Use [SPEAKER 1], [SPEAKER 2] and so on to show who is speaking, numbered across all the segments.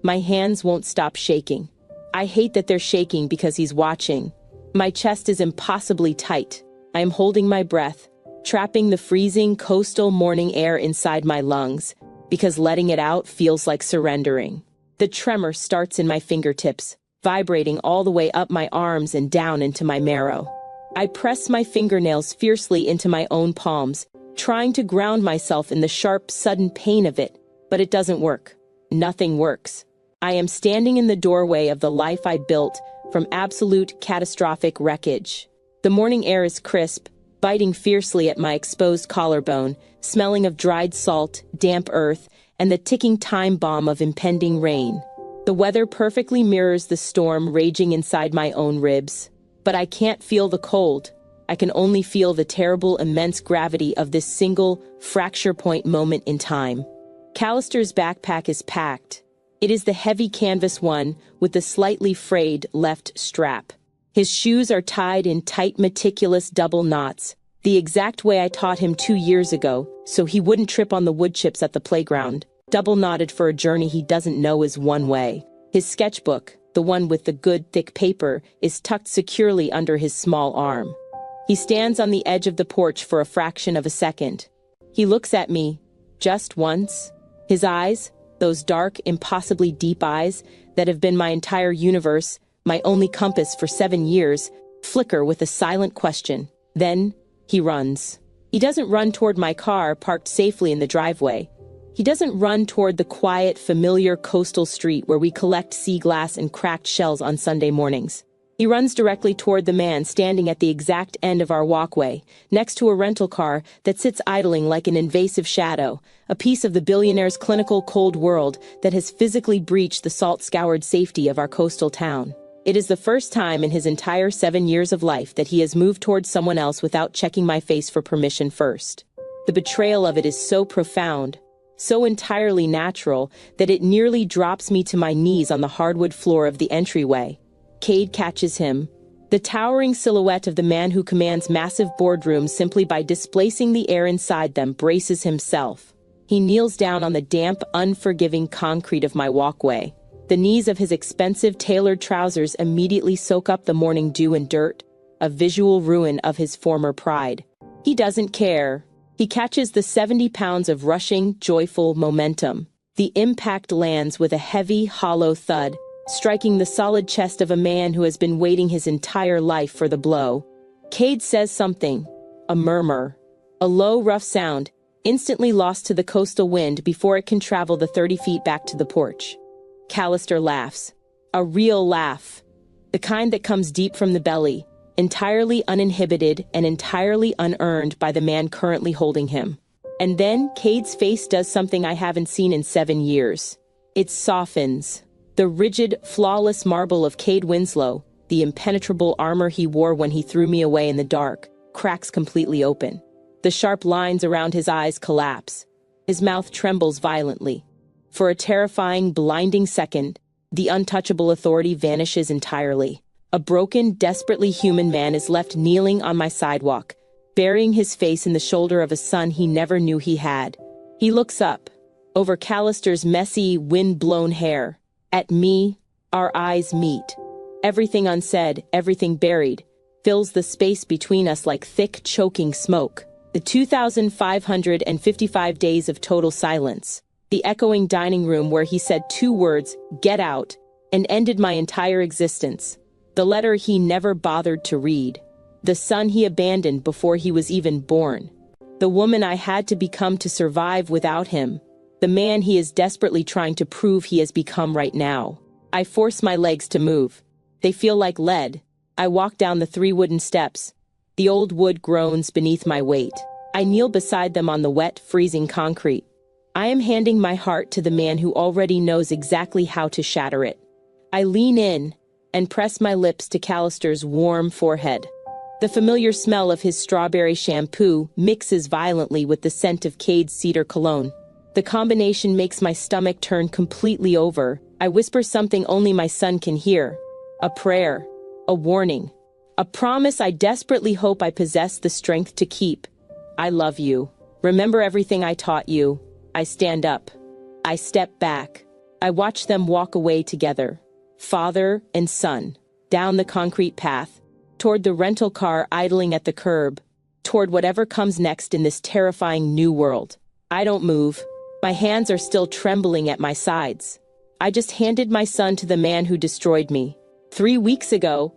[SPEAKER 1] My hands won't stop shaking. I hate that they're shaking because he's watching. My chest is impossibly tight. I am holding my breath, trapping the freezing coastal morning air inside my lungs, because letting it out feels like surrendering. The tremor starts in my fingertips, vibrating all the way up my arms and down into my marrow. I press my fingernails fiercely into my own palms, trying to ground myself in the sharp, sudden pain of it, but it doesn't work. Nothing works. I am standing in the doorway of the life I built from absolute catastrophic wreckage. The morning air is crisp, biting fiercely at my exposed collarbone, smelling of dried salt, damp earth, and the ticking time bomb of impending rain. The weather perfectly mirrors the storm raging inside my own ribs. But I can't feel the cold. I can only feel the terrible, immense gravity of this single, fracture point moment in time. Callister's backpack is packed. It is the heavy canvas one with the slightly frayed left strap. His shoes are tied in tight, meticulous double knots, the exact way I taught him 2 years ago, so he wouldn't trip on the wood chips at the playground, double knotted for a journey he doesn't know is one way. His sketchbook, the one with the good, thick paper, is tucked securely under his small arm. He stands on the edge of the porch for a fraction of a second. He looks at me, just once. His eyes, those dark, impossibly deep eyes that have been my entire universe, my only compass for 7 years, flicker with a silent question. Then, he runs. He doesn't run toward my car parked safely in the driveway. He doesn't run toward the quiet, familiar coastal street where we collect sea glass and cracked shells on Sunday mornings. He runs directly toward the man standing at the exact end of our walkway, next to a rental car that sits idling like an invasive shadow, a piece of the billionaire's clinical cold world that has physically breached the salt-scoured safety of our coastal town. It is the first time in his entire 7 years of life that he has moved towards someone else without checking my face for permission first. The betrayal of it is so profound, so entirely natural, that it nearly drops me to my knees on the hardwood floor of the entryway. Cade catches him, the towering silhouette of the man who commands massive boardrooms simply by displacing the air inside them braces himself. He kneels down on the damp, unforgiving concrete of my walkway. The knees of his expensive tailored trousers immediately soak up the morning dew and dirt, a visual ruin of his former pride. He doesn't care. He catches the 70 pounds of rushing, joyful momentum. The impact lands with a heavy, hollow thud, striking the solid chest of a man who has been waiting his entire life for the blow. Cade says something, a murmur, a low, rough sound, instantly lost to the coastal wind before it can travel the 30 feet back to the porch. Callister laughs. A real laugh. The kind that comes deep from the belly, entirely uninhibited and entirely unearned by the man currently holding him. And then Cade's face does something I haven't seen in 7 years. It softens. The rigid, flawless marble of Cade Winslow, the impenetrable armor he wore when he threw me away in the dark, cracks completely open. The sharp lines around his eyes collapse. His mouth trembles violently. For a terrifying, blinding second, the untouchable authority vanishes entirely. A broken, desperately human man is left kneeling on my sidewalk, burying his face in the shoulder of a son he never knew he had. He looks up, over Callister's messy, wind-blown hair. At me, our eyes meet. Everything unsaid, everything buried, fills the space between us like thick, choking smoke. The 2,555 days of total silence. The echoing dining room where he said 2 words, "Get out," and ended my entire existence. The letter he never bothered to read. The son he abandoned before he was even born. The woman I had to become to survive without him. The man he is desperately trying to prove he has become right now. I force my legs to move. They feel like lead. I walk down the 3 wooden steps. The old wood groans beneath my weight. I kneel beside them on the wet, freezing concrete. I am handing my heart to the man who already knows exactly how to shatter it. I lean in and press my lips to Callister's warm forehead. The familiar smell of his strawberry shampoo mixes violently with the scent of Cade's cedar cologne. The combination makes my stomach turn completely over. I whisper something only my son can hear. A prayer. A warning. A promise I desperately hope I possess the strength to keep. I love you. Remember everything I taught you. I stand up. I step back. I watched them walk away together, father and son, down the concrete path, toward the rental car idling at the curb, toward whatever comes next in this terrifying new world. I don't move. My hands are still trembling at my sides. I just handed my son to the man who destroyed me. 3 weeks ago,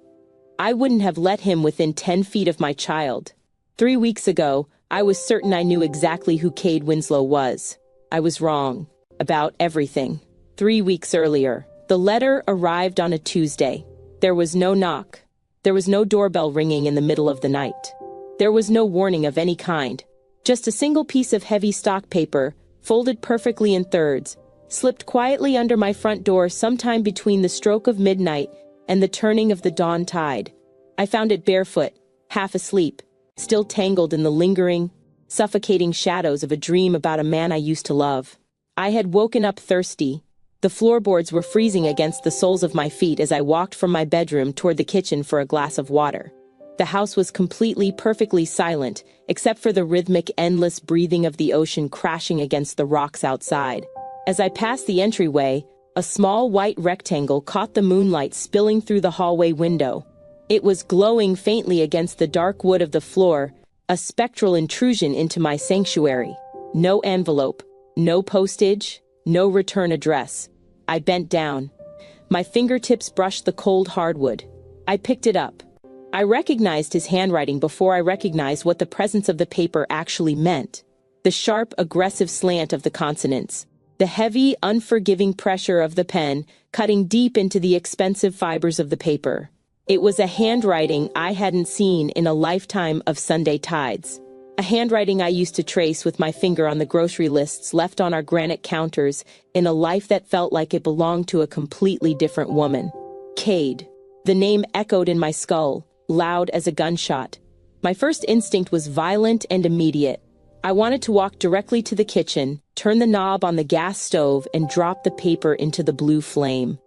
[SPEAKER 1] I wouldn't have let him within 10 feet of my child. 3 weeks ago, I was certain I knew exactly who Cade Winslow was. I was wrong about everything. 3 weeks earlier, the letter arrived on a Tuesday. There was no knock. There was no doorbell ringing in the middle of the night. There was no warning of any kind. Just a single piece of heavy stock paper, folded perfectly in thirds, slipped quietly under my front door sometime between the stroke of midnight and the turning of the dawn tide. I found it barefoot, half asleep, still tangled in the lingering, suffocating shadows of a dream about a man I used to love. I had woken up thirsty. The floorboards were freezing against the soles of my feet as I walked from my bedroom toward the kitchen for a glass of water. The house was completely, perfectly silent, except for the rhythmic, endless breathing of the ocean crashing against the rocks outside. As I passed the entryway, a small white rectangle caught the moonlight spilling through the hallway window. It was glowing faintly against the dark wood of the floor, a spectral intrusion into my sanctuary. No envelope, no postage, no return address. I bent down. My fingertips brushed the cold hardwood. I picked it up. I recognized his handwriting before I recognized what the presence of the paper actually meant. The sharp, aggressive slant of the consonants. The heavy, unforgiving pressure of the pen cutting deep into the expensive fibers of the paper. It was a handwriting I hadn't seen in a lifetime of Sunday tides. A handwriting I used to trace with my finger on the grocery lists left on our granite counters in a life that felt like it belonged to a completely different woman. Cade. The name echoed in my skull, loud as a gunshot. My first instinct was violent and immediate. I wanted to walk directly to the kitchen, turn the knob on the gas stove, and drop the paper into the blue flame.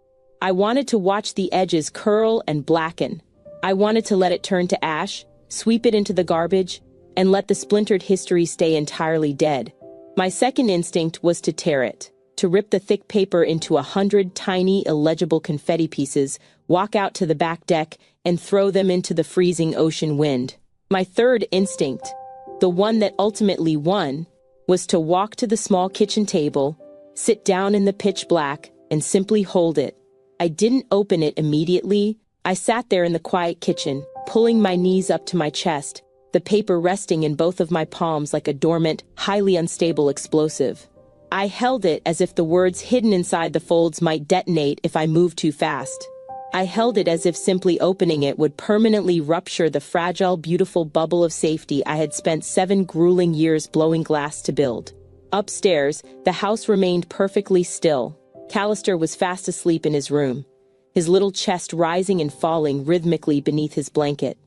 [SPEAKER 1] I wanted to watch the edges curl and blacken. I wanted to let it turn to ash, sweep it into the garbage, and let the splintered history stay entirely dead. My second instinct was to tear it, to rip the thick paper into 100 tiny, illegible confetti pieces, walk out to the back deck, and throw them into the freezing ocean wind. My third instinct, the one that ultimately won, was to walk to the small kitchen table, sit down in the pitch black, and simply hold it. I didn't open it immediately. I sat there in the quiet kitchen, pulling my knees up to my chest, the paper resting in both of my palms like a dormant, highly unstable explosive. I held it as if the words hidden inside the folds might detonate if I moved too fast. I held it as if simply opening it would permanently rupture the fragile, beautiful bubble of safety I had spent 7 grueling years blowing glass to build. Upstairs, the house remained perfectly still. Callister was fast asleep in his room, his little chest rising and falling rhythmically beneath his blanket.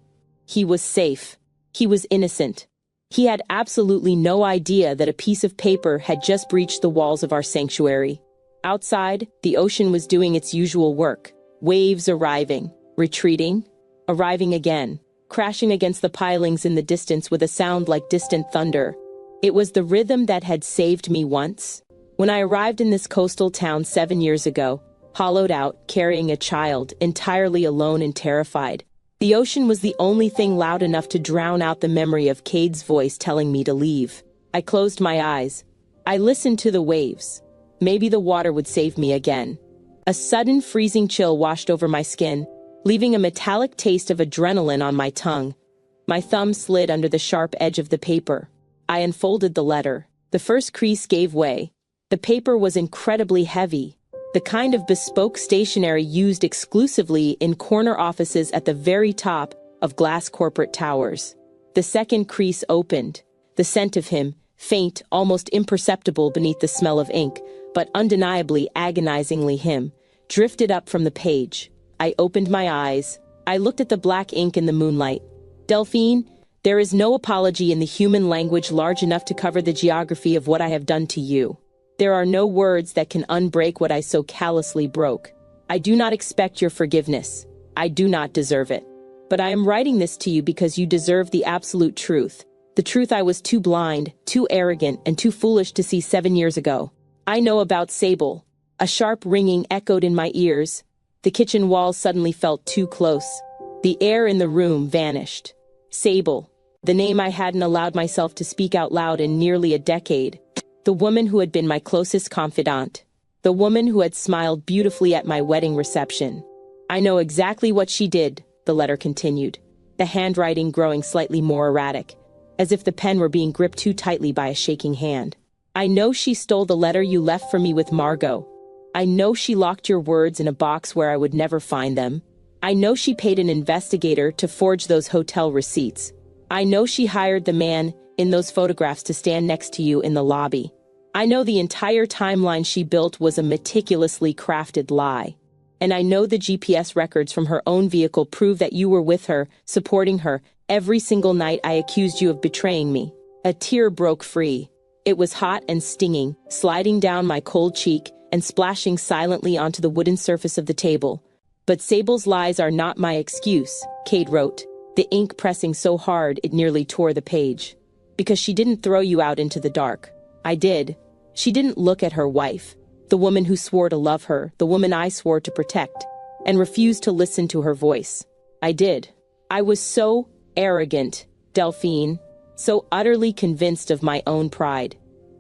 [SPEAKER 1] He was safe. He was innocent. He had absolutely no idea that a piece of paper had just breached the walls of our sanctuary. Outside, the ocean was doing its usual work. Waves arriving, retreating, arriving again, crashing against the pilings in the distance with a sound like distant thunder. It was the rhythm that had saved me once. When I arrived in this coastal town 7 years ago, hollowed out, carrying a child, entirely alone and terrified, the ocean was the only thing loud enough to drown out the memory of Cade's voice telling me to leave. I closed my eyes. I listened to the waves. Maybe the water would save me again. A sudden freezing chill washed over my skin, leaving a metallic taste of adrenaline on my tongue. My thumb slid under the sharp edge of the paper. I unfolded the letter. The first crease gave way. The paper was incredibly heavy, the kind of bespoke stationery used exclusively in corner offices at the very top of glass corporate towers. The second crease opened. The scent of him, faint, almost imperceptible beneath the smell of ink, but undeniably agonizingly him, drifted up from the page. I opened my eyes. I looked at the black ink in the moonlight. Delphine, there is no apology in the human language large enough to cover the geography of what I have done to you. There are no words that can unbreak what I so callously broke. I do not expect your forgiveness. I do not deserve it. But I am writing this to you because you deserve the absolute truth. The truth I was too blind, too arrogant, and too foolish to see 7 years ago. I know about Sable, A sharp ringing echoed in my ears. The kitchen walls suddenly felt too close. The air in the room vanished. Sable, the name I hadn't allowed myself to speak out loud in nearly a decade. The woman who had been my closest confidant. The woman who had smiled beautifully at my wedding reception. I know exactly what she did, the letter continued, the handwriting growing slightly more erratic, as if the pen were being gripped too tightly by a shaking hand. I know she stole the letter you left for me with Margot. I know she locked your words in a box where I would never find them. I know she paid an investigator to forge those hotel receipts. I know she hired the man in those photographs to stand next to you in the lobby. I know the entire timeline she built was a meticulously crafted lie. And I know the GPS records from her own vehicle prove that you were with her, supporting her, every single night I accused you of betraying me. A tear broke free. It was hot and stinging, sliding down my cold cheek and splashing silently onto the wooden surface of the table. But Sable's lies are not my excuse, Cade wrote, the ink pressing so hard it nearly tore the page. Because she didn't throw you out into the dark. I did. She didn't look at her wife, the woman who swore to love her, the woman I swore to protect, and refused to listen to her voice. I did. I was so arrogant, Delphine, so utterly convinced of my own pride.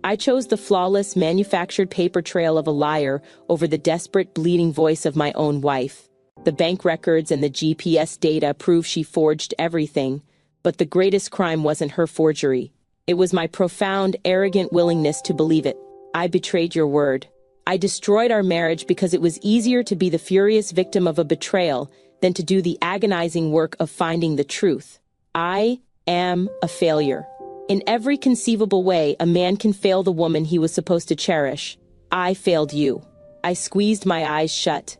[SPEAKER 1] I chose the flawless, manufactured paper trail of a liar over the desperate, bleeding voice of my own wife. The bank records and the GPS data prove she forged everything, but the greatest crime wasn't her forgery. It was my profound, arrogant willingness to believe it. I betrayed your word. I destroyed our marriage because it was easier to be the furious victim of a betrayal than to do the agonizing work of finding the truth. I am a failure. In every conceivable way, a man can fail the woman he was supposed to cherish. I failed you. I squeezed my eyes shut.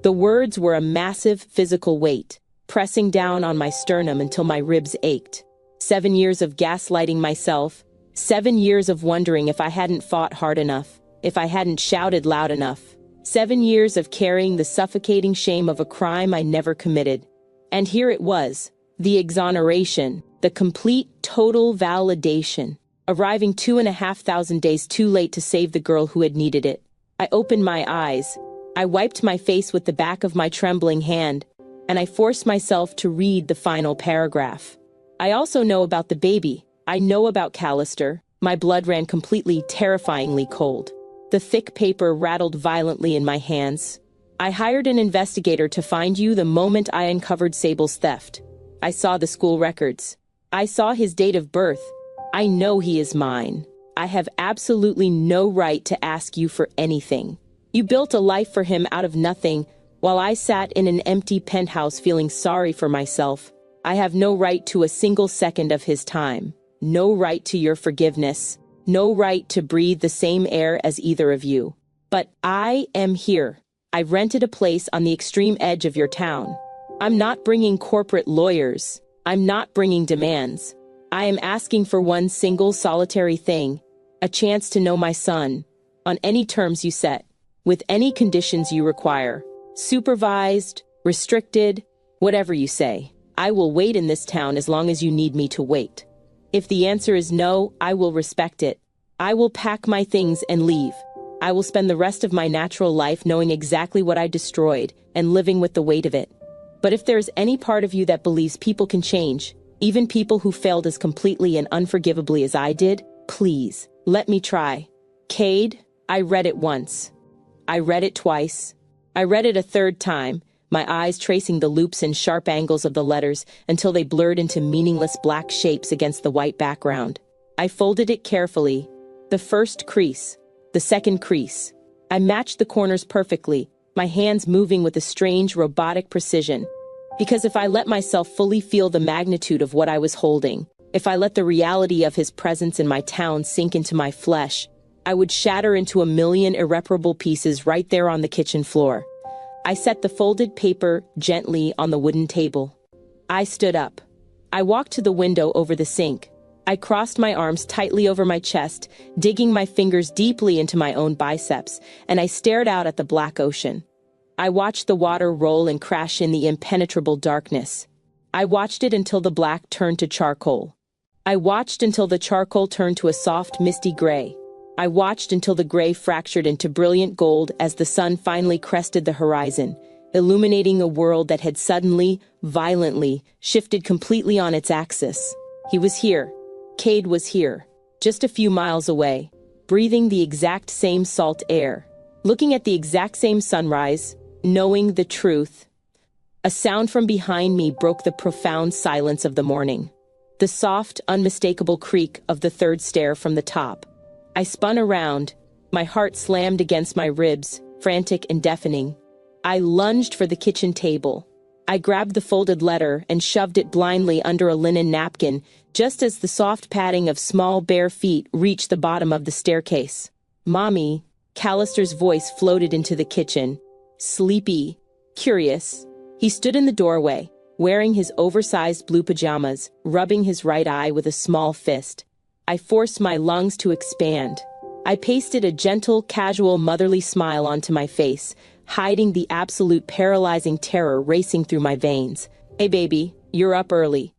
[SPEAKER 1] The words were a massive physical weight, pressing down on my sternum until my ribs ached. 7 years of gaslighting myself, 7 years of wondering if I hadn't fought hard enough, if I hadn't shouted loud enough, 7 years of carrying the suffocating shame of a crime I never committed. And here it was, the exoneration, the complete, total validation, arriving 2,500 days too late to save the girl who had needed it. I opened my eyes. I wiped my face with the back of my trembling hand, and I forced myself to read the final paragraph. I also know about the baby. I know about Callister. My blood ran completely, terrifyingly cold. The thick paper rattled violently in my hands. I hired an investigator to find you the moment I uncovered Sable's theft. I saw the school records. I saw his date of birth. I know he is mine. I have absolutely no right to ask you for anything. You built a life for him out of nothing, while I sat in an empty penthouse feeling sorry for myself. I have no right to a single second of his time. No right to your forgiveness. No right to breathe the same air as either of you. But I am here. I rented a place on the extreme edge of your town. I'm not bringing corporate lawyers. I'm not bringing demands. I am asking for one single solitary thing, a chance to know my son, on any terms you set, with any conditions you require, supervised, restricted, whatever you say. I will wait in this town as long as you need me to wait. If the answer is no, I will respect it. I will pack my things and leave. I will spend the rest of my natural life knowing exactly what I destroyed and living with the weight of it. But if there's any part of you that believes people can change, even people who failed as completely and unforgivably as I did, please, let me try. Cade, I read it once. I read it twice. I read it a third time, my eyes tracing the loops and sharp angles of the letters until they blurred into meaningless black shapes against the white background. I folded it carefully. The first crease. The second crease. I matched the corners perfectly, my hands moving with a strange, robotic precision. Because if I let myself fully feel the magnitude of what I was holding, if I let the reality of his presence in my town sink into my flesh, I would shatter into a million irreparable pieces right there on the kitchen floor. I set the folded paper gently on the wooden table. I stood up. I walked to the window over the sink. I crossed my arms tightly over my chest, digging my fingers deeply into my own biceps, and I stared out at the black ocean. I watched the water roll and crash in the impenetrable darkness. I watched it until the black turned to charcoal. I watched until the charcoal turned to a soft, misty gray. I watched until the gray fractured into brilliant gold as the sun finally crested the horizon, illuminating a world that had suddenly, violently, shifted completely on its axis. He was here. Cade was here, just a few miles away, breathing the exact same salt air, looking at the exact same sunrise, knowing the truth. A sound from behind me broke the profound silence of the morning. The soft, unmistakable creak of the third stair from the top. I spun around, my heart slammed against my ribs, frantic and deafening. I lunged for the kitchen table. I grabbed the folded letter and shoved it blindly under a linen napkin, just as the soft padding of small bare feet reached the bottom of the staircase. "Mommy," Callister's voice floated into the kitchen. Sleepy, curious. He stood in the doorway, wearing his oversized blue pajamas, rubbing his right eye with a small fist. I forced my lungs to expand. I pasted a gentle, casual, motherly smile onto my face, hiding the absolute paralyzing terror racing through my veins. "Hey baby, you're up early."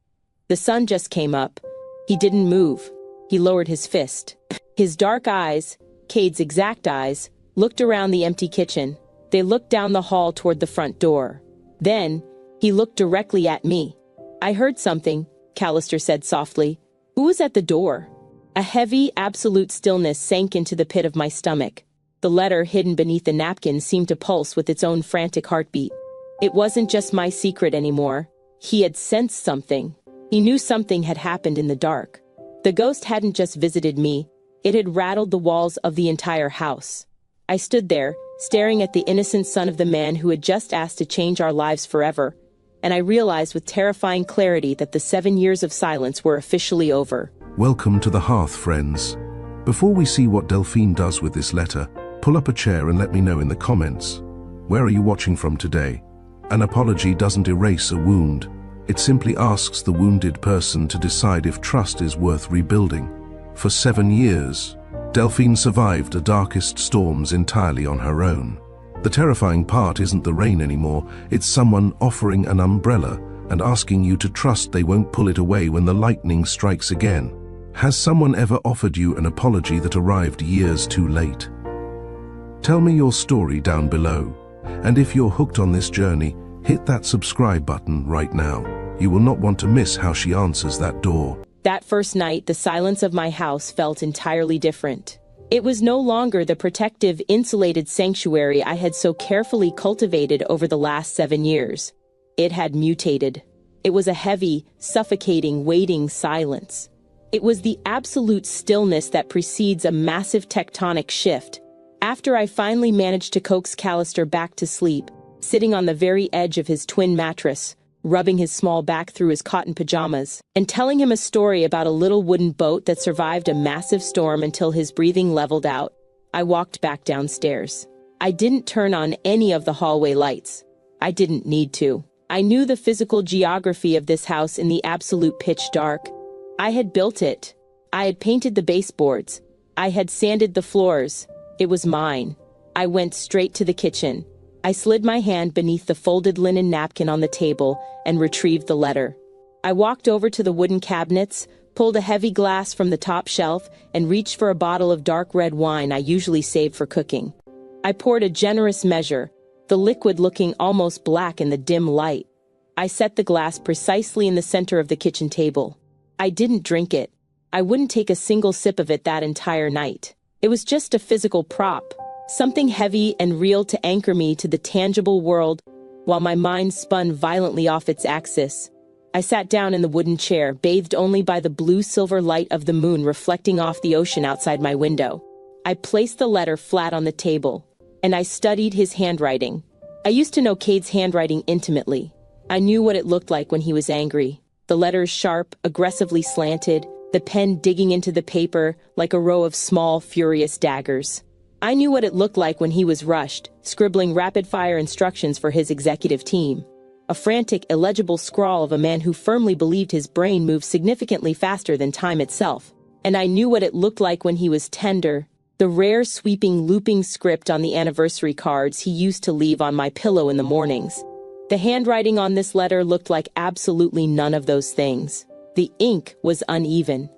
[SPEAKER 1] The sun just came up. He didn't move. He lowered his fist. His dark eyes, Cade's exact eyes, looked around the empty kitchen. They looked down the hall toward the front door. Then, he looked directly at me. "I heard something," Callister said softly. "Who was at the door?" A heavy, absolute stillness sank into the pit of my stomach. The letter hidden beneath the napkin seemed to pulse with its own frantic heartbeat. It wasn't just my secret anymore. He had sensed something. He knew something had happened in the dark. The ghost hadn't just visited me. It had rattled the walls of the entire house. I stood there, staring at the innocent son of the man who had just asked to change our lives forever, and I realized with terrifying clarity that the 7 years of silence were officially over.
[SPEAKER 2] Welcome to the hearth, friends. Before we see what Delphine does with this letter, pull up a chair and let me know in the comments. Where are you watching from today? An apology doesn't erase a wound. It simply asks the wounded person to decide if trust is worth rebuilding. For 7 years, Delphine survived the darkest storms entirely on her own. The terrifying part isn't the rain anymore, it's someone offering an umbrella and asking you to trust they won't pull it away when the lightning strikes again. Has someone ever offered you an apology that arrived years too late? Tell me your story down below. And if you're hooked on this journey, hit that subscribe button right now. You will not want to miss how she answers that door.
[SPEAKER 1] That first night, the silence of my house felt entirely different. It was no longer the protective, insulated sanctuary I had so carefully cultivated over the last 7 years. It had mutated. It was a heavy, suffocating, waiting silence. It was the absolute stillness that precedes a massive tectonic shift. After I finally managed to coax Callister back to sleep, sitting on the very edge of his twin mattress, rubbing his small back through his cotton pajamas, and telling him a story about a little wooden boat that survived a massive storm until his breathing leveled out, I walked back downstairs. I didn't turn on any of the hallway lights. I didn't need to. I knew the physical geography of this house in the absolute pitch dark. I had built it. I had painted the baseboards. I had sanded the floors. It was mine. I went straight to the kitchen. I slid my hand beneath the folded linen napkin on the table and retrieved the letter. I walked over to the wooden cabinets, pulled a heavy glass from the top shelf, and reached for a bottle of dark red wine I usually saved for cooking. I poured a generous measure, the liquid looking almost black in the dim light. I set the glass precisely in the center of the kitchen table. I didn't drink it. I wouldn't take a single sip of it that entire night. It was just a physical prop, something heavy and real to anchor me to the tangible world while my mind spun violently off its axis. I sat down in the wooden chair, bathed only by the blue-silver light of the moon reflecting off the ocean outside my window. I placed the letter flat on the table, and I studied his handwriting. I used to know Cade's handwriting intimately. I knew what it looked like when he was angry. The letters sharp, aggressively slanted, the pen digging into the paper like a row of small, furious daggers. I knew what it looked like when he was rushed, scribbling rapid-fire instructions for his executive team. A frantic, illegible scrawl of a man who firmly believed his brain moved significantly faster than time itself. And I knew what it looked like when he was tender, the rare sweeping looping script on the anniversary cards he used to leave on my pillow in the mornings. The handwriting on this letter looked like absolutely none of those things. The ink was uneven.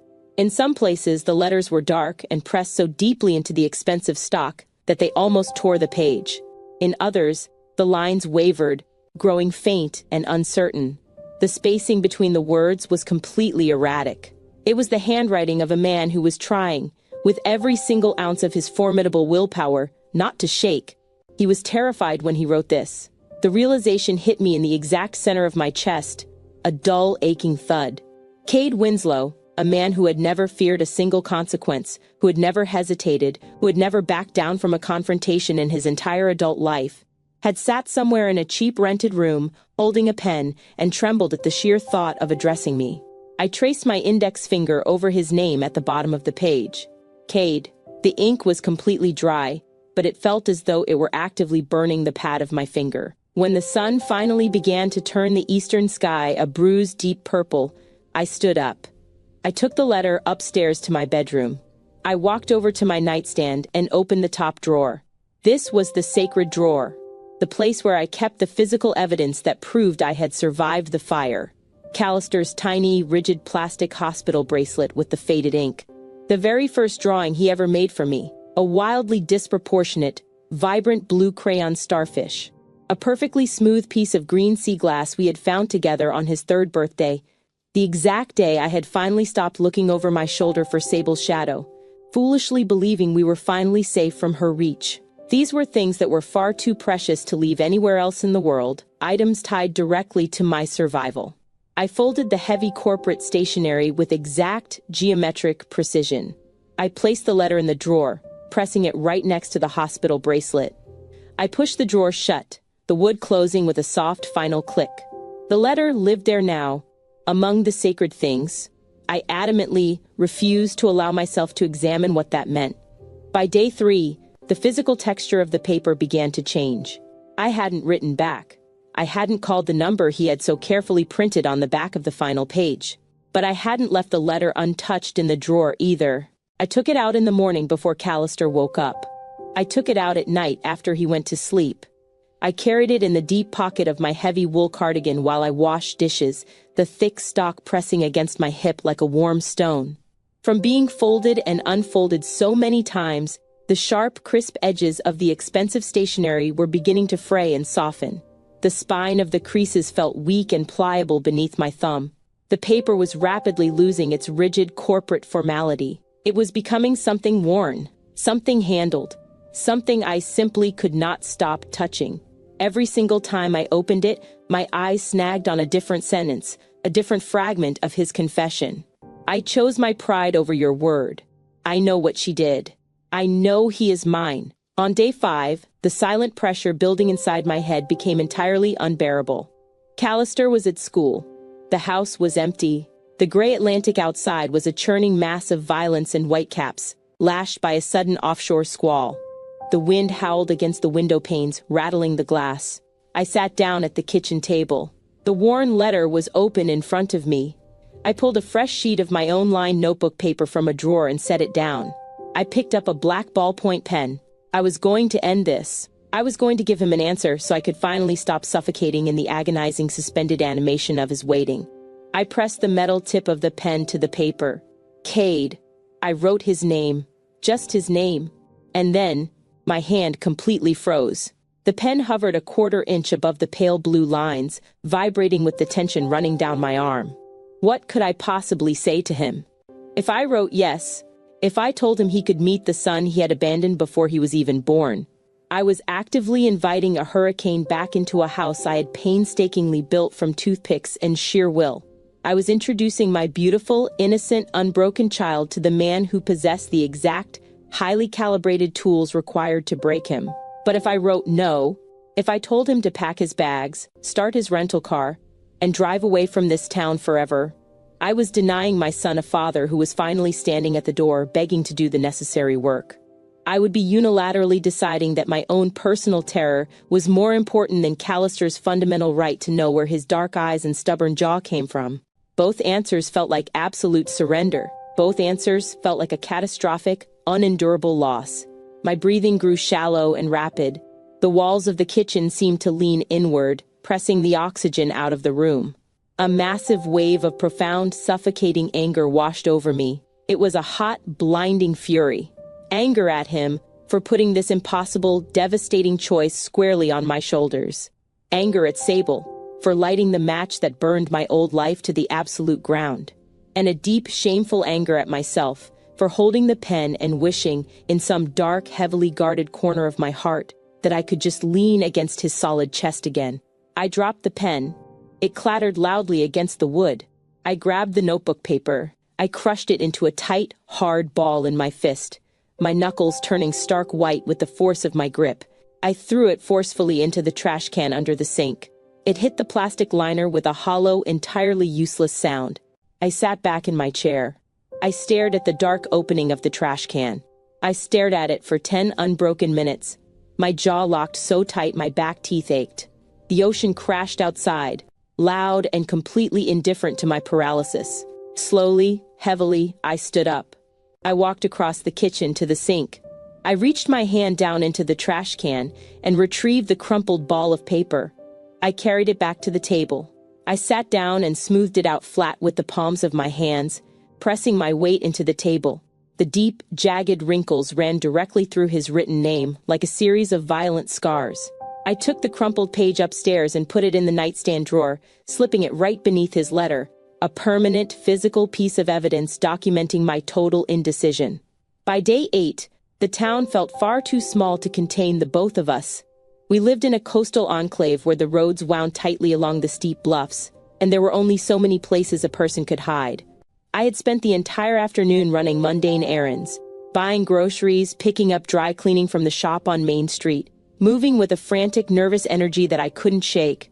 [SPEAKER 1] In some places, the letters were dark and pressed so deeply into the expensive stock that they almost tore the page. In others, the lines wavered, growing faint and uncertain. The spacing between the words was completely erratic. It was the handwriting of a man who was trying, with every single ounce of his formidable willpower, not to shake. He was terrified when he wrote this. The realization hit me in the exact center of my chest, a dull, aching thud. Cade Winslow, a man who had never feared a single consequence, who had never hesitated, who had never backed down from a confrontation in his entire adult life, had sat somewhere in a cheap rented room, holding a pen, and trembled at the sheer thought of addressing me. I traced my index finger over his name at the bottom of the page. Cade. The ink was completely dry, but it felt as though it were actively burning the pad of my finger. When the sun finally began to turn the eastern sky a bruised deep purple, I stood up. I took the letter upstairs to my bedroom. I walked over to my nightstand and opened the top drawer. This was the sacred drawer, the place where I kept the physical evidence that proved I had survived the fire. Callister's tiny, rigid plastic hospital bracelet with the faded ink. The very first drawing he ever made for me, a wildly disproportionate, vibrant blue crayon starfish. A perfectly smooth piece of green sea glass we had found together on his 3rd birthday, the exact day I had finally stopped looking over my shoulder for Sable's shadow, foolishly believing we were finally safe from her reach. These were things that were far too precious to leave anywhere else in the world, items tied directly to my survival. I folded the heavy corporate stationery with exact geometric precision. I placed the letter in the drawer, pressing it right next to the hospital bracelet. I pushed the drawer shut, the wood closing with a soft final click. The letter lived there now, among the sacred things. I adamantly refused to allow myself to examine what that meant. By day 3, the physical texture of the paper began to change. I hadn't written back. I hadn't called the number he had so carefully printed on the back of the final page. But I hadn't left the letter untouched in the drawer either. I took it out in the morning before Callister woke up. I took it out at night after he went to sleep. I carried it in the deep pocket of my heavy wool cardigan while I washed dishes, the thick stock pressing against my hip like a warm stone. From being folded and unfolded so many times, the sharp, crisp edges of the expensive stationery were beginning to fray and soften. The spine of the creases felt weak and pliable beneath my thumb. The paper was rapidly losing its rigid corporate formality. It was becoming something worn, something handled, something I simply could not stop touching. Every single time I opened it, my eyes snagged on a different sentence, a different fragment of his confession. I chose my pride over your word. I know what she did. I know he is mine. On day 5, the silent pressure building inside my head became entirely unbearable. Callister was at school. The house was empty. The gray Atlantic outside was a churning mass of violence and whitecaps, lashed by a sudden offshore squall. The wind howled against the window panes, rattling the glass. I sat down at the kitchen table. The worn letter was open in front of me. I pulled a fresh sheet of my own lined notebook paper from a drawer and set it down. I picked up a black ballpoint pen. I was going to end this. I was going to give him an answer so I could finally stop suffocating in the agonizing suspended animation of his waiting. I pressed the metal tip of the pen to the paper. Cade. I wrote his name. Just his name. And then, my hand completely froze. The pen hovered a 1/4 inch above the pale blue lines, vibrating with the tension running down my arm. What could I possibly say to him? If I wrote yes, if I told him he could meet the son he had abandoned before he was even born, I was actively inviting a hurricane back into a house I had painstakingly built from toothpicks and sheer will. I was introducing my beautiful, innocent, unbroken child to the man who possessed the exact, highly calibrated tools required to break him. But if I wrote no, if I told him to pack his bags, start his rental car, and drive away from this town forever, I was denying my son a father who was finally standing at the door begging to do the necessary work. I would be unilaterally deciding that my own personal terror was more important than Callister's fundamental right to know where his dark eyes and stubborn jaw came from. Both answers felt like absolute surrender. Both answers felt like a catastrophic, unendurable loss. My breathing grew shallow and rapid. The walls of the kitchen seemed to lean inward, pressing the oxygen out of the room. A massive wave of profound, suffocating anger washed over me. It was a hot, blinding fury. Anger at him for putting this impossible, devastating choice squarely on my shoulders. Anger at Sable for lighting the match that burned my old life to the absolute ground. And a deep, shameful anger at myself for holding the pen and wishing, in some dark, heavily guarded corner of my heart, that I could just lean against his solid chest again. I dropped the pen. It clattered loudly against the wood. I grabbed the notebook paper. I crushed it into a tight, hard ball in my fist, my knuckles turning stark white with the force of my grip. I threw it forcefully into the trash can under the sink. It hit the plastic liner with a hollow, entirely useless sound. I sat back in my chair. I stared at the dark opening of the trash can. I stared at it for 10 unbroken minutes. My jaw locked so tight my back teeth ached. The ocean crashed outside, loud and completely indifferent to my paralysis. Slowly, heavily, I stood up. I walked across the kitchen to the sink. I reached my hand down into the trash can and retrieved the crumpled ball of paper. I carried it back to the table. I sat down and smoothed it out flat with the palms of my hands, pressing my weight into the table. The deep, jagged wrinkles ran directly through his written name, like a series of violent scars. I took the crumpled page upstairs and put it in the nightstand drawer, slipping it right beneath his letter, a permanent, physical piece of evidence documenting my total indecision. By day 8, the town felt far too small to contain the both of us. We lived in a coastal enclave where the roads wound tightly along the steep bluffs, and there were only so many places a person could hide. I had spent the entire afternoon running mundane errands, buying groceries, picking up dry cleaning from the shop on Main Street, moving with a frantic, nervous energy that I couldn't shake.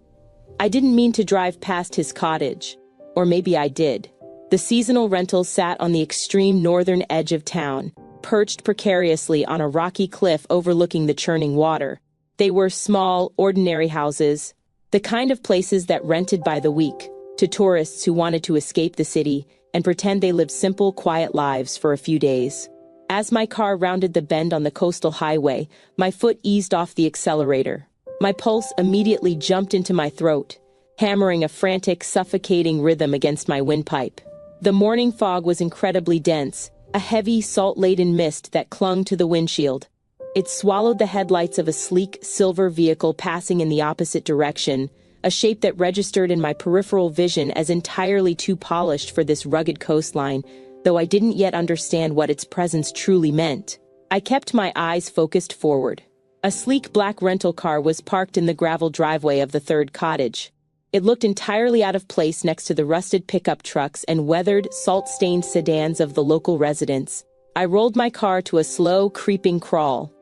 [SPEAKER 1] I didn't mean to drive past his cottage. Or maybe I did. The seasonal rental sat on the extreme northern edge of town, perched precariously on a rocky cliff overlooking the churning water. They were small, ordinary houses, the kind of places that rented by the week to tourists who wanted to escape the city and pretend they lived simple, quiet lives for a few days. As my car rounded the bend on the coastal highway, my foot eased off the accelerator. My pulse immediately jumped into my throat, hammering a frantic, suffocating rhythm against my windpipe. The morning fog was incredibly dense, a heavy, salt-laden mist that clung to the windshield. It swallowed the headlights of a sleek, silver vehicle passing in the opposite direction, a shape that registered in my peripheral vision as entirely too polished for this rugged coastline, though I didn't yet understand what its presence truly meant. I kept my eyes focused forward. A sleek black rental car was parked in the gravel driveway of the third cottage. It looked entirely out of place next to the rusted pickup trucks and weathered, salt-stained sedans of the local residents. I rolled my car to a slow, creeping crawl.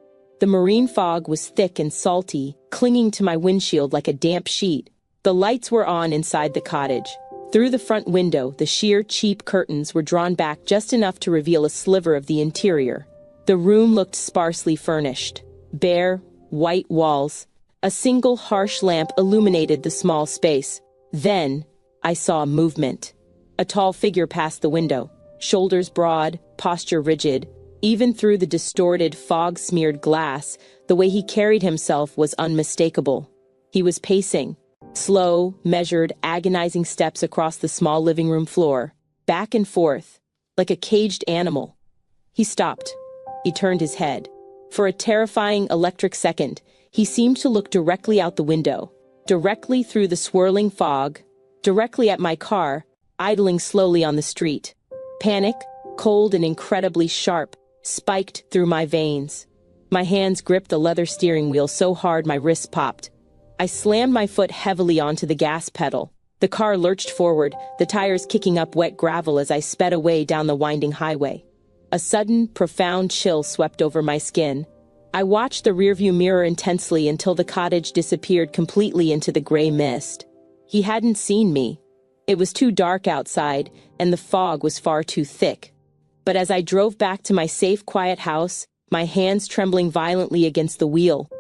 [SPEAKER 1] The marine fog was thick and salty, clinging to my windshield like a damp sheet. The lights were on inside the cottage. Through the front window, the sheer, cheap curtains were drawn back just enough to reveal a sliver of the interior. The room looked sparsely furnished. Bare, white walls. A single harsh lamp illuminated the small space. Then, I saw movement. A tall figure passed the window, shoulders broad, posture rigid. Even through the distorted, fog-smeared glass, the way he carried himself was unmistakable. He was pacing, slow, measured, agonizing steps across the small living room floor, back and forth, like a caged animal. He stopped. He turned his head. For a terrifying electric second, he seemed to look directly out the window, directly through the swirling fog, directly at my car, idling slowly on the street. Panic, cold and incredibly sharp, spiked through my veins. My hands gripped the leather steering wheel so hard my wrists popped. I slammed my foot heavily onto the gas pedal. The car lurched forward, the tires kicking up wet gravel as I sped away down the winding highway. A sudden, profound chill swept over my skin. I watched the rearview mirror intensely until the cottage disappeared completely into the gray mist. He hadn't seen me. It was too dark outside, and the fog was far too thick. But as I drove back to my safe, quiet house, my hands trembling violently against the wheel,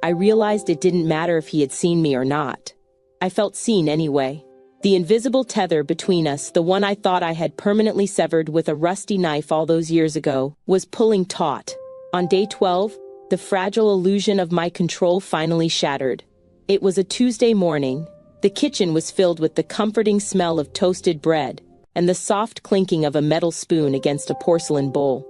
[SPEAKER 1] I realized it didn't matter if he had seen me or not. I felt seen anyway. The invisible tether between us, the one I thought I had permanently severed with a rusty knife all those years ago, was pulling taut. On day 12, the fragile illusion of my control finally shattered. It was a Tuesday morning. The kitchen was filled with the comforting smell of toasted bread. and the soft clinking of a metal spoon against a porcelain bowl.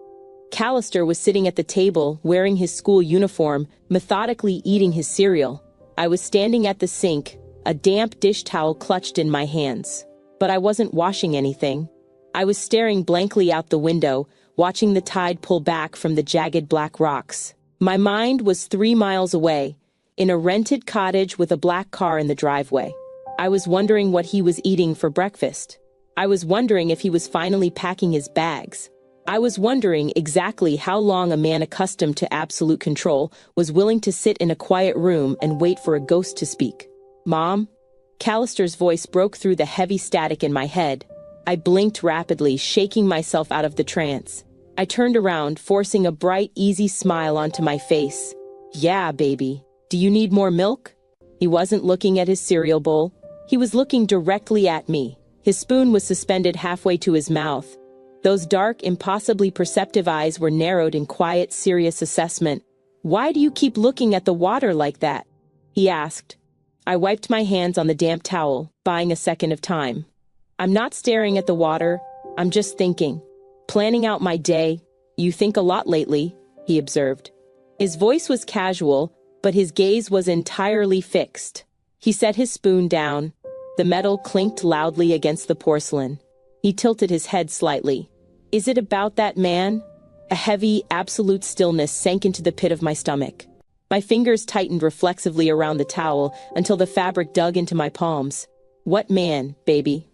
[SPEAKER 1] Callister was sitting at the table, wearing his school uniform, methodically eating his cereal. I was standing at the sink, a damp dish towel clutched in my hands. But I wasn't washing anything. I was staring blankly out the window, watching the tide pull back from the jagged black rocks. My mind was 3 miles away, in a rented cottage with a black car in the driveway. I was wondering what he was eating for breakfast. I was wondering if he was finally packing his bags. I was wondering exactly how long a man accustomed to absolute control was willing to sit in a quiet room and wait for a ghost to speak. "Mom?" Callister's voice broke through the heavy static in my head. I blinked rapidly, shaking myself out of the trance. I turned around, forcing a bright, easy smile onto my face. "Yeah, baby. Do you need more milk?" He wasn't looking at his cereal bowl. He was looking directly at me. His spoon was suspended halfway to his mouth. Those dark, impossibly perceptive eyes were narrowed in quiet, serious assessment. "Why do you keep looking at the water like that?" he asked. I wiped my hands on the damp towel, buying a second of time. "I'm not staring at the water, I'm just thinking. Planning out my day." "You think a lot lately," he observed. His voice was casual, but his gaze was entirely fixed. He set his spoon down. The metal clinked loudly against the porcelain. He tilted his head slightly. "Is it about that man?" A heavy, absolute stillness sank into the pit of my stomach. My fingers tightened reflexively around the towel until the fabric dug into my palms. "What man, baby?"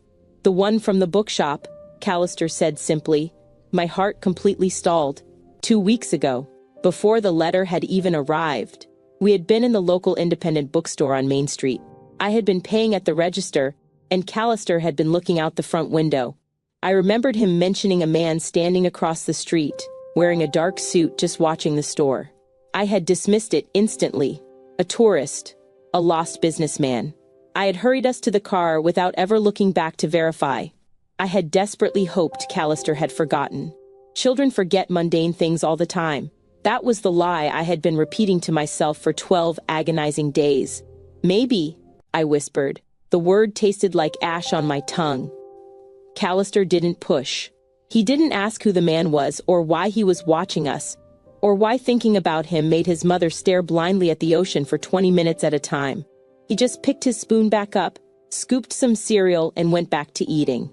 [SPEAKER 1] "The one from the bookshop," Callister said simply. My heart completely stalled. 2 weeks ago, before the letter had even arrived, we had been in the local independent bookstore on Main Street. I had been paying at the register, and Callister had been looking out the front window. I remembered him mentioning a man standing across the street, wearing a dark suit, just watching the store. I had dismissed it instantly. A tourist, a lost businessman. I had hurried us to the car without ever looking back to verify. I had desperately hoped Callister had forgotten. Children forget mundane things all the time. That was the lie I had been repeating to myself for 12 agonizing days. "Maybe," I whispered. The word tasted like ash on my tongue. Callister didn't push. He didn't ask who the man was or why he was watching us, or why thinking about him made his mother stare blindly at the ocean for 20 minutes at a time. He just picked his spoon back up, scooped some cereal, and went back to eating.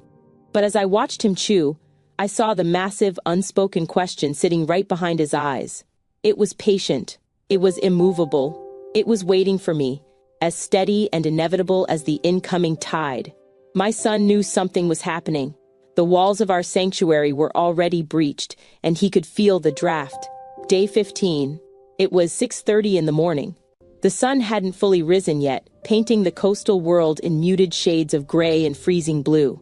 [SPEAKER 1] But as I watched him chew, I saw the massive, unspoken question sitting right behind his eyes. It was patient. It was immovable. It was waiting for me, as steady and inevitable as the incoming tide. My son knew something was happening. The walls of our sanctuary were already breached, and he could feel the draft. Day 15. It was 6:30 in the morning. The sun hadn't fully risen yet, painting the coastal world in muted shades of gray and freezing blue.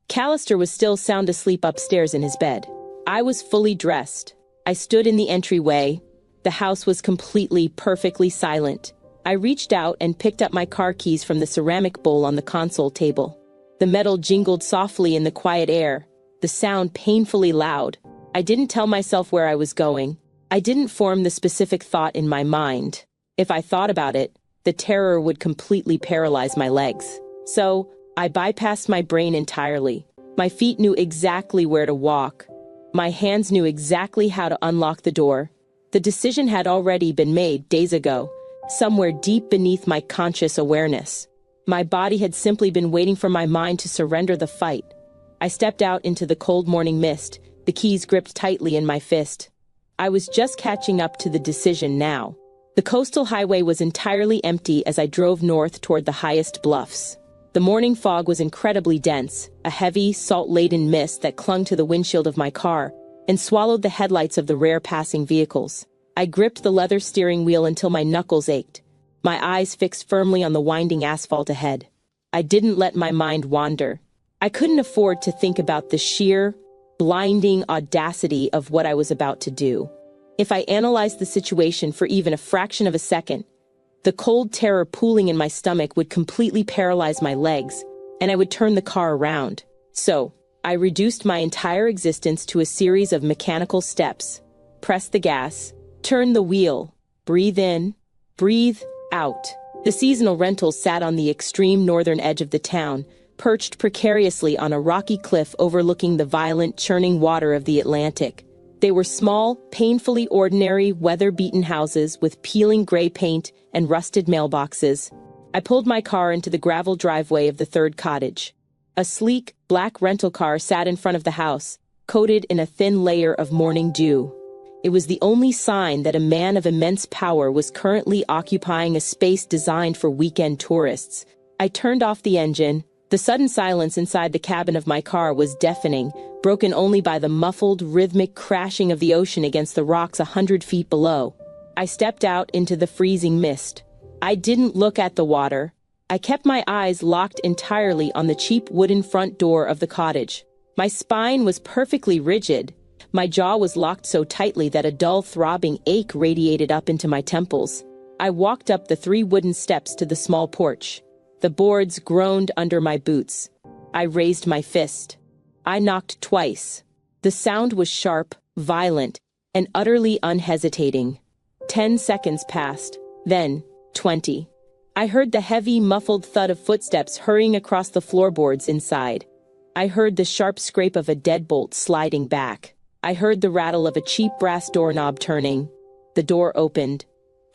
[SPEAKER 1] Callister was still sound asleep upstairs in his bed. I was fully dressed. I stood in the entryway. The house was completely, perfectly silent. I reached out and picked up my car keys from the ceramic bowl on the console table. The metal jingled softly in the quiet air, the sound painfully loud. I didn't tell myself where I was going. I didn't form the specific thought in my mind. If I thought about it, the terror would completely paralyze my legs. So, I bypassed my brain entirely. My feet knew exactly where to walk. My hands knew exactly how to unlock the door. The decision had already been made days ago, somewhere deep beneath my conscious awareness. My body had simply been waiting for my mind to surrender the fight. I stepped out into the cold morning mist, the keys gripped tightly in my fist. I was just catching up to the decision now. The coastal highway was entirely empty as I drove north toward the highest bluffs. The morning fog was incredibly dense, a heavy, salt-laden mist that clung to the windshield of my car and swallowed the headlights of the rare passing vehicles. I gripped the leather steering wheel until my knuckles ached, my eyes fixed firmly on the winding asphalt ahead. I didn't let my mind wander. I couldn't afford to think about the sheer, blinding audacity of what I was about to do. If I analyzed the situation for even a fraction of a second, the cold terror pooling in my stomach would completely paralyze my legs, and I would turn the car around. So, I reduced my entire existence to a series of mechanical steps. Press the gas, turn the wheel, breathe in, breathe out. The seasonal rentals sat on the extreme northern edge of the town, perched precariously on a rocky cliff overlooking the violent, churning water of the Atlantic. They were small, painfully ordinary, weather-beaten houses with peeling gray paint and rusted mailboxes. I pulled my car into the gravel driveway of the third cottage. A sleek, black rental car sat in front of the house, coated in a thin layer of morning dew. It was the only sign that a man of immense power was currently occupying a space designed for weekend tourists. I turned off the engine. The sudden silence inside the cabin of my car was deafening, broken only by the muffled, rhythmic crashing of the ocean against the rocks 100 feet below. I stepped out into the freezing mist. I didn't look at the water. I kept my eyes locked entirely on the cheap wooden front door of the cottage. My spine was perfectly rigid. My jaw was locked so tightly that a dull throbbing ache radiated up into my temples. I walked up the 3 wooden steps to the small porch. The boards groaned under my boots. I raised my fist. I knocked twice. The sound was sharp, violent, and utterly unhesitating. 10 seconds passed, then 20. I heard the heavy, muffled thud of footsteps hurrying across the floorboards inside. I heard the sharp scrape of a deadbolt sliding back. I heard the rattle of a cheap brass doorknob turning. The door opened.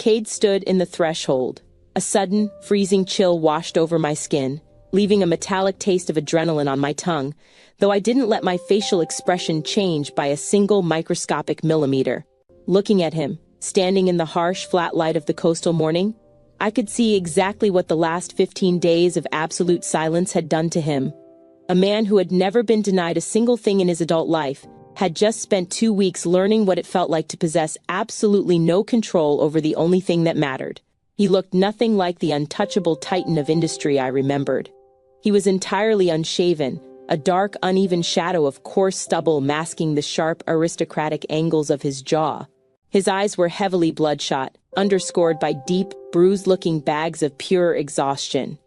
[SPEAKER 1] Cade stood in the threshold. A sudden, freezing chill washed over my skin, leaving a metallic taste of adrenaline on my tongue, though I didn't let my facial expression change by a single microscopic millimeter. Looking at him, standing in the harsh, flat light of the coastal morning, I could see exactly what the last 15 days of absolute silence had done to him. A man who had never been denied a single thing in his adult life had just spent 2 weeks learning what it felt like to possess absolutely no control over the only thing that mattered. He looked nothing like the untouchable titan of industry I remembered. He was entirely unshaven, a dark, uneven shadow of coarse stubble masking the sharp, aristocratic angles of his jaw. His eyes were heavily bloodshot, underscored by deep, bruised-looking bags of pure exhaustion.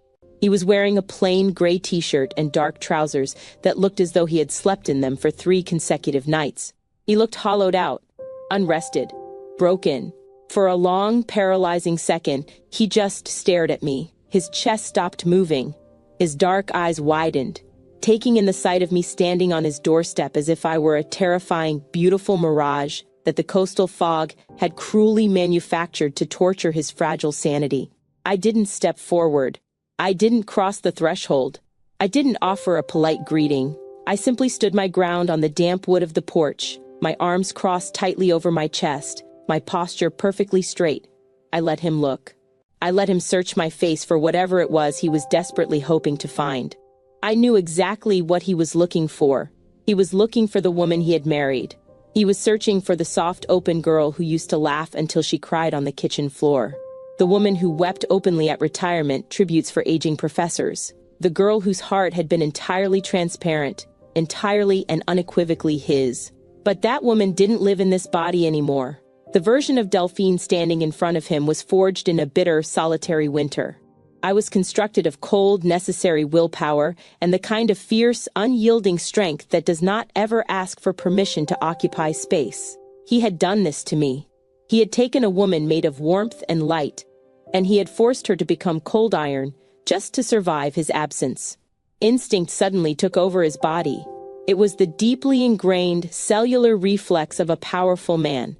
[SPEAKER 1] He was wearing a plain gray t-shirt and dark trousers that looked as though he had slept in them for 3 consecutive nights. He looked hollowed out, unrested, broken. For a long, paralyzing second, he just stared at me. His chest stopped moving. His dark eyes widened, taking in the sight of me standing on his doorstep as if I were a terrifying, beautiful mirage that the coastal fog had cruelly manufactured to torture his fragile sanity. I didn't step forward. I didn't cross the threshold. I didn't offer a polite greeting. I simply stood my ground on the damp wood of the porch, my arms crossed tightly over my chest, my posture perfectly straight. I let him look. I let him search my face for whatever it was he was desperately hoping to find. I knew exactly what he was looking for. He was looking for the woman he had married. He was searching for the soft, open girl who used to laugh until she cried on the kitchen floor. The woman who wept openly at retirement tributes for aging professors. The girl whose heart had been entirely transparent, entirely and unequivocally his. But that woman didn't live in this body anymore. The version of Delphine standing in front of him was forged in a bitter, solitary winter. I was constructed of cold, necessary willpower and the kind of fierce, unyielding strength that does not ever ask for permission to occupy space. He had done this to me. He had taken a woman made of warmth and light, and he had forced her to become cold iron just to survive his absence. Instinct suddenly took over his body. It was the deeply ingrained cellular reflex of a powerful man.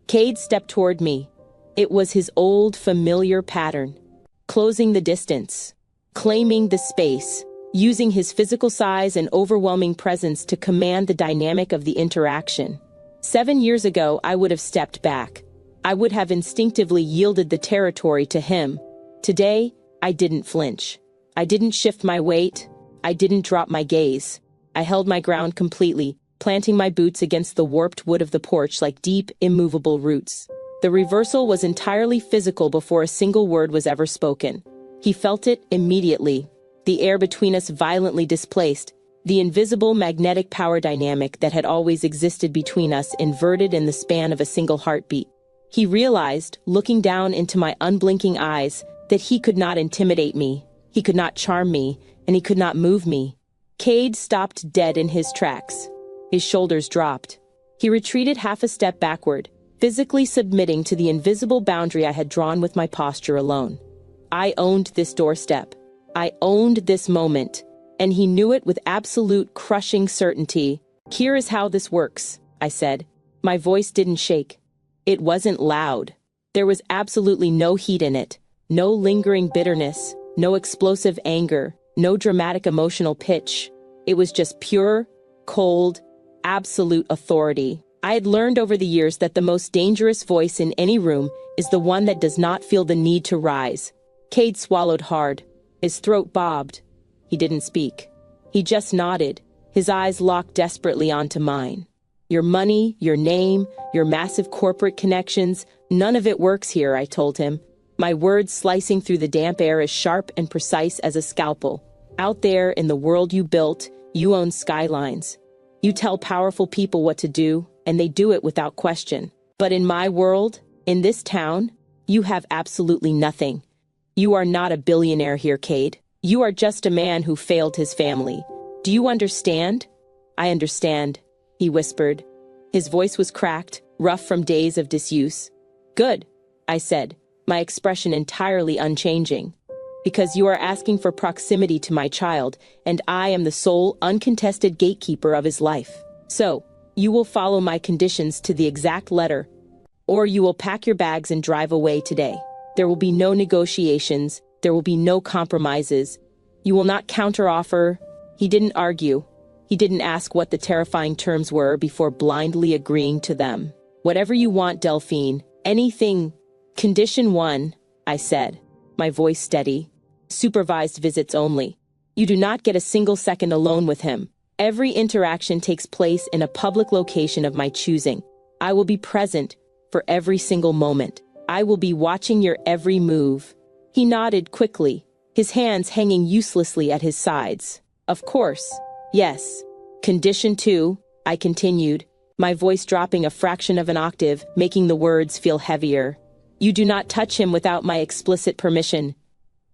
[SPEAKER 1] Cade stepped toward me. It was his old, familiar pattern. Closing the distance, claiming the space, using his physical size and overwhelming presence to command the dynamic of the interaction. 7 years ago, I would have stepped back. I would have instinctively yielded the territory to him. Today, I didn't flinch. I didn't shift my weight. I didn't drop my gaze. I held my ground completely, planting my boots against the warped wood of the porch like deep, immovable roots. The reversal was entirely physical before a single word was ever spoken. He felt it immediately. The air between us violently displaced. The invisible magnetic power dynamic that had always existed between us inverted in the span of a single heartbeat. He realized, looking down into my unblinking eyes, that he could not intimidate me, he could not charm me, and he could not move me. Cade stopped dead in his tracks. His shoulders dropped. He retreated half a step backward, physically submitting to the invisible boundary I had drawn with my posture alone. I owned this doorstep. I owned this moment. And he knew it with absolute crushing certainty. "Here is how this works," I said. My voice didn't shake. It wasn't loud. There was absolutely no heat in it, no lingering bitterness, no explosive anger, no dramatic emotional pitch. It was just pure, cold, absolute authority. I had learned over the years that the most dangerous voice in any room is the one that does not feel the need to rise. Cade swallowed hard. His throat bobbed. He didn't speak. He just nodded, his eyes locked desperately onto mine. "Your money, your name, your massive corporate connections, none of it works here," I told him, my words slicing through the damp air as sharp and precise as a scalpel. "Out there in the world you built, you own skylines. You tell powerful people what to do, and they do it without question. But in my world, in this town, you have absolutely nothing. You are not a billionaire here, Cade. You are just a man who failed his family. Do you understand?" "I understand," he whispered. His voice was cracked, rough from days of disuse. "Good," I said, my expression entirely unchanging. "Because you are asking for proximity to my child, and I am the sole, uncontested gatekeeper of his life. So, you will follow my conditions to the exact letter, or you will pack your bags and drive away today. There will be no negotiations, there will be no compromises. You will not counteroffer." He didn't argue. He didn't ask what the terrifying terms were before blindly agreeing to them. "Whatever you want, Delphine, anything. Condition 1, I said, my voice steady. Supervised visits only. You do not get a single second alone with him. Every interaction takes place in a public location of my choosing. I will be present for every single moment. I will be watching your every move." He nodded quickly, his hands hanging uselessly at his sides. "Of course. Yes. Condition 2, I continued, my voice dropping a fraction of an octave, making the words feel heavier. "You do not touch him without my explicit permission.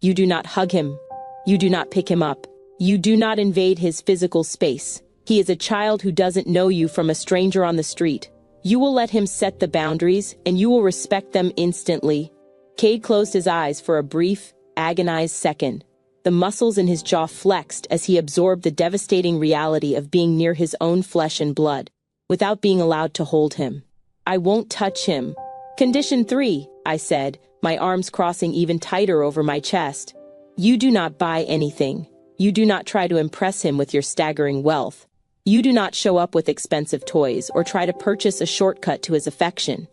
[SPEAKER 1] You do not hug him. You do not pick him up. You do not invade his physical space. He is a child who doesn't know you from a stranger on the street. You will let him set the boundaries, and you will respect them instantly." Cade closed his eyes for a brief, agonized second. The muscles in his jaw flexed as he absorbed the devastating reality of being near his own flesh and blood, without being allowed to hold him. "I won't touch him." "Condition 3, I said, my arms crossing even tighter over my chest. "You do not buy anything. You do not try to impress him with your staggering wealth. You do not show up with expensive toys or try to purchase a shortcut to his affection.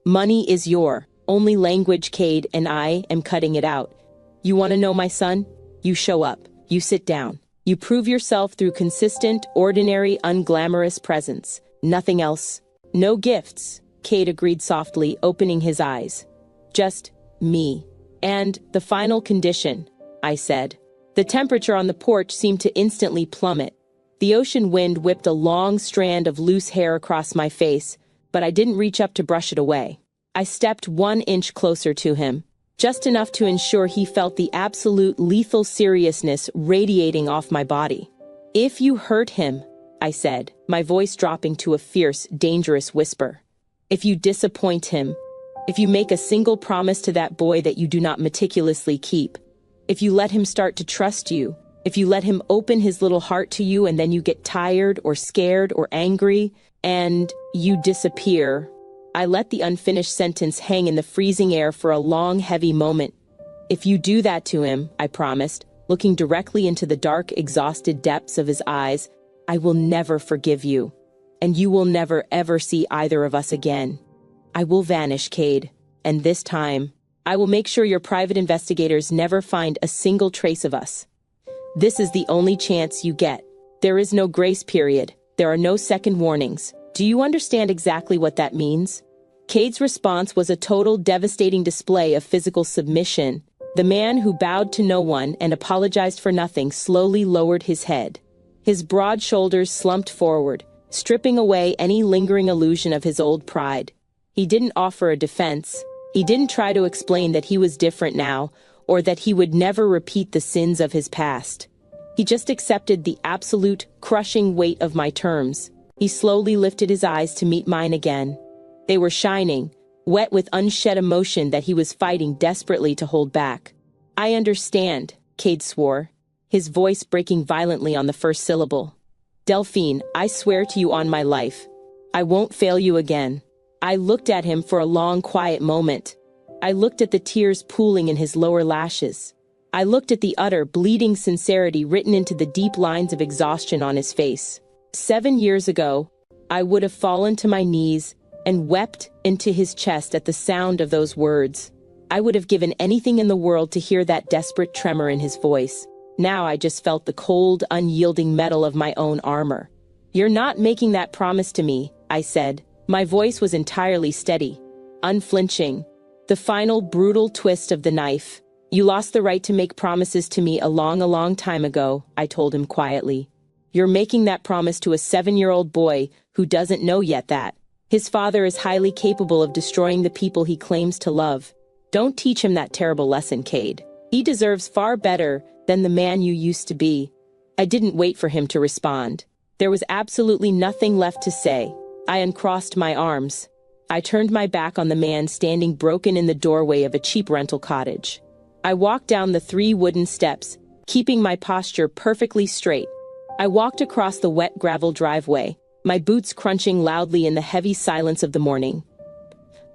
[SPEAKER 1] Money is your only language, Cade, and I am cutting it out. You want to know, my son? You show up. You sit down. You prove yourself through consistent, ordinary, unglamorous presence. Nothing else. No gifts," Cade agreed softly, opening his eyes. "Just me. And the final condition," I said. The temperature on the porch seemed to instantly plummet. The ocean wind whipped a long strand of loose hair across my face, but I didn't reach up to brush it away. I stepped 1 inch closer to him, just enough to ensure he felt the absolute lethal seriousness radiating off my body. "If you hurt him," I said, my voice dropping to a fierce, dangerous whisper. "If you disappoint him, if you make a single promise to that boy that you do not meticulously keep, if you let him start to trust you, if you let him open his little heart to you and then you get tired or scared or angry, and you disappear." I let the unfinished sentence hang in the freezing air for a long, heavy moment. "If you do that to him," I promised, looking directly into the dark, exhausted depths of his eyes, "I will never forgive you. And you will never ever see either of us again. I will vanish, Cade, and this time, I will make sure your private investigators never find a single trace of us. This is the only chance you get. There is no grace period. There are no second warnings. Do you understand exactly what that means?" Cade's response was a total, devastating display of physical submission. The man who bowed to no one and apologized for nothing slowly lowered his head. His broad shoulders slumped forward, stripping away any lingering illusion of his old pride. He didn't offer a defense. He didn't try to explain that he was different now, or that he would never repeat the sins of his past. He just accepted the absolute, crushing weight of my terms. He slowly lifted his eyes to meet mine again. They were shining, wet with unshed emotion that he was fighting desperately to hold back. "I understand," Cade swore. his voice breaking violently on the first syllable. "Delphine, I swear to you on my life, I won't fail you again." I looked at him for a long, quiet moment. I looked at the tears pooling in his lower lashes. I looked at the utter, bleeding sincerity written into the deep lines of exhaustion on his face. 7 years ago, I would have fallen to my knees and wept into his chest at the sound of those words. I would have given anything in the world to hear that desperate tremor in his voice. Now I just felt the cold, unyielding metal of my own armor. "You're not making that promise to me," I said. My voice was entirely steady, unflinching. The final brutal twist of the knife. "You lost the right to make promises to me a long time ago," I told him quietly. "You're making that promise to a 7-year-old boy who doesn't know yet that his father is highly capable of destroying the people he claims to love. Don't teach him that terrible lesson, Cade. He deserves far better than the man you used to be." I didn't wait for him to respond. There was absolutely nothing left to say. I uncrossed my arms. I turned my back on the man standing broken in the doorway of a cheap rental cottage. I walked down the 3 wooden steps, keeping my posture perfectly straight. I walked across the wet gravel driveway, my boots crunching loudly in the heavy silence of the morning.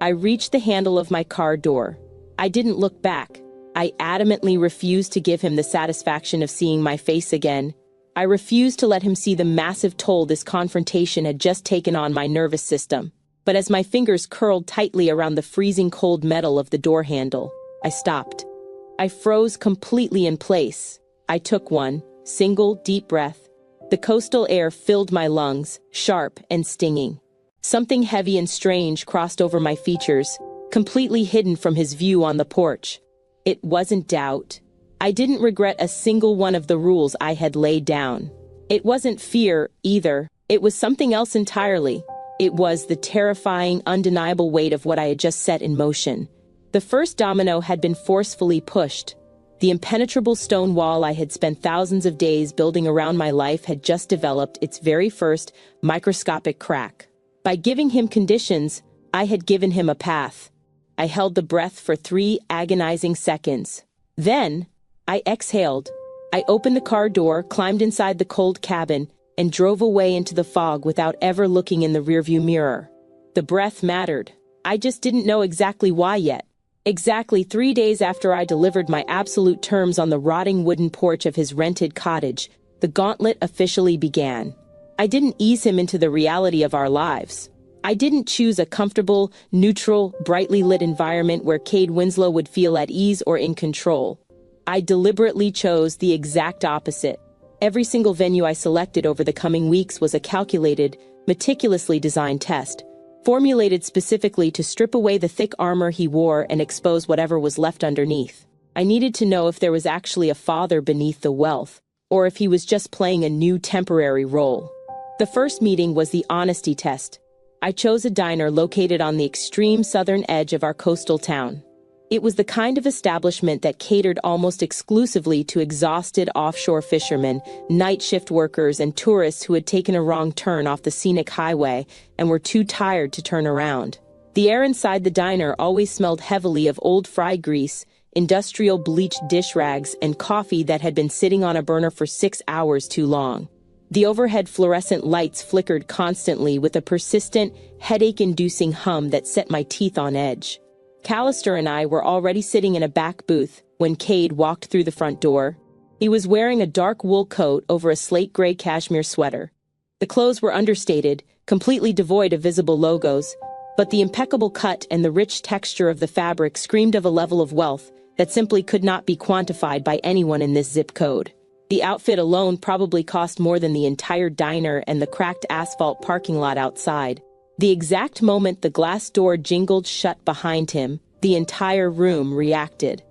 [SPEAKER 1] I reached the handle of my car door. I didn't look back. I adamantly refused to give him the satisfaction of seeing my face again. I refused to let him see the massive toll this confrontation had just taken on my nervous system. But as my fingers curled tightly around the freezing cold metal of the door handle, I stopped. I froze completely in place. I took one single deep breath. The coastal air filled my lungs, sharp and stinging. Something heavy and strange crossed over my features, completely hidden from his view on the porch. It wasn't doubt. I didn't regret a single one of the rules I had laid down. It wasn't fear, either. It was something else entirely. It was the terrifying, undeniable weight of what I had just set in motion. The first domino had been forcefully pushed. The impenetrable stone wall I had spent thousands of days building around my life had just developed its very first microscopic crack. By giving him conditions, I had given him a path. I held the breath for 3 agonizing seconds. Then, I exhaled. I opened the car door, climbed inside the cold cabin, and drove away into the fog without ever looking in the rearview mirror. The breath mattered. I just didn't know exactly why yet. Exactly 3 days after I delivered my absolute terms on the rotting wooden porch of his rented cottage, the gauntlet officially began. I didn't ease him into the reality of our lives. I didn't choose a comfortable, neutral, brightly lit environment where Cade Winslow would feel at ease or in control. I deliberately chose the exact opposite. Every single venue I selected over the coming weeks was a calculated, meticulously designed test, formulated specifically to strip away the thick armor he wore and expose whatever was left underneath. I needed to know if there was actually a father beneath the wealth, or if he was just playing a new temporary role. The first meeting was the honesty test. I chose a diner located on the extreme southern edge of our coastal town. It was the kind of establishment that catered almost exclusively to exhausted offshore fishermen, night shift workers, and tourists who had taken a wrong turn off the scenic highway and were too tired to turn around. The air inside the diner always smelled heavily of old fry grease, industrial bleached dish rags, and coffee that had been sitting on a burner for 6 hours too long. The overhead fluorescent lights flickered constantly with a persistent, headache-inducing hum that set my teeth on edge. Callister and I were already sitting in a back booth when Cade walked through the front door. He was wearing a dark wool coat over a slate-gray cashmere sweater. The clothes were understated, completely devoid of visible logos, but the impeccable cut and the rich texture of the fabric screamed of a level of wealth that simply could not be quantified by anyone in this zip code. The outfit alone probably cost more than the entire diner and the cracked asphalt parking lot outside. The exact moment the glass door jingled shut behind him, the entire room reacted.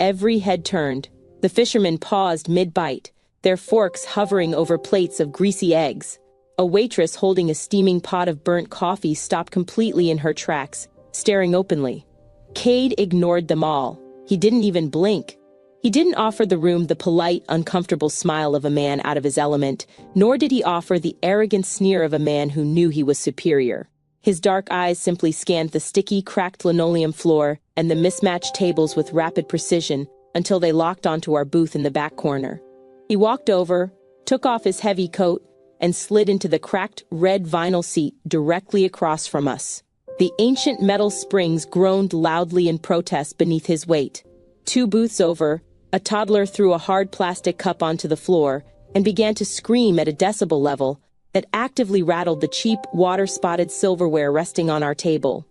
[SPEAKER 1] Every head turned. The fishermen paused mid-bite, their forks hovering over plates of greasy eggs. A waitress holding a steaming pot of burnt coffee stopped completely in her tracks, staring openly. Cade ignored them all. He didn't even blink. He didn't offer the room the polite, uncomfortable smile of a man out of his element, nor did he offer the arrogant sneer of a man who knew he was superior. His dark eyes simply scanned the sticky, cracked linoleum floor and the mismatched tables with rapid precision until they locked onto our booth in the back corner. He walked over, took off his heavy coat, and slid into the cracked red vinyl seat directly across from us. The ancient metal springs groaned loudly in protest beneath his weight. 2 booths over, a toddler threw a hard plastic cup onto the floor and began to scream at a decibel level that actively rattled the cheap, water-spotted silverware resting on our table.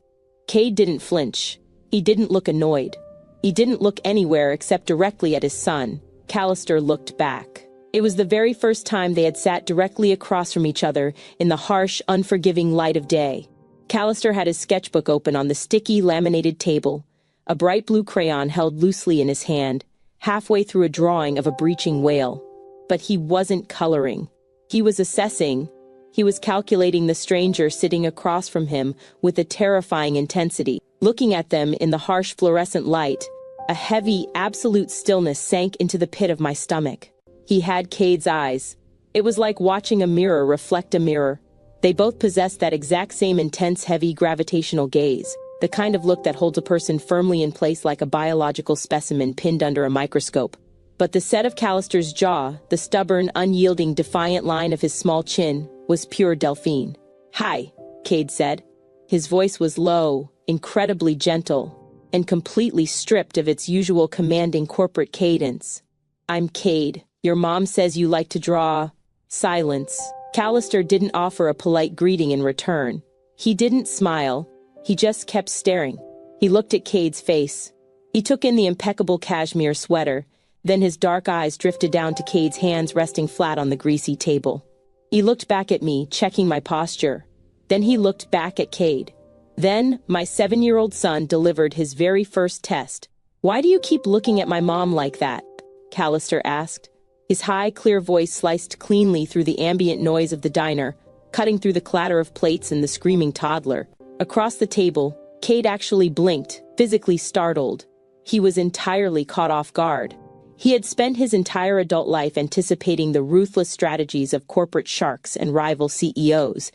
[SPEAKER 1] Cade didn't flinch. He didn't look annoyed. He didn't look anywhere except directly at his son. Callister looked back. It was the very first time they had sat directly across from each other in the harsh, unforgiving light of day. Callister had his sketchbook open on the sticky, laminated table, a bright blue crayon held loosely in his hand, halfway through a drawing of a breaching whale. But he wasn't coloring. He was assessing. He was calculating the stranger sitting across from him with a terrifying intensity. Looking at them in the harsh fluorescent light, a heavy, absolute stillness sank into the pit of my stomach. He had Cade's eyes. It was like watching a mirror reflect a mirror. They both possessed that exact same intense, heavy, gravitational gaze, the kind of look that holds a person firmly in place like a biological specimen pinned under a microscope. But the set of Callister's jaw, the stubborn, unyielding, defiant line of his small chin, was pure Delphine. "Hi," Cade said. His voice was low, incredibly gentle, and completely stripped of its usual commanding corporate cadence. "I'm Cade. Your mom says you like to draw." Silence. Callister didn't offer a polite greeting in return. He didn't smile. He just kept staring. He looked at Cade's face. He took in the impeccable cashmere sweater. Then his dark eyes drifted down to Cade's hands resting flat on the greasy table. He looked back at me, checking my posture. Then he looked back at Cade. Then, my 7-year-old son delivered his very first test. "Why do you keep looking at my mom like that?" Callister asked. His high, clear voice sliced cleanly through the ambient noise of the diner, cutting through the clatter of plates and the screaming toddler. Across the table, Cade actually blinked, physically startled. He was entirely caught off guard. He had spent his entire adult life anticipating the ruthless strategies of corporate sharks and rival CEOs,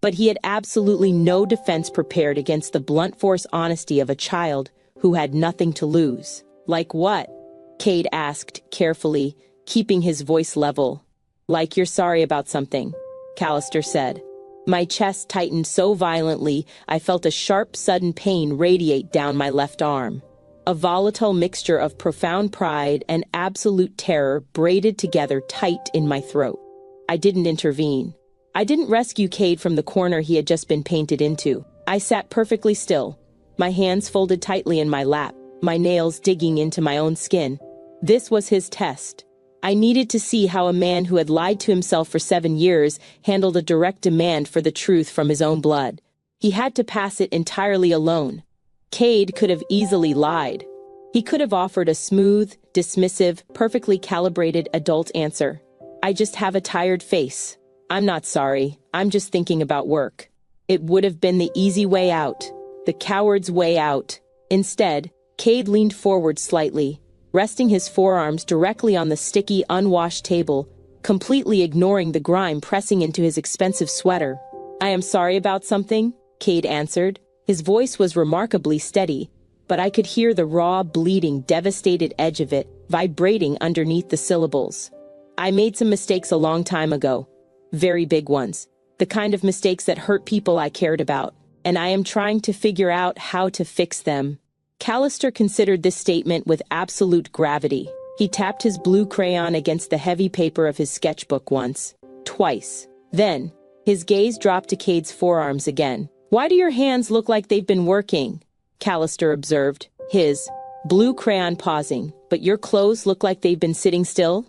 [SPEAKER 1] but he had absolutely no defense prepared against the blunt force honesty of a child who had nothing to lose. "Like what?" Cade asked, carefully, keeping his voice level. "Like you're sorry about something," Callister said. My chest tightened so violently I felt a sharp, sudden pain radiate down my left arm. A volatile mixture of profound pride and absolute terror braided together tight in my throat. I didn't intervene. I didn't rescue Cade from the corner he had just been painted into. I sat perfectly still, my hands folded tightly in my lap, my nails digging into my own skin. This was his test. I needed to see how a man who had lied to himself for 7 years handled a direct demand for the truth from his own blood. He had to pass it entirely alone. Cade could have easily lied. He could have offered a smooth, dismissive, perfectly calibrated adult answer. "I just have a tired face. I'm not sorry. I'm just thinking about work." It would have been the easy way out, the coward's way out. Instead, Cade leaned forward slightly, resting his forearms directly on the sticky, unwashed table, completely ignoring the grime pressing into his expensive sweater. "I am sorry about something," Cade answered. His voice was remarkably steady, but I could hear the raw, bleeding, devastated edge of it vibrating underneath the syllables. "I made some mistakes a long time ago. Very big ones. The kind of mistakes that hurt people I cared about. And I am trying to figure out how to fix them." Callister considered this statement with absolute gravity. He tapped his blue crayon against the heavy paper of his sketchbook once, twice. Then, his gaze dropped to Cade's forearms again. "Why do your hands look like they've been working?" Callister observed, his blue crayon pausing. "But your clothes look like they've been sitting still?"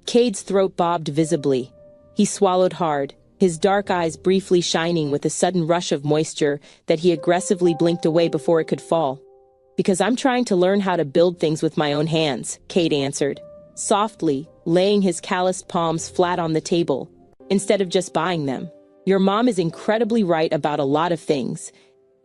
[SPEAKER 1] Cade's throat bobbed visibly. He swallowed hard, his dark eyes briefly shining with a sudden rush of moisture that he aggressively blinked away before it could fall. "Because I'm trying to learn how to build things with my own hands," Cade answered, softly, laying his calloused palms flat on the table, instead of just buying them. "Your mom is incredibly right about a lot of things,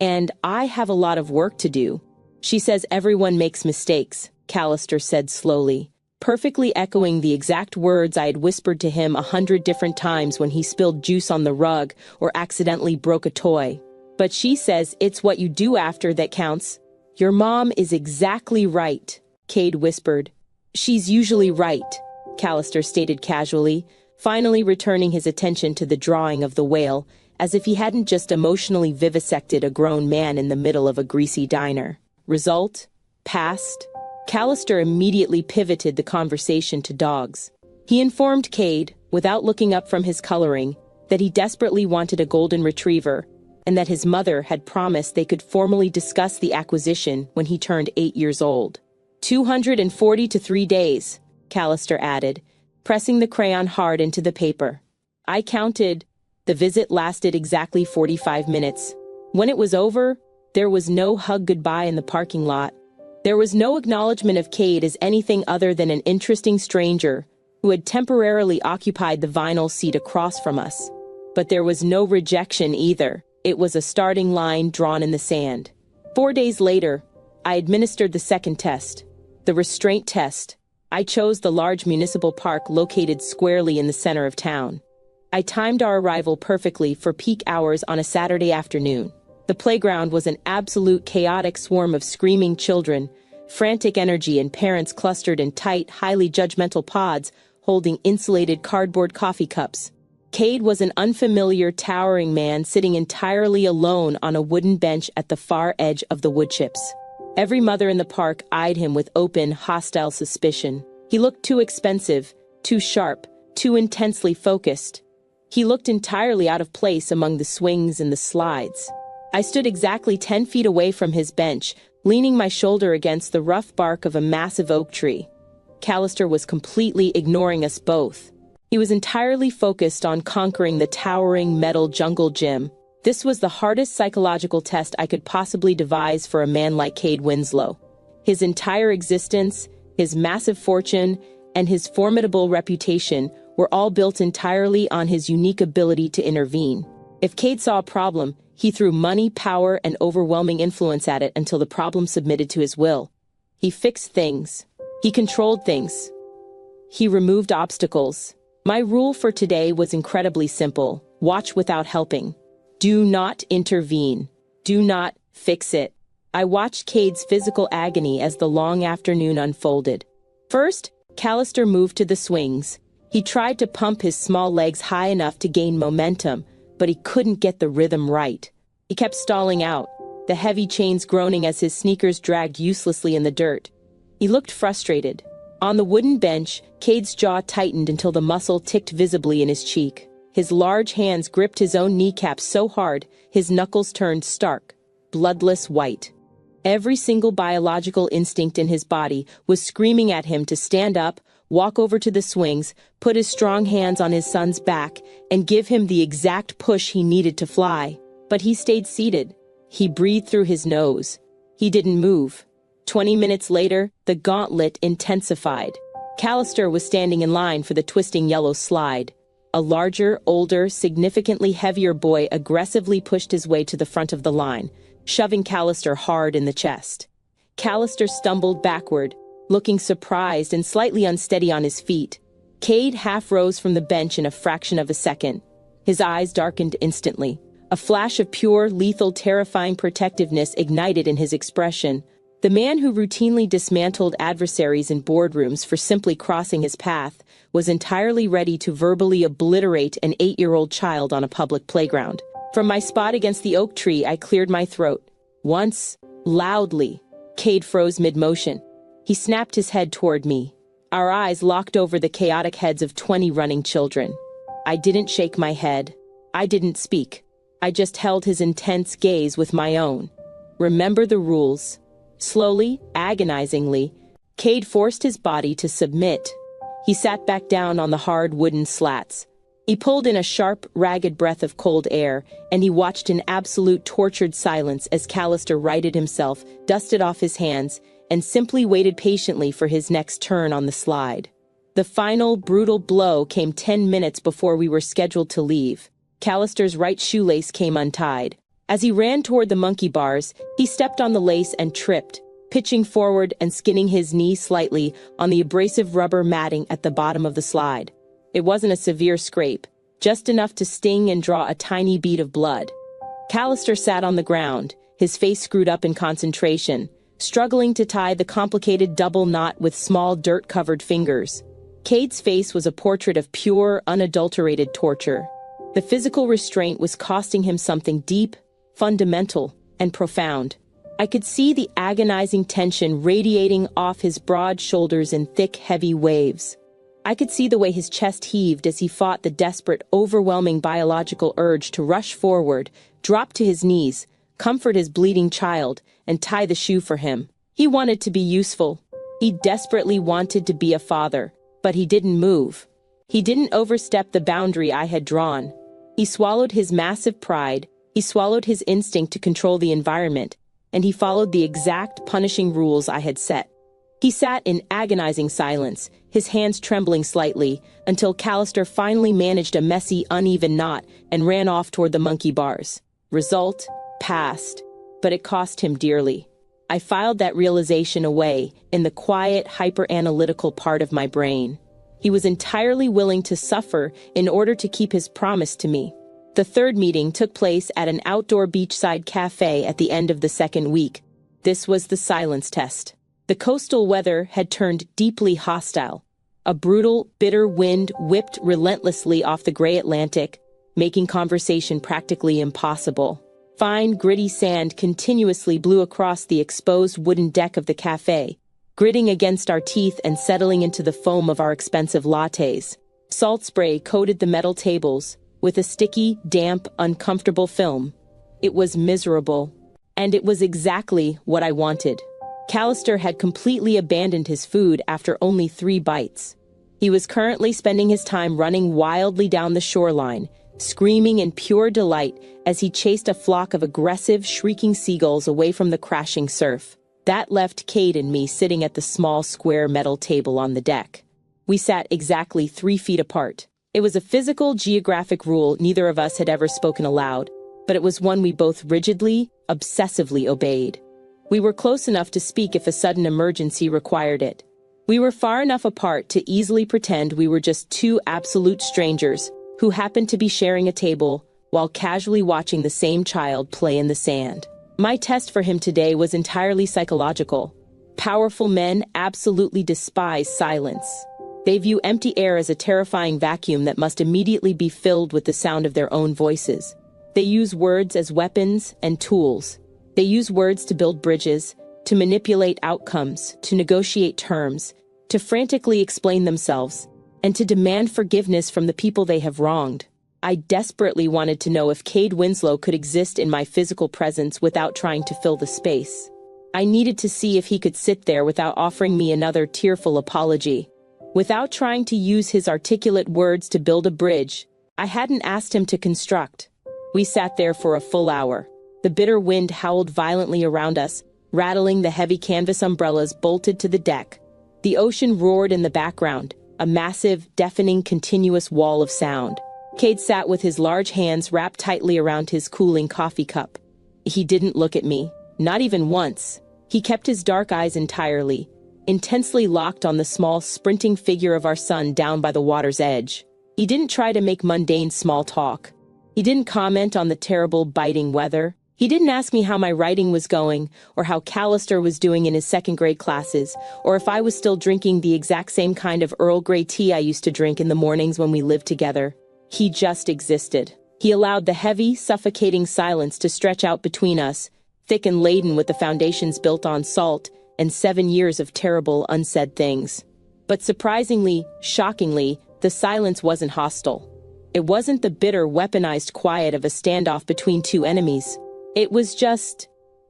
[SPEAKER 1] and I have a lot of work to do. She says everyone makes mistakes," Callister said slowly, perfectly echoing the exact words I had whispered to him 100 different times when he spilled juice on the rug or accidentally broke a toy. "But she says it's what you do after that counts." "Your mom is exactly right," Cade whispered. "She's usually right." Callister stated casually, finally returning his attention to the drawing of the whale, as if he hadn't just emotionally vivisected a grown man in the middle of a greasy diner. Result? Passed? Callister immediately pivoted the conversation to dogs. He informed Cade, without looking up from his coloring, that he desperately wanted a golden retriever, and that his mother had promised they could formally discuss the acquisition when he turned 8 years old. 240 to 3 days, Callister added, pressing the crayon hard into the paper. I counted. The visit lasted exactly 45 minutes. When it was over, there was no hug goodbye in the parking lot. There was no acknowledgement of Cade as anything other than an interesting stranger who had temporarily occupied the vinyl seat across from us. But there was no rejection either. It was a starting line drawn in the sand. 4 days later, I administered the second test, the restraint test. I chose the large municipal park located squarely in the center of town. I timed our arrival perfectly for peak hours on a Saturday afternoon. The playground was an absolute chaotic swarm of screaming children, frantic energy, and parents clustered in tight, highly judgmental pods holding insulated cardboard coffee cups. Cade was an unfamiliar, towering man sitting entirely alone on a wooden bench at the far edge of the woodchips. Every mother in the park eyed him with open, hostile suspicion. He looked too expensive, too sharp, too intensely focused. He looked entirely out of place among the swings and the slides. I stood exactly 10 feet away from his bench, leaning my shoulder against the rough bark of a massive oak tree. Callister was completely ignoring us both. He was entirely focused on conquering the towering metal jungle gym. This was the hardest psychological test I could possibly devise for a man like Cade Winslow. His entire existence, his massive fortune, and his formidable reputation were all built entirely on his unique ability to intervene. If Cade saw a problem, he threw money, power, and overwhelming influence at it until the problem submitted to his will. He fixed things. He controlled things. He removed obstacles. My rule for today was incredibly simple. Watch without helping. Do not intervene. Do not fix it. I watched Cade's physical agony as the long afternoon unfolded. First, Callister moved to the swings. He tried to pump his small legs high enough to gain momentum, but he couldn't get the rhythm right. He kept stalling out, the heavy chains groaning as his sneakers dragged uselessly in the dirt. He looked frustrated. On the wooden bench, Cade's jaw tightened until the muscle ticked visibly in his cheek. His large hands gripped his own kneecaps so hard, his knuckles turned stark, bloodless white. Every single biological instinct in his body was screaming at him to stand up, walk over to the swings, put his strong hands on his son's back, and give him the exact push he needed to fly. But he stayed seated. He breathed through his nose. He didn't move. 20 minutes later, the gauntlet intensified. Callister was standing in line for the twisting yellow slide. A larger, older, significantly heavier boy aggressively pushed his way to the front of the line, shoving Callister hard in the chest. Callister stumbled backward, looking surprised and slightly unsteady on his feet. Cade half rose from the bench in a fraction of a second. His eyes darkened instantly. A flash of pure, lethal, terrifying protectiveness ignited in his expression. The man who routinely dismantled adversaries in boardrooms for simply crossing his path was entirely ready to verbally obliterate an 8-year-old child on a public playground. From my spot against the oak tree, I cleared my throat. Once, loudly. Cade froze mid-motion. He snapped his head toward me. Our eyes locked over the chaotic heads of 20 running children. I didn't shake my head. I didn't speak. I just held his intense gaze with my own. Remember the rules. Slowly, agonizingly, Cade forced his body to submit. He sat back down on the hard wooden slats. He pulled in a sharp, ragged breath of cold air, and he watched in absolute tortured silence as Callister righted himself, dusted off his hands, and simply waited patiently for his next turn on the slide. The final, brutal blow came 10 minutes before we were scheduled to leave. Callister's right shoelace came untied. As he ran toward the monkey bars, he stepped on the lace and tripped, pitching forward and skinning his knee slightly on the abrasive rubber matting at the bottom of the slide. It wasn't a severe scrape, just enough to sting and draw a tiny bead of blood. Callister sat on the ground, his face screwed up in concentration, struggling to tie the complicated double knot with small dirt-covered fingers. Cade's face was a portrait of pure, unadulterated torture. The physical restraint was costing him something deep, fundamental, and profound. I could see the agonizing tension radiating off his broad shoulders in thick, heavy waves. I could see the way his chest heaved as he fought the desperate, overwhelming biological urge to rush forward, drop to his knees, comfort his bleeding child, and tie the shoe for him. He wanted to be useful. He desperately wanted to be a father, but he didn't move. He didn't overstep the boundary I had drawn. He swallowed his massive pride, he swallowed his instinct to control the environment, and he followed the exact punishing rules I had set. He sat in agonizing silence, his hands trembling slightly, until Callister finally managed a messy, uneven knot and ran off toward the monkey bars. Result: passed. But it cost him dearly. I filed that realization away in the quiet, hyper-analytical part of my brain. He was entirely willing to suffer in order to keep his promise to me. The third meeting took place at an outdoor beachside cafe at the end of the second week. This was the silence test. The coastal weather had turned deeply hostile. A brutal, bitter wind whipped relentlessly off the gray Atlantic, making conversation practically impossible. Fine, gritty sand continuously blew across the exposed wooden deck of the cafe, gritting against our teeth and settling into the foam of our expensive lattes. Salt spray coated the metal tables with a sticky, damp, uncomfortable film. It was miserable. And it was exactly what I wanted. Callister had completely abandoned his food after only 3 bites. He was currently spending his time running wildly down the shoreline, screaming in pure delight as he chased a flock of aggressive, shrieking seagulls away from the crashing surf. That left Cade and me sitting at the small, square metal table on the deck. We sat exactly 3 feet apart. It was a physical, geographic rule neither of us had ever spoken aloud, but it was one we both rigidly, obsessively obeyed. We were close enough to speak if a sudden emergency required it. We were far enough apart to easily pretend we were just 2 absolute strangers who happened to be sharing a table while casually watching the same child play in the sand. My test for him today was entirely psychological. Powerful men absolutely despise silence. They view empty air as a terrifying vacuum that must immediately be filled with the sound of their own voices. They use words as weapons and tools. They use words to build bridges, to manipulate outcomes, to negotiate terms, to frantically explain themselves, and to demand forgiveness from the people they have wronged. I desperately wanted to know if Cade Winslow could exist in my physical presence without trying to fill the space. I needed to see if he could sit there without offering me another tearful apology. Without trying to use his articulate words to build a bridge I hadn't asked him to construct. We sat there for a full hour. The bitter wind howled violently around us, rattling the heavy canvas umbrellas bolted to the deck. The ocean roared in the background, a massive, deafening, continuous wall of sound. Cade sat with his large hands wrapped tightly around his cooling coffee cup. He didn't look at me, not even once. He kept his dark eyes entirely, intensely locked on the small, sprinting figure of our son down by the water's edge. He didn't try to make mundane small talk. He didn't comment on the terrible, biting weather. He didn't ask me how my writing was going, or how Callister was doing in his second-grade classes, or if I was still drinking the exact same kind of Earl Grey tea I used to drink in the mornings when we lived together. He just existed. He allowed the heavy, suffocating silence to stretch out between us, thick and laden with the foundations built on salt and 7 years of terrible, unsaid things. But surprisingly, shockingly, the silence wasn't hostile. It wasn't the bitter, weaponized quiet of a standoff between 2 enemies. It was just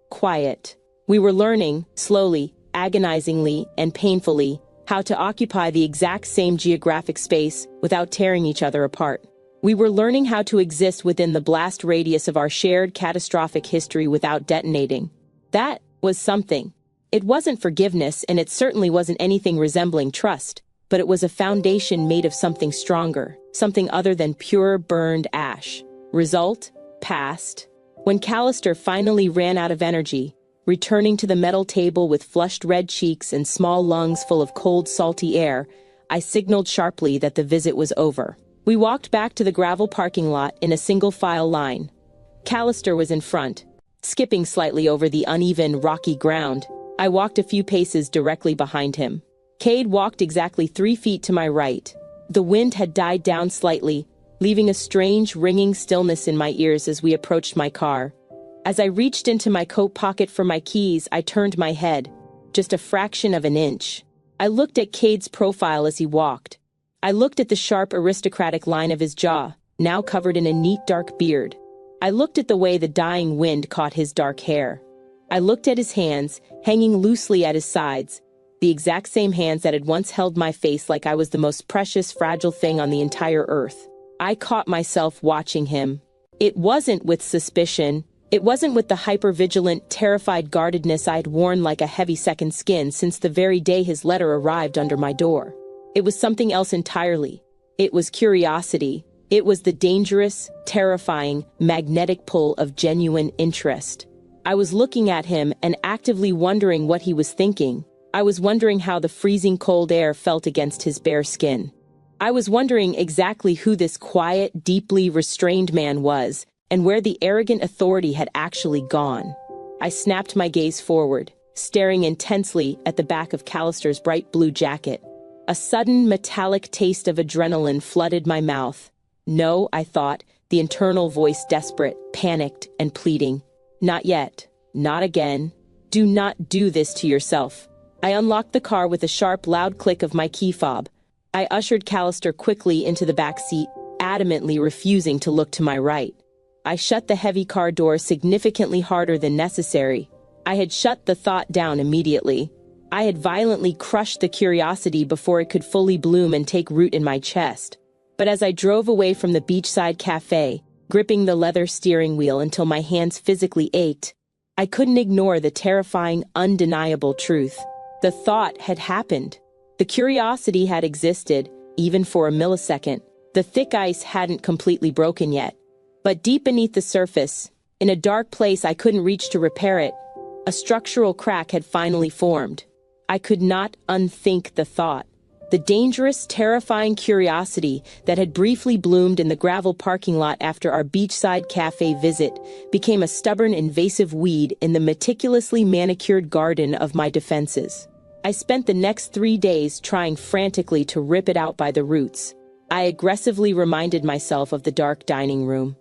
[SPEAKER 1] quiet. We were learning, slowly, agonizingly, and painfully, how to occupy the exact same geographic space without tearing each other apart. We were learning how to exist within the blast radius of our shared catastrophic history without detonating. That was something. It wasn't forgiveness, and it certainly wasn't anything resembling trust, but it was a foundation made of something stronger, something other than pure, burned ash. Result: past. When Callister finally ran out of energy, returning to the metal table with flushed red cheeks and small lungs full of cold, salty air, I signaled sharply that the visit was over. We walked back to the gravel parking lot in a single-file line. Callister was in front, skipping slightly over the uneven, rocky ground. I walked a few paces directly behind him. Cade walked exactly 3 feet to my right. The wind had died down slightly, leaving a strange ringing stillness in my ears as we approached my car. As I reached into my coat pocket for my keys, I turned my head, just a fraction of an inch. I looked at Cade's profile as he walked. I looked at the sharp aristocratic line of his jaw, now covered in a neat dark beard. I looked at the way the dying wind caught his dark hair. I looked at his hands, hanging loosely at his sides, the exact same hands that had once held my face like I was the most precious, fragile thing on the entire earth. I caught myself watching him. It wasn't with suspicion. It wasn't with the hypervigilant, terrified guardedness I'd worn like a heavy second skin since the very day his letter arrived under my door. It was something else entirely. It was curiosity. It was the dangerous, terrifying, magnetic pull of genuine interest. I was looking at him and actively wondering what he was thinking. I was wondering how the freezing cold air felt against his bare skin. I was wondering exactly who this quiet, deeply restrained man was, and where the arrogant authority had actually gone. I snapped my gaze forward, staring intensely at the back of Callister's bright blue jacket. A sudden, metallic taste of adrenaline flooded my mouth. No, I thought, the internal voice desperate, panicked, and pleading. Not yet. Not again. Do not do this to yourself. I unlocked the car with a sharp, loud click of my key fob. I ushered Callister quickly into the back seat, adamantly refusing to look to my right. I shut the heavy car door significantly harder than necessary. I had shut the thought down immediately. I had violently crushed the curiosity before it could fully bloom and take root in my chest. But as I drove away from the beachside cafe, gripping the leather steering wheel until my hands physically ached, I couldn't ignore the terrifying, undeniable truth. The thought had happened. The curiosity had existed, even for a millisecond. The thick ice hadn't completely broken yet. But deep beneath the surface, in a dark place I couldn't reach to repair it, a structural crack had finally formed. I could not unthink the thought. The dangerous, terrifying curiosity that had briefly bloomed in the gravel parking lot after our beachside cafe visit became a stubborn, invasive weed in the meticulously manicured garden of my defenses. I spent the next 3 days trying frantically to rip it out by the roots. I aggressively reminded myself of the dark dining room.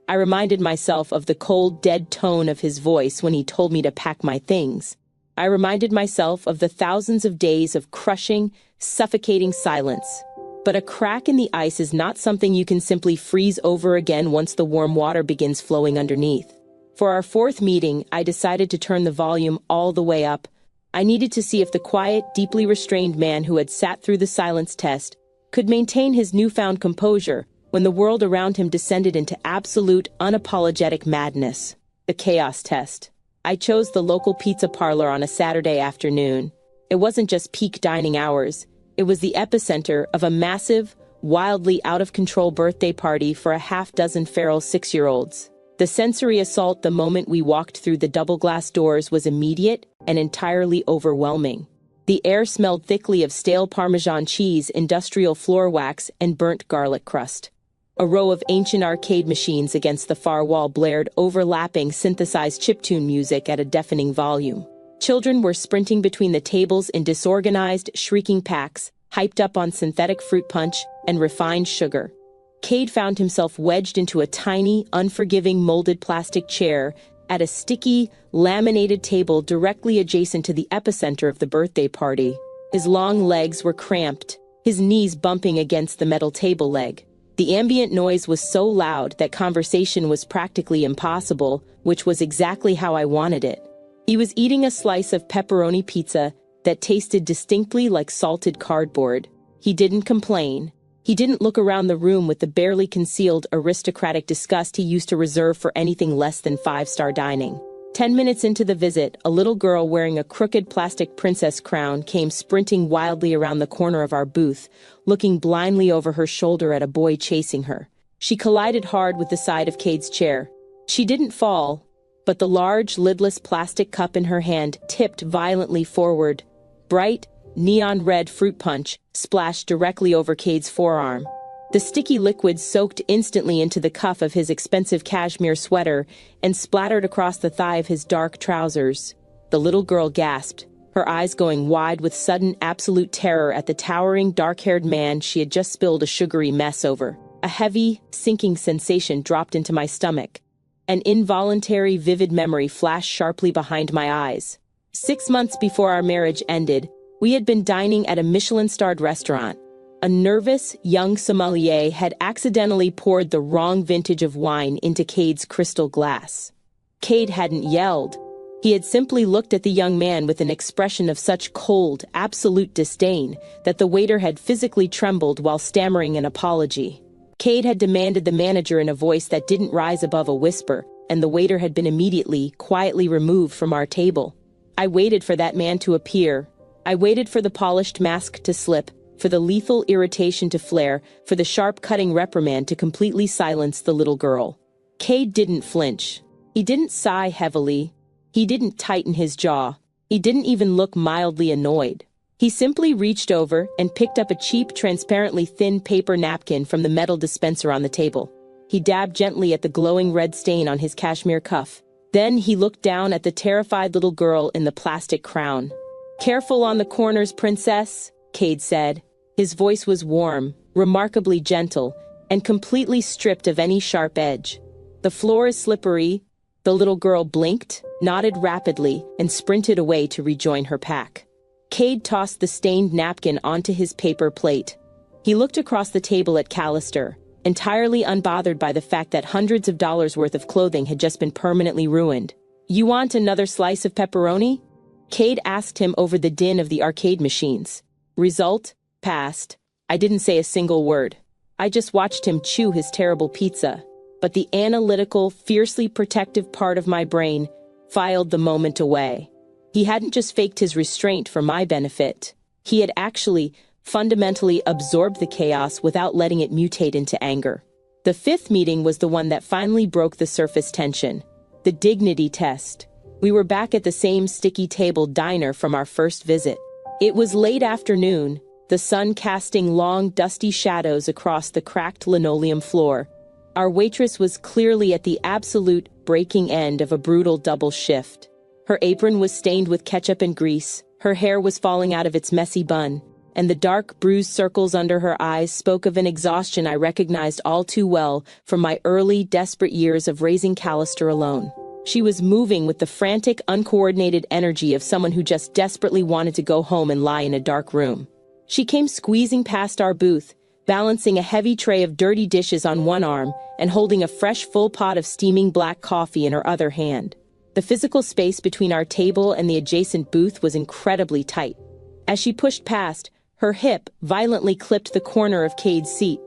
[SPEAKER 1] I reminded myself of the cold, dead tone of his voice when he told me to pack my things. I reminded myself of the thousands of days of crushing, suffocating silence. But a crack in the ice is not something you can simply freeze over again once the warm water begins flowing underneath. For our 4th meeting, I decided to turn the volume all the way up. I needed to see if the quiet, deeply restrained man who had sat through the silence test could maintain his newfound composure when the world around him descended into absolute, unapologetic madness. The chaos test. I chose the local pizza parlor on a Saturday afternoon. It wasn't just peak dining hours. It was the epicenter of a massive, wildly out-of-control birthday party for a half-dozen feral 6-year-olds. The sensory assault the moment we walked through the double-glass doors was immediate and entirely overwhelming. The air smelled thickly of stale Parmesan cheese, industrial floor wax, and burnt garlic crust. A row of ancient arcade machines against the far wall blared overlapping synthesized chiptune music at a deafening volume. Children were sprinting between the tables in disorganized, shrieking packs, hyped up on synthetic fruit punch and refined sugar. Cade found himself wedged into a tiny, unforgiving molded plastic chair at a sticky, laminated table directly adjacent to the epicenter of the birthday party. His long legs were cramped, his knees bumping against the metal table leg. The ambient noise was so loud that conversation was practically impossible, which was exactly how I wanted it. He was eating a slice of pepperoni pizza that tasted distinctly like salted cardboard. He didn't complain. He didn't look around the room with the barely concealed aristocratic disgust he used to reserve for anything less than 5-star dining. 10 minutes into the visit, a little girl wearing a crooked plastic princess crown came sprinting wildly around the corner of our booth, looking blindly over her shoulder at a boy chasing her. She collided hard with the side of Cade's chair. She didn't fall, but the large, lidless plastic cup in her hand tipped violently forward. Bright, neon-red fruit punch splashed directly over Cade's forearm. The sticky liquid soaked instantly into the cuff of his expensive cashmere sweater and splattered across the thigh of his dark trousers. The little girl gasped, her eyes going wide with sudden absolute terror at the towering, dark-haired man she had just spilled a sugary mess over. A heavy, sinking sensation dropped into my stomach. An involuntary, vivid memory flashed sharply behind my eyes. 6 months before our marriage ended, we had been dining at a Michelin-starred restaurant. A nervous, young sommelier had accidentally poured the wrong vintage of wine into Cade's crystal glass. Cade hadn't yelled. He had simply looked at the young man with an expression of such cold, absolute disdain that the waiter had physically trembled while stammering an apology. Cade had demanded the manager in a voice that didn't rise above a whisper, and the waiter had been immediately, quietly removed from our table. I waited for that man to appear. I waited for the polished mask to slip, for the lethal irritation to flare, for the sharp cutting reprimand to completely silence the little girl. Cade didn't flinch. He didn't sigh heavily. He didn't tighten his jaw. He didn't even look mildly annoyed. He simply reached over and picked up a cheap, transparently thin paper napkin from the metal dispenser on the table. He dabbed gently at the glowing red stain on his cashmere cuff. Then he looked down at the terrified little girl in the plastic crown. "Careful on the corners, princess," Cade said. His voice was warm, remarkably gentle, and completely stripped of any sharp edge. "The floor is slippery." The little girl blinked, nodded rapidly, and sprinted away to rejoin her pack. Cade tossed the stained napkin onto his paper plate. He looked across the table at Callister, entirely unbothered by the fact that hundreds of dollars worth of clothing had just been permanently ruined. "You want another slice of pepperoni?" Cade asked him over the din of the arcade machines. Result: passed. I didn't say a single word. I just watched him chew his terrible pizza. But the analytical, fiercely protective part of my brain filed the moment away. He hadn't just faked his restraint for my benefit. He had actually, fundamentally absorbed the chaos without letting it mutate into anger. The fifth meeting was the one that finally broke the surface tension. The dignity test. We were back at the same sticky table diner from our first visit. It was late afternoon, the sun casting long, dusty shadows across the cracked linoleum floor. Our waitress was clearly at the absolute breaking end of a brutal double shift. Her apron was stained with ketchup and grease, her hair was falling out of its messy bun, and the dark, bruised circles under her eyes spoke of an exhaustion I recognized all too well from my early, desperate years of raising Callister alone. She was moving with the frantic, uncoordinated energy of someone who just desperately wanted to go home and lie in a dark room. She came squeezing past our booth, balancing a heavy tray of dirty dishes on one arm and holding a fresh, full pot of steaming black coffee in her other hand. The physical space between our table and the adjacent booth was incredibly tight. As she pushed past, her hip violently clipped the corner of Cade's seat.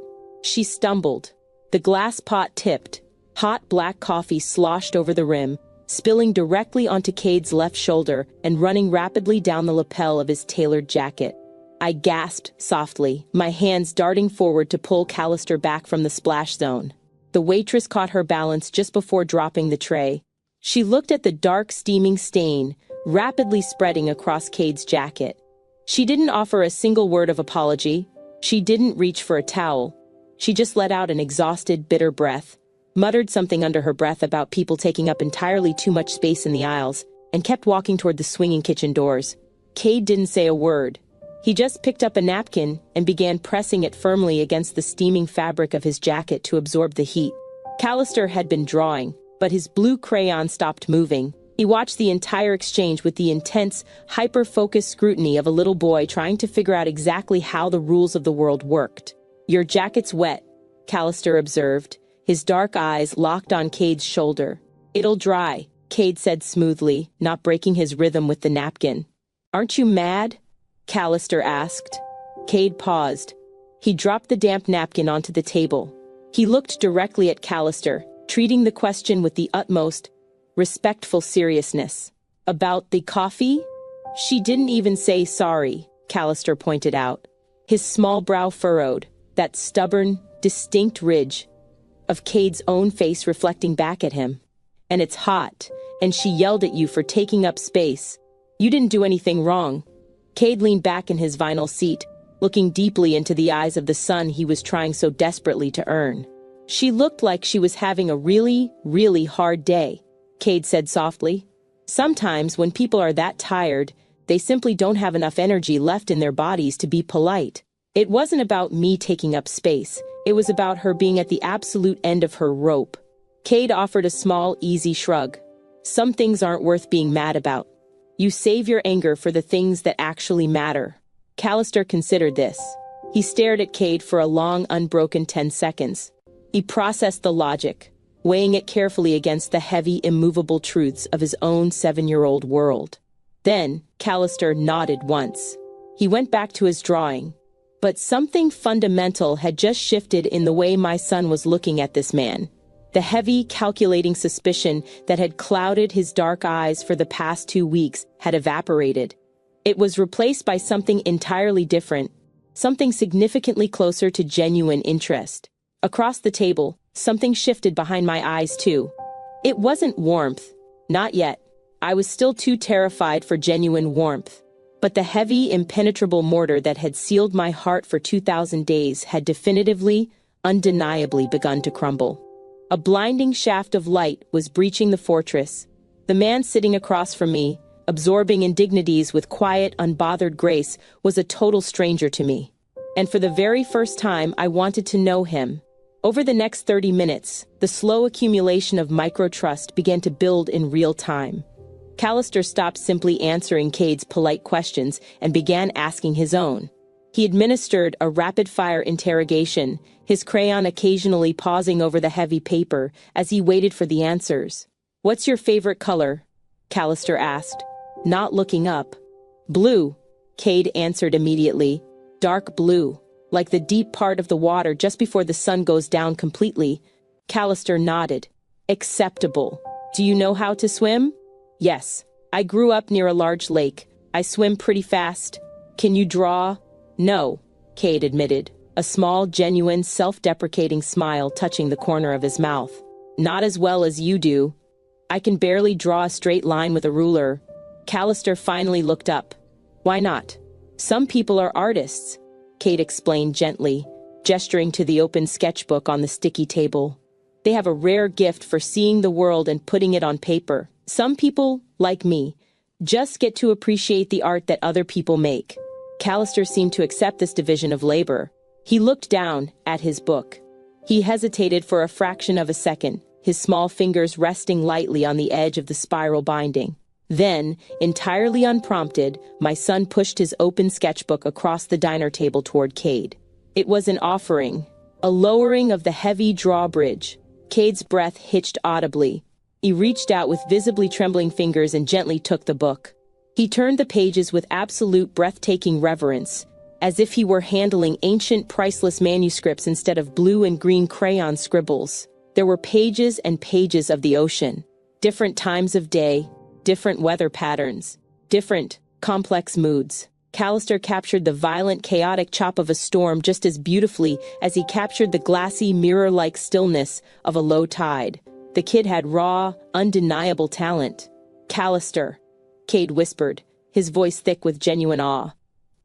[SPEAKER 1] She stumbled. The glass pot tipped. Hot black coffee sloshed over the rim, spilling directly onto Cade's left shoulder and running rapidly down the lapel of his tailored jacket. I gasped softly, my hands darting forward to pull Callister back from the splash zone. The waitress caught her balance just before dropping the tray. She looked at the dark, steaming stain, rapidly spreading across Cade's jacket. She didn't offer a single word of apology. She didn't reach for a towel. She just let out an exhausted, bitter breath, muttered something under her breath about people taking up entirely too much space in the aisles, and kept walking toward the swinging kitchen doors. Cade didn't say a word. He just picked up a napkin and began pressing it firmly against the steaming fabric of his jacket to absorb the heat. Callister had been drawing, but his blue crayon stopped moving. He watched the entire exchange with the intense, hyper-focused scrutiny of a little boy trying to figure out exactly how the rules of the world worked. "Your jacket's wet," Callister observed, his dark eyes locked on Cade's shoulder. "It'll dry," Cade said smoothly, not breaking his rhythm with the napkin. "Aren't you mad?" Callister asked. Cade paused. He dropped the damp napkin onto the table. He looked directly at Callister, treating the question with the utmost, respectful seriousness. "About the coffee?" "She didn't even say sorry," Callister pointed out. His small brow furrowed, that stubborn, distinct ridge of Cade's own face reflecting back at him. "And it's hot, and she yelled at you for taking up space. You didn't do anything wrong." Cade leaned back in his vinyl seat, looking deeply into the eyes of the son he was trying so desperately to earn. "She looked like she was having a really, really hard day," Cade said softly. "Sometimes when people are that tired, They simply don't have enough energy left in their bodies to be polite. It wasn't about me taking up space. It was about her being at the absolute end of her rope. Cade offered a small, easy shrug. Some things aren't worth being mad about. You save your anger for the things that actually matter. Callister considered this. He stared at Cade for a long, unbroken 10 seconds. He processed the logic, weighing it carefully against the heavy, immovable truths of his own 7-year-old world. Then, Callister nodded once. He went back to his drawing. But something fundamental had just shifted in the way my son was looking at this man. The heavy, calculating suspicion that had clouded his dark eyes for the past 2 weeks had evaporated. It was replaced by something entirely different, something significantly closer to genuine interest. Across the table, something shifted behind my eyes too. It wasn't warmth. Not yet. I was still too terrified for genuine warmth. But the heavy, impenetrable mortar that had sealed my heart for 2,000 days had definitively, undeniably begun to crumble. A blinding shaft of light was breaching the fortress. The man sitting across from me, absorbing indignities with quiet, unbothered grace, was a total stranger to me. And for the very first time, I wanted to know him. Over the next 30 minutes, the slow accumulation of microtrust began to build in real time. Callister stopped simply answering Cade's polite questions and began asking his own. He administered a rapid-fire interrogation, his crayon occasionally pausing over the heavy paper as he waited for the answers. "What's your favorite color?" Callister asked, not looking up. "Blue," Cade answered immediately. "Dark blue, like the deep part of the water just before the sun goes down completely." Callister nodded. "Acceptable. Do you know how to swim?" "Yes. I grew up near a large lake. I swim pretty fast." "Can you draw?" "No," Cade admitted, a small, genuine, self-deprecating smile touching the corner of his mouth. "Not as well as you do. I can barely draw a straight line with a ruler." Callister finally looked up. "Why not?" "Some people are artists," Cade explained gently, gesturing to the open sketchbook on the sticky table. "They have a rare gift for seeing the world and putting it on paper. Some people, like me, just get to appreciate the art that other people make." Callister seemed to accept this division of labor. He looked down at his book. He hesitated for a fraction of a second, his small fingers resting lightly on the edge of the spiral binding. Then, entirely unprompted, my son pushed his open sketchbook across the diner table toward Cade. It was an offering, a lowering of the heavy drawbridge. Cade's breath hitched audibly. He reached out with visibly trembling fingers and gently took the book. He turned the pages with absolute breathtaking reverence, as if he were handling ancient priceless manuscripts instead of blue and green crayon scribbles. There were pages and pages of the ocean, different times of day, different weather patterns, different, complex moods. Callister captured the violent, chaotic chop of a storm just as beautifully as he captured the glassy, mirror-like stillness of a low tide. The kid had raw, undeniable talent. "Callister," Cade whispered, his voice thick with genuine awe.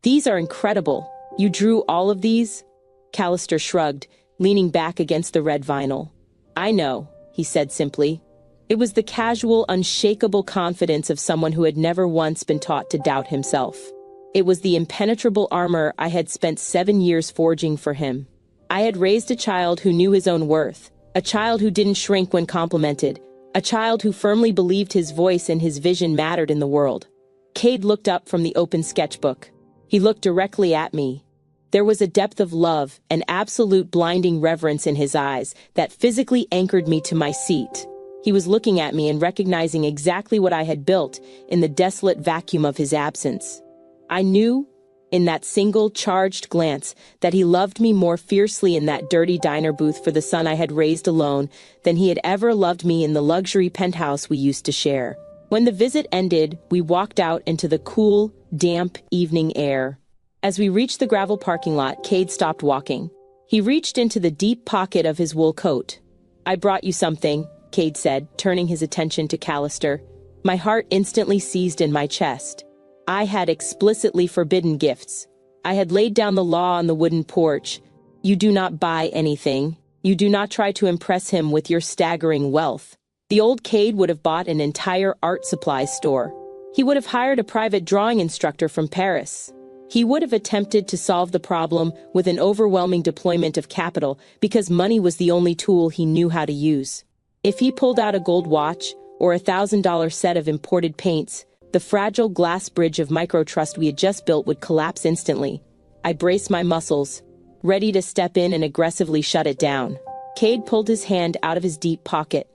[SPEAKER 1] "These are incredible. You drew all of these?" Callister shrugged, leaning back against the red vinyl. "I know," he said simply. It was the casual, unshakable confidence of someone who had never once been taught to doubt himself. It was the impenetrable armor I had spent 7 years forging for him. I had raised a child who knew his own worth, a child who didn't shrink when complimented, a child who firmly believed his voice and his vision mattered in the world. Cade looked up from the open sketchbook. He looked directly at me. There was a depth of love, an absolute blinding reverence in his eyes that physically anchored me to my seat. He was looking at me and recognizing exactly what I had built in the desolate vacuum of his absence. I knew, in that single, charged glance, that he loved me more fiercely in that dirty diner booth for the son I had raised alone than he had ever loved me in the luxury penthouse we used to share. When the visit ended, we walked out into the cool, damp evening air. As we reached the gravel parking lot, Cade stopped walking. He reached into the deep pocket of his wool coat. "I brought you something," Cade said, turning his attention to Callister. My heart instantly seized in my chest. I had explicitly forbidden gifts. I had laid down the law on the wooden porch. You do not buy anything. You do not try to impress him with your staggering wealth. The old Cade would have bought an entire art supply store. He would have hired a private drawing instructor from Paris. He would have attempted to solve the problem with an overwhelming deployment of capital because money was the only tool he knew how to use. If he pulled out a gold watch or $1,000 set of imported paints, the fragile glass bridge of microtrust we had just built would collapse instantly. I braced my muscles, ready to step in and aggressively shut it down. Cade pulled his hand out of his deep pocket.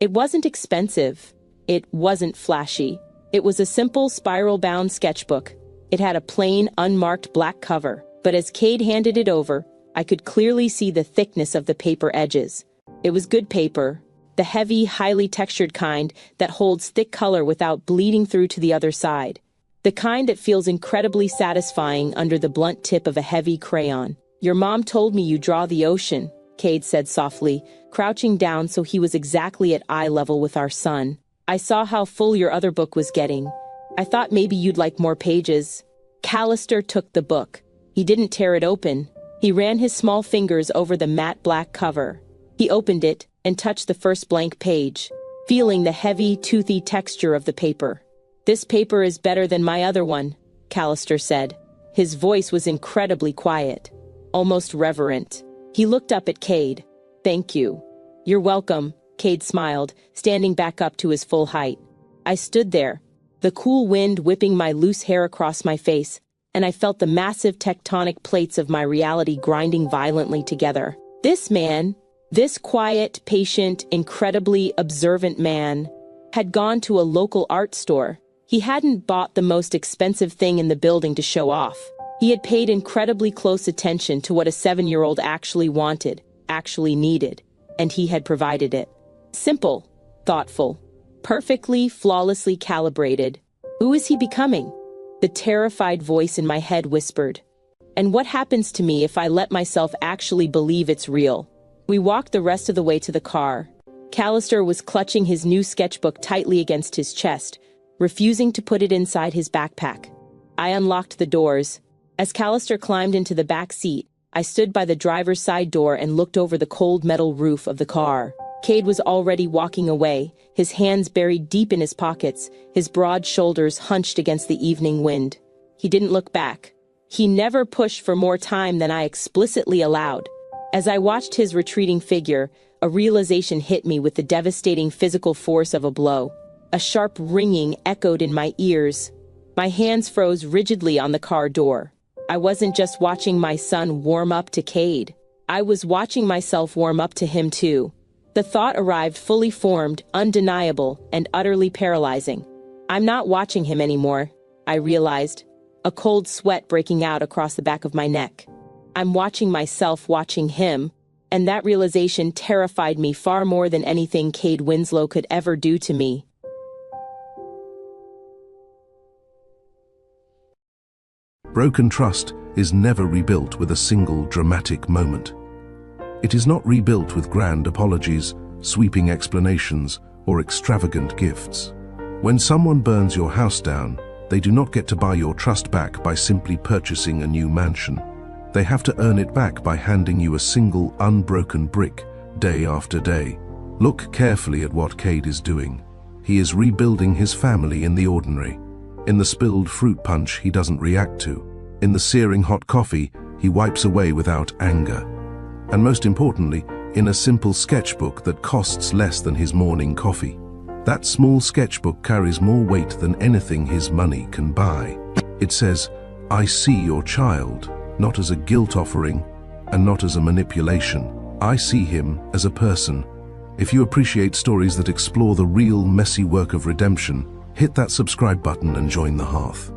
[SPEAKER 1] It wasn't expensive. It wasn't flashy. It was a simple spiral-bound sketchbook. It had a plain, unmarked black cover, but as Cade handed it over, I could clearly see the thickness of the paper edges. It was good paper, the heavy, highly textured kind that holds thick color without bleeding through to the other side. The kind that feels incredibly satisfying under the blunt tip of a heavy crayon. "Your mom told me you draw the ocean," Cade said softly, crouching down so he was exactly at eye level with our son. "I saw how full your other book was getting. I thought maybe you'd like more pages." Callister took the book. He didn't tear it open. He ran his small fingers over the matte black cover. He opened it and touched the first blank page, feeling the heavy, toothy texture of the paper. "This paper is better than my other one," Callister said. His voice was incredibly quiet, almost reverent. He looked up at Cade. "Thank you." "You're welcome," Cade smiled, standing back up to his full height. I stood there, the cool wind whipping my loose hair across my face, and I felt the massive tectonic plates of my reality grinding violently together. This man, this quiet, patient, incredibly observant man, had gone to a local art store. He hadn't bought the most expensive thing in the building to show off. He had paid incredibly close attention to what a 7-year-old actually wanted, actually needed, and he had provided it. Simple, thoughtful, perfectly, flawlessly calibrated. Who is he becoming? The terrified voice in my head whispered. And what happens to me if I let myself actually believe it's real? We walked the rest of the way to the car. Callister was clutching his new sketchbook tightly against his chest, refusing to put it inside his backpack. I unlocked the doors. As Callister climbed into the back seat, I stood by the driver's side door and looked over the cold metal roof of the car. Cade was already walking away, his hands buried deep in his pockets, his broad shoulders hunched against the evening wind. He didn't look back. He never pushed for more time than I explicitly allowed. As I watched his retreating figure, a realization hit me with the devastating physical force of a blow. A sharp ringing echoed in my ears. My hands froze rigidly on the car door. I wasn't just watching my son warm up to Cade. I was watching myself warm up to him too. The thought arrived fully formed, undeniable, and utterly paralyzing. I'm not watching him anymore, I realized, a cold sweat breaking out across the back of my neck. I'm watching myself watching him, and that realization terrified me far more than anything Cade Winslow could ever do to me.
[SPEAKER 2] Broken trust is never rebuilt with a single dramatic moment. It is not rebuilt with grand apologies, sweeping explanations, or extravagant gifts. When someone burns your house down, they do not get to buy your trust back by simply purchasing a new mansion. They have to earn it back by handing you a single unbroken brick, day after day. Look carefully at what Cade is doing. He is rebuilding his family in the ordinary. In the spilled fruit punch he doesn't react to. In the searing hot coffee he wipes away without anger. And most importantly, in a simple sketchbook that costs less than his morning coffee. That small sketchbook carries more weight than anything his money can buy. It says, "I see your child," not as a guilt offering and not as a manipulation. I see him as a person. If you appreciate stories that explore the real messy work of redemption, hit that subscribe button and join the hearth.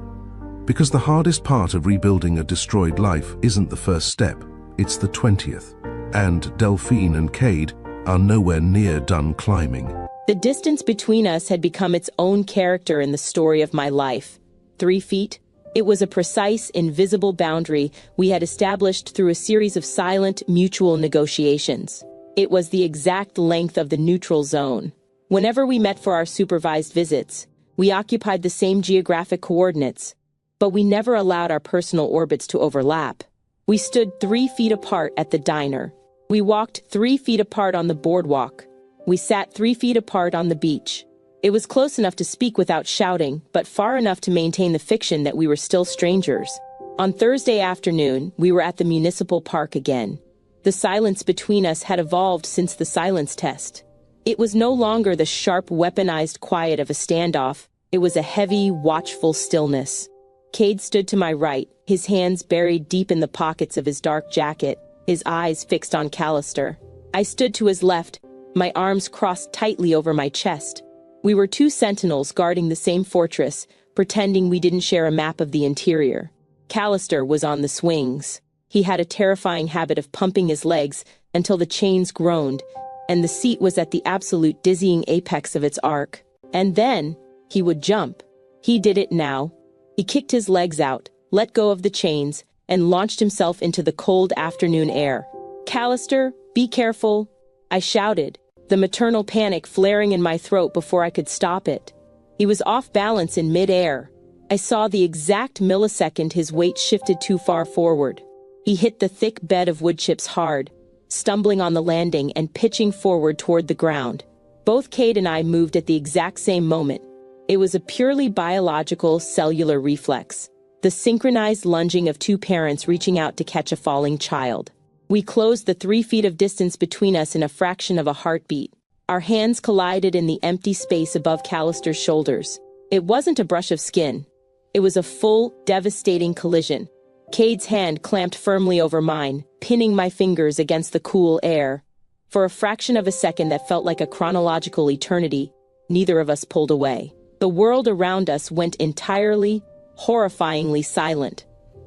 [SPEAKER 2] Because the hardest part of rebuilding a destroyed life isn't the first step, it's the 20th. And Delphine and Cade are nowhere near done climbing.
[SPEAKER 1] The distance between us had become its own character in the story of my life. 3 feet? It was a precise, invisible boundary we had established through a series of silent, mutual negotiations. It was the exact length of the neutral zone. Whenever we met for our supervised visits, we occupied the same geographic coordinates, but we never allowed our personal orbits to overlap. We stood 3 feet apart at the diner. We walked 3 feet apart on the boardwalk. We sat 3 feet apart on the beach. It was close enough to speak without shouting, but far enough to maintain the fiction that we were still strangers. On Thursday afternoon, we were at the municipal park again. The silence between us had evolved since the silence test. It was no longer the sharp, weaponized quiet of a standoff. It was a heavy, watchful stillness. Cade stood to my right, his hands buried deep in the pockets of his dark jacket, his eyes fixed on Callister. I stood to his left, my arms crossed tightly over my chest. We were two sentinels guarding the same fortress, pretending we didn't share a map of the interior. Callister was on the swings. He had a terrifying habit of pumping his legs until the chains groaned, and the seat was at the absolute dizzying apex of its arc. And then, he would jump. He did it now. He kicked his legs out, let go of the chains, and launched himself into the cold afternoon air. "Callister, be careful," I shouted, the maternal panic flaring in my throat before I could stop it. He was off balance in mid-air. I saw the exact millisecond his weight shifted too far forward. He hit the thick bed of wood chips hard, stumbling on the landing and pitching forward toward the ground. Both Cade and I moved at the exact same moment. It was a purely biological, cellular reflex, the synchronized lunging of two parents reaching out to catch a falling child. We closed the 3 feet of distance between us in a fraction of a heartbeat. Our hands collided in the empty space above Callister's shoulders. It wasn't a brush of skin. It was a full, devastating collision. Cade's hand clamped firmly over mine, pinning my fingers against the cool air. For a fraction of a second that felt like a chronological eternity, neither of us pulled away. The world around us went entirely, horrifyingly silent.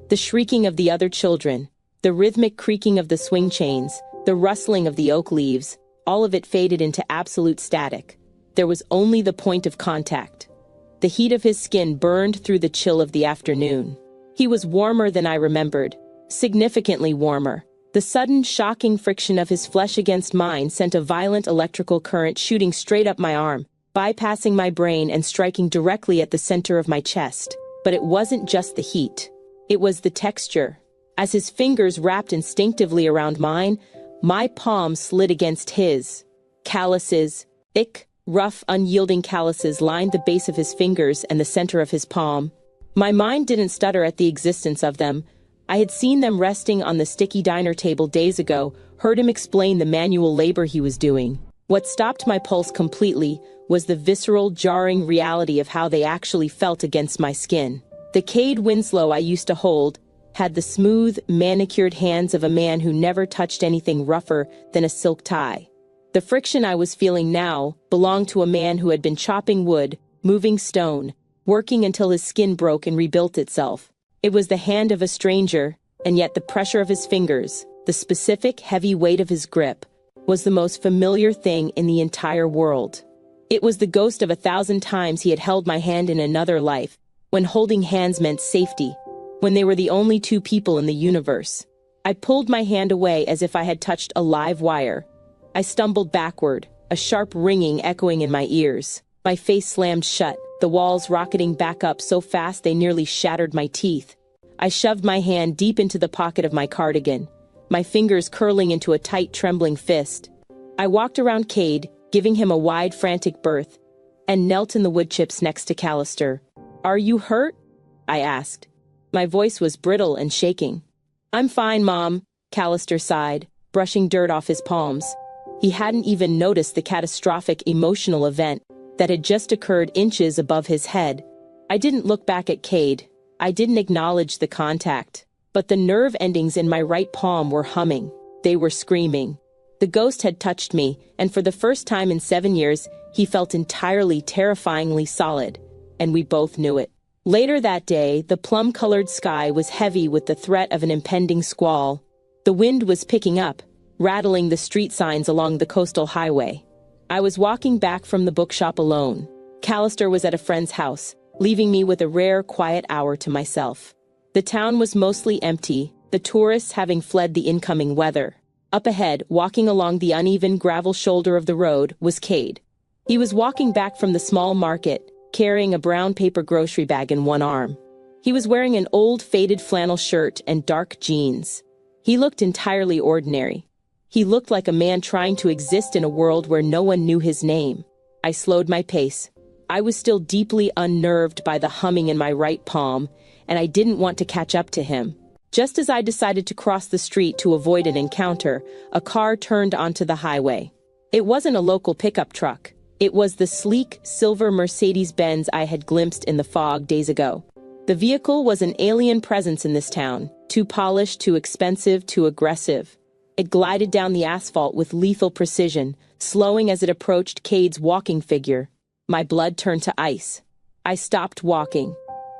[SPEAKER 1] The shrieking of the other children, the rhythmic creaking of the swing chains, the rustling of the oak leaves, all of it faded into absolute static. There was only the point of contact. The heat of his skin burned through the chill of the afternoon. He was warmer than I remembered, significantly warmer. The sudden, shocking friction of his flesh against mine sent a violent electrical current shooting straight up my arm, bypassing my brain and striking directly at the center of my chest. But it wasn't just the heat. It was the texture. As his fingers wrapped instinctively around mine, my palm slid against his. Calluses, thick, rough, unyielding calluses lined the base of his fingers and the center of his palm. My mind didn't stutter at the existence of them. I had seen them resting on the sticky diner table days ago, heard him explain the manual labor he was doing. What stopped my pulse completely was the visceral, jarring reality of how they actually felt against my skin. The Cade Winslow I used to hold had the smooth, manicured hands of a man who never touched anything rougher than a silk tie. The friction I was feeling now belonged to a man who had been chopping wood, moving stone, working until his skin broke and rebuilt itself. It was the hand of a stranger, and yet the pressure of his fingers, the specific heavy weight of his grip, was the most familiar thing in the entire world. It was the ghost of 1,000 times he had held my hand in another life, when holding hands meant safety, when they were the only two people in the universe. I pulled my hand away as if I had touched a live wire. I stumbled backward, a sharp ringing echoing in my ears. My face slammed shut, the walls rocketing back up so fast they nearly shattered my teeth. I shoved my hand deep into the pocket of my cardigan, my fingers curling into a tight, trembling fist. I walked around Cade, giving him a wide, frantic berth, and knelt in the wood chips next to Callister. "Are you hurt?" I asked. My voice was brittle and shaking. "I'm fine, Mom," Callister sighed, brushing dirt off his palms. He hadn't even noticed the catastrophic emotional event that had just occurred inches above his head. I didn't look back at Cade. I didn't acknowledge the contact. But the nerve endings in my right palm were humming. They were screaming. The ghost had touched me, and for the first time in 7 years, he felt entirely terrifyingly solid. And we both knew it. Later that day, the plum-colored sky was heavy with the threat of an impending squall. The wind was picking up, rattling the street signs along the coastal highway. I was walking back from the bookshop alone. Callister was at a friend's house, leaving me with a rare, quiet hour to myself. The town was mostly empty, the tourists having fled the incoming weather. Up ahead, walking along the uneven gravel shoulder of the road, was Cade. He was walking back from the small market, carrying a brown paper grocery bag in one arm. He was wearing an old faded flannel shirt and dark jeans. He looked entirely ordinary. He looked like a man trying to exist in a world where no one knew his name. I slowed my pace. I was still deeply unnerved by the humming in my right palm, and I didn't want to catch up to him. Just as I decided to cross the street to avoid an encounter, a car turned onto the highway. It wasn't a local pickup truck. It was the sleek, silver Mercedes-Benz I had glimpsed in the fog days ago. The vehicle was an alien presence in this town, too polished, too expensive, too aggressive. It glided down the asphalt with lethal precision, slowing as it approached Cade's walking figure. My blood turned to ice. I stopped walking.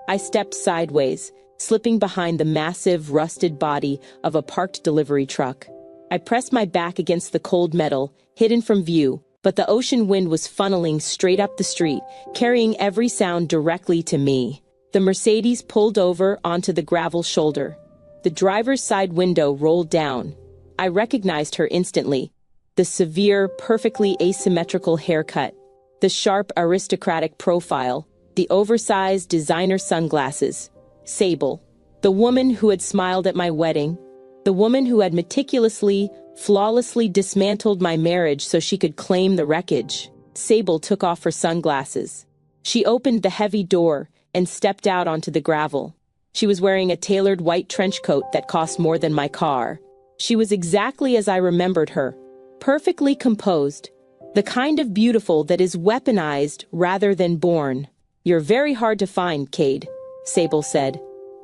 [SPEAKER 1] I stepped sideways, slipping behind the massive, rusted body of a parked delivery truck. I pressed my back against the cold metal, hidden from view, but the ocean wind was funneling straight up the street, carrying every sound directly to me. The Mercedes pulled over onto the gravel shoulder. The driver's side window rolled down. I recognized her instantly. The severe, perfectly asymmetrical haircut, the sharp, aristocratic profile, the oversized designer sunglasses. Sable, the woman who had smiled at my wedding, the woman who had meticulously, flawlessly dismantled my marriage so she could claim the wreckage. Sable took off her sunglasses. She opened the heavy door and stepped out onto the gravel. She was wearing a tailored white trench coat that cost more than my car. She was exactly as I remembered her, perfectly composed, the kind of beautiful that is weaponized rather than born. "You're very hard to find, Cade," Sable said.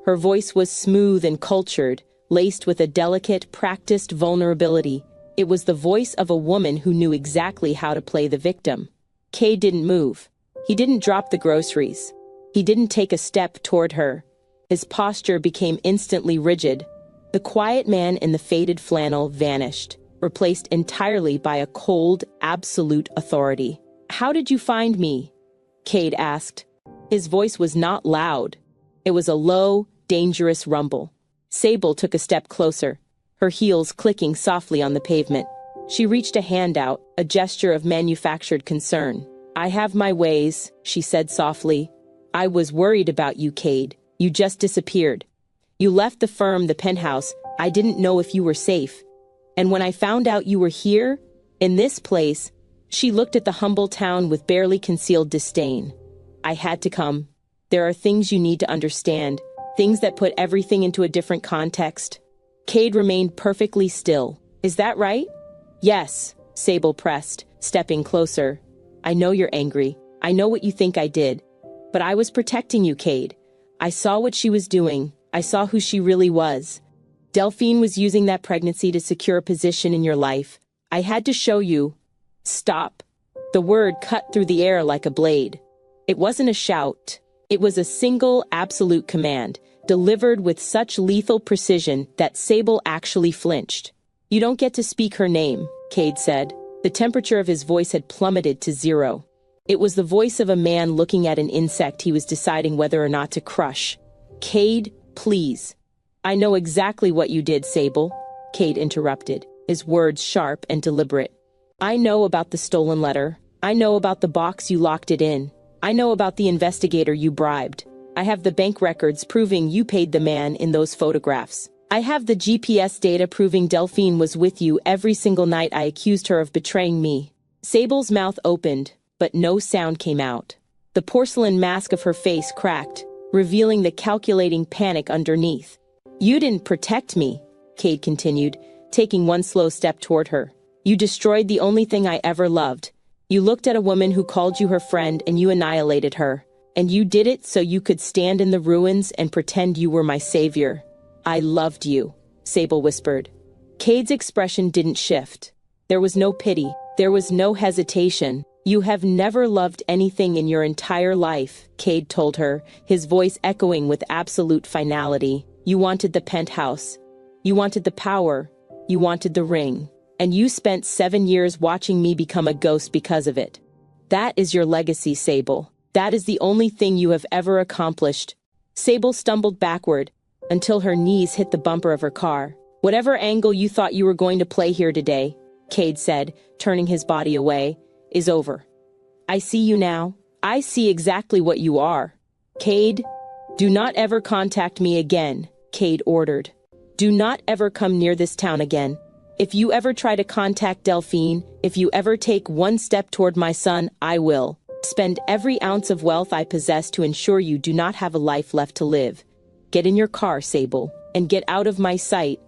[SPEAKER 1] Her voice was smooth and cultured, laced with a delicate, practiced vulnerability. It was the voice of a woman who knew exactly how to play the victim. Cade didn't move. He didn't drop the groceries. He didn't take a step toward her. His posture became instantly rigid. The quiet man in the faded flannel vanished, replaced entirely by a cold, absolute authority. "How did you find me?" Cade asked. His voice was not loud. It was a low, dangerous rumble. Sable took a step closer, her heels clicking softly on the pavement. She reached a hand out, a gesture of manufactured concern. "I have my ways," she said softly. "I was worried about you, Cade. You just disappeared. You left the firm, the penthouse. I didn't know if you were safe. And when I found out you were here, in this place," she looked at the humble town with barely concealed disdain. "I had to come. There are things you need to understand, things that put everything into a different context." Cade remained perfectly still. "Is that right?" "Yes," Sable pressed, stepping closer. "I know you're angry. I know what you think I did. But I was protecting you, Cade. I saw what she was doing. I saw who she really was. Delphine was using that pregnancy to secure a position in your life. I had to show you." "Stop." The word cut through the air like a blade. It wasn't a shout. It was a single, absolute command, delivered with such lethal precision that Sable actually flinched. "You don't get to speak her name," Cade said. The temperature of his voice had plummeted to zero. It was the voice of a man looking at an insect he was deciding whether or not to crush. "Cade, please." "I know exactly what you did, Sable," Cade interrupted, his words sharp and deliberate. "I know about the stolen letter. I know about the box you locked it in. I know about the investigator you bribed. I have the bank records proving you paid the man in those photographs. I have the GPS data proving Delphine was with you every single night I accused her of betraying me." Sable's mouth opened, but no sound came out. The porcelain mask of her face cracked, revealing the calculating panic underneath. "You didn't protect me," Cade continued, taking one slow step toward her. "You destroyed the only thing I ever loved. You looked at a woman who called you her friend and you annihilated her. And you did it so you could stand in the ruins and pretend you were my savior." "I loved you," Sable whispered. Cade's expression didn't shift. There was no pity. There was no hesitation. "You have never loved anything in your entire life," Cade told her, his voice echoing with absolute finality. "You wanted the penthouse. You wanted the power. You wanted the ring. And you spent 7 years watching me become a ghost because of it. That is your legacy, Sable. That is the only thing you have ever accomplished." Sable stumbled backward until her knees hit the bumper of her car. "Whatever angle you thought you were going to play here today," Cade said, turning his body away, "is over. I see you now. I see exactly what you are." "Cade, do not ever contact me again," Cade ordered. "Do not ever come near this town again. If you ever try to contact Delphine, if you ever take one step toward my son, I will." Spend every ounce of wealth I possess to ensure you do not have a life left to live. Get in your car, Sable, and get out of my sight."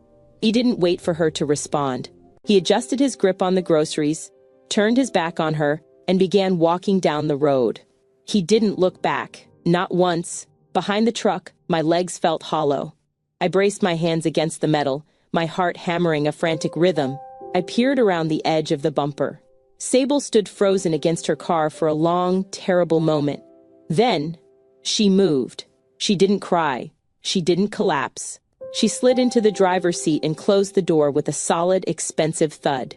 [SPEAKER 1] He didn't wait for her to respond. He adjusted his grip on the groceries, turned his back on her, and began walking down the road. He didn't look back, not once. Behind the truck, my legs felt hollow. I braced my hands against the metal, my heart hammering a frantic rhythm. I peered around the edge of the bumper. Sable stood frozen against her car for a long, terrible moment. Then, she moved. She didn't cry. She didn't collapse. She slid into the driver's seat and closed the door with a solid, expensive thud.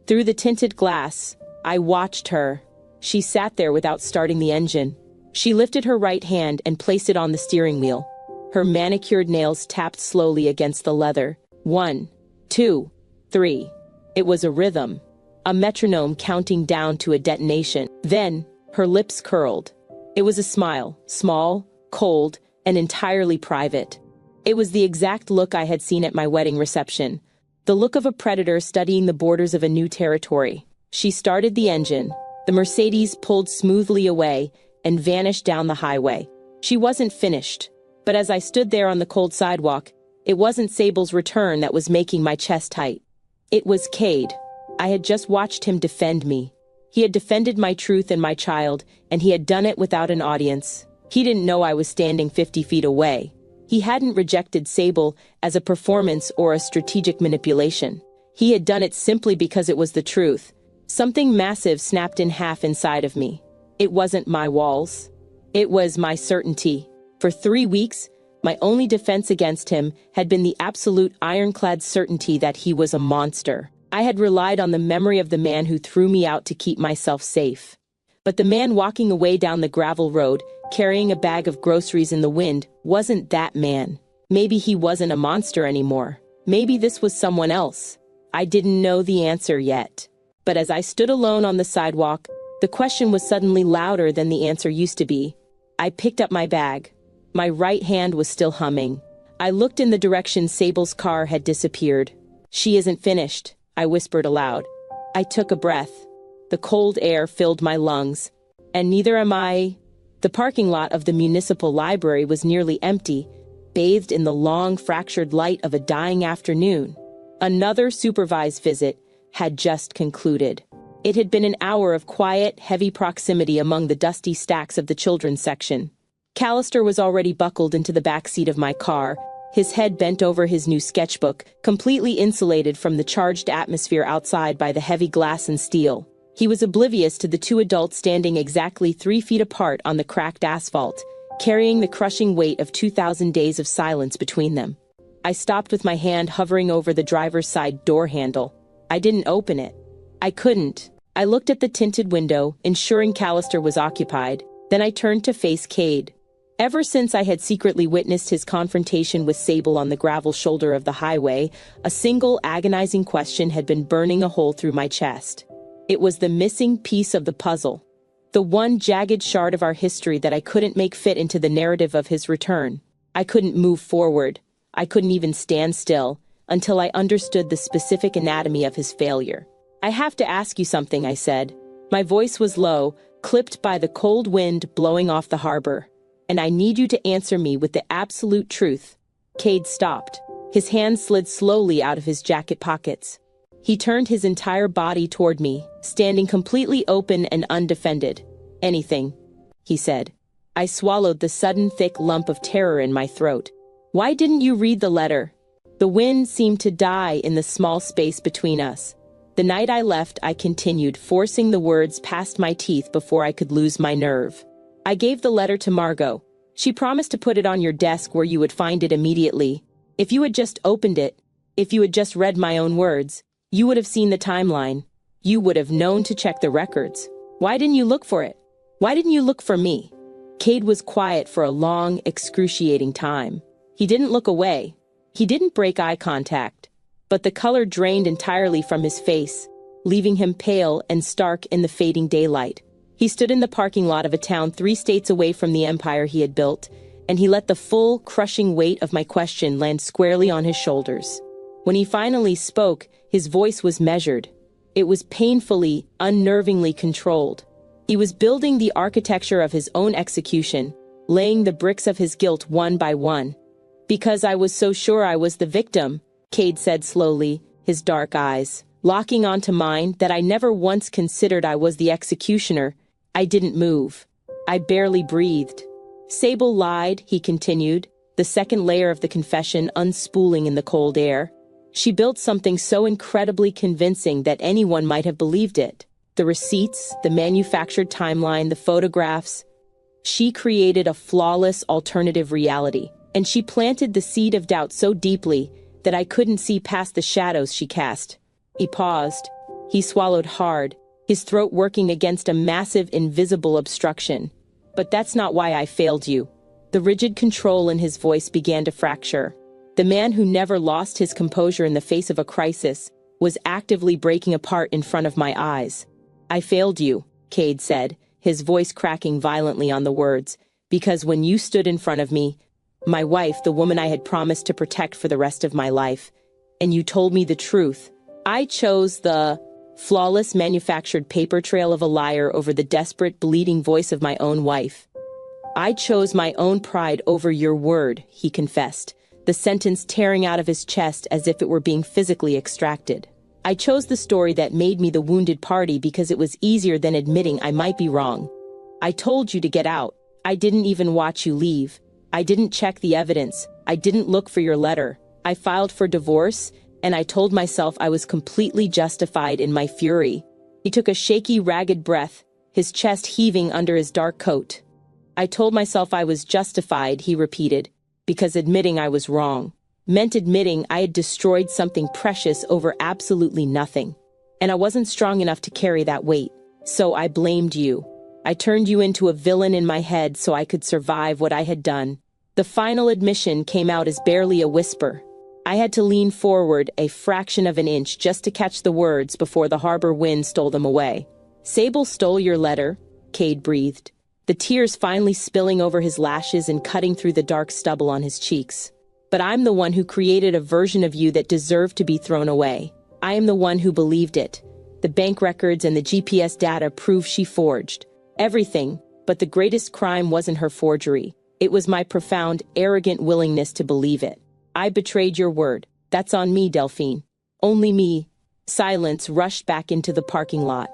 [SPEAKER 1] Through the tinted glass, I watched her. She sat there without starting the engine. She lifted her right hand and placed it on the steering wheel. Her manicured nails tapped slowly against the leather. 1, 2, 3. It was a rhythm, a metronome counting down to a detonation. Then, her lips curled. It was a smile, small, cold, and entirely private. It was the exact look I had seen at my wedding reception, the look of a predator studying the borders of a new territory. She started the engine. The Mercedes pulled smoothly away and vanished down the highway. She wasn't finished, but as I stood there on the cold sidewalk, it wasn't Sable's return that was making my chest tight. It was Cade. I had just watched him defend me. He had defended my truth and my child, and he had done it without an audience. He didn't know I was standing 50 feet away. He hadn't rejected Sable as a performance or a strategic manipulation. He had done it simply because it was the truth. Something massive snapped in half inside of me. It wasn't my walls. It was my certainty. For 3 weeks, my only defense against him had been the absolute ironclad certainty that he was a monster. I had relied on the memory of the man who threw me out to keep myself safe. But the man walking away down the gravel road, carrying a bag of groceries in the wind, wasn't that man. Maybe he wasn't a monster anymore. Maybe this was someone else. I didn't know the answer yet. But as I stood alone on the sidewalk, the question was suddenly louder than the answer used to be. I picked up my bag. My right hand was still humming. I looked in the direction Sable's car had disappeared. "She isn't finished," I whispered aloud. I took a breath. The cold air filled my lungs. And neither am I. The parking lot of the municipal library was nearly empty, bathed in the long, fractured light of a dying afternoon. Another supervised visit had just concluded. It had been an hour of quiet, heavy proximity among the dusty stacks of the children's section. Callister was already buckled into the back seat of my car, his head bent over his new sketchbook, completely insulated from the charged atmosphere outside by the heavy glass and steel. He was oblivious to the two adults standing exactly 3 feet apart on the cracked asphalt, carrying the crushing weight of 2,000 days of silence between them. I stopped with my hand hovering over the driver's side door handle. I didn't open it. I couldn't. I looked at the tinted window, ensuring Callister was occupied. Then I turned to face Cade. Ever since I had secretly witnessed his confrontation with Sable on the gravel shoulder of the highway, a single agonizing question had been burning a hole through my chest. It was the missing piece of the puzzle. The one jagged shard of our history that I couldn't make fit into the narrative of his return. I couldn't move forward. I couldn't even stand still until I understood the specific anatomy of his failure. "I have to ask you something," I said. My voice was low, clipped by the cold wind blowing off the harbor. "And I need you to answer me with the absolute truth." Cade stopped. His hands slid slowly out of his jacket pockets. He turned his entire body toward me, standing completely open and undefended. "Anything," he said. I swallowed the sudden thick lump of terror in my throat. "Why didn't you read the letter?" The wind seemed to die in the small space between us. The night I left, I continued, forcing the words past my teeth before I could lose my nerve. "I gave the letter to Margot. She promised to put it on your desk where you would find it immediately. If you had just opened it, if you had just read my own words, you would have seen the timeline. You would have known to check the records. Why didn't you look for it? Why didn't you look for me?" Cade was quiet for a long, excruciating time. He didn't look away. He didn't break eye contact. But the color drained entirely from his face, leaving him pale and stark in the fading daylight. He stood in the parking lot of a town 3 states away from the empire he had built, and he let the full, crushing weight of my question land squarely on his shoulders. When he finally spoke, his voice was measured. It was painfully, unnervingly controlled. He was building the architecture of his own execution, laying the bricks of his guilt one by one. "Because I was so sure I was the victim," Cade said slowly, his dark eyes locking onto mine, "that I never once considered I was the executioner. I didn't move. I barely breathed." "Sable lied," he continued, the second layer of the confession unspooling in the cold air. "She built something so incredibly convincing that anyone might have believed it. The receipts, the manufactured timeline, the photographs. She created a flawless alternative reality, and she planted the seed of doubt so deeply that I couldn't see past the shadows she cast." He paused. He swallowed hard, his throat working against a massive invisible obstruction. "But that's not why I failed you." The rigid control in his voice began to fracture. The man who never lost his composure in the face of a crisis was actively breaking apart in front of my eyes. "I failed you," Cade said, his voice cracking violently on the words, "because when you stood in front of me, my wife, the woman I had promised to protect for the rest of my life, and you told me the truth, I chose the flawless manufactured paper trail of a liar over the desperate, bleeding voice of my own wife. I chose my own pride over your word," he confessed, the sentence tearing out of his chest as if it were being physically extracted. "I chose the story that made me the wounded party because it was easier than admitting I might be wrong. I told you to get out. I didn't even watch you leave. I didn't check the evidence. I didn't look for your letter. I filed for divorce, and I told myself I was completely justified in my fury." He took a shaky, ragged breath, his chest heaving under his dark coat. "I told myself I was justified," he repeated, "because admitting I was wrong meant admitting I had destroyed something precious over absolutely nothing. And I wasn't strong enough to carry that weight. So I blamed you. I turned you into a villain in my head so I could survive what I had done." The final admission came out as barely a whisper. I had to lean forward a fraction of an inch just to catch the words before the harbor wind stole them away. "Sable stole your letter," Cade breathed, the tears finally spilling over his lashes and cutting through the dark stubble on his cheeks. "But I'm the one who created a version of you that deserved to be thrown away. I am the one who believed it. The bank records and the GPS data prove she forged everything, but the greatest crime wasn't her forgery. It was my profound, arrogant willingness to believe it. I betrayed your word. That's on me, Delphine. Only me." Silence rushed back into the parking lot.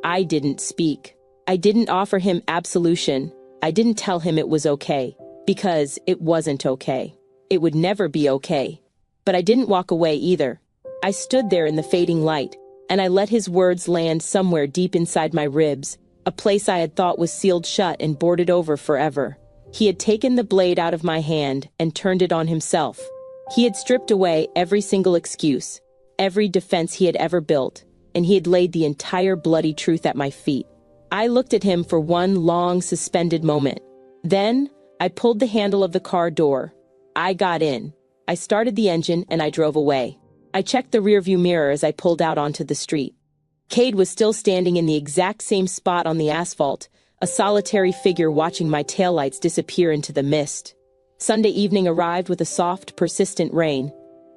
[SPEAKER 1] I didn't speak. I didn't offer him absolution. I didn't tell him it was okay, because it wasn't okay. It would never be okay. But I didn't walk away either. I stood there in the fading light, and I let his words land somewhere deep inside my ribs, a place I had thought was sealed shut and boarded over forever. He had taken the blade out of my hand and turned it on himself. He had stripped away every single excuse, every defense he had ever built, and he had laid the entire bloody truth at my feet. I looked at him for one long, suspended moment. Then, I pulled the handle of the car door. I got in. I started the engine and I drove away. I checked the rearview mirror as I pulled out onto the street. Cade was still standing in the exact same spot on the asphalt, a solitary figure watching my taillights disappear into the mist. Sunday evening arrived with a soft, persistent rain.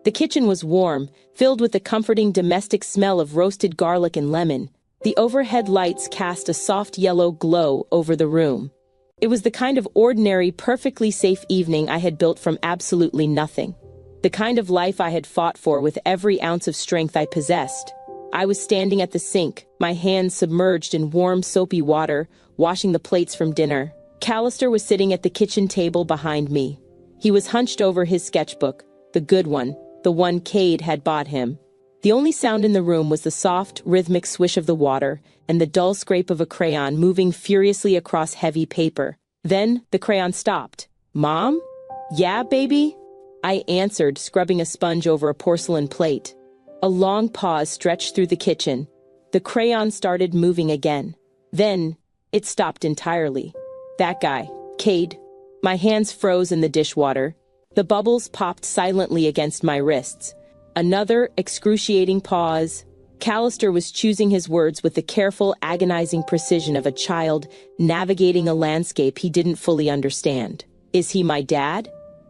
[SPEAKER 1] The kitchen was warm, filled with the comforting domestic smell of roasted garlic and lemon. The overhead lights cast a soft yellow glow over the room. It was the kind of ordinary, perfectly safe evening I had built from absolutely nothing. The kind of life I had fought for with every ounce of strength I possessed. I was standing at the sink, my hands submerged in warm, soapy water, washing the plates from dinner. Callister was sitting at the kitchen table behind me. He was hunched over his sketchbook, the good one, the one Cade had bought him. The only sound in the room was the soft, rhythmic swish of the water and the dull scrape of a crayon moving furiously across heavy paper. Then, the crayon stopped. "Mom?" "Yeah, baby?" I answered, scrubbing a sponge over a porcelain plate. A long pause stretched through the kitchen. The crayon started moving again. Then, it stopped entirely. That guy, Cade. My hands froze in the dishwater. The bubbles popped silently against my wrists. Another excruciating pause. Callister was choosing his words with the careful, agonizing precision of a child navigating a landscape he didn't fully understand. "Is he my dad?"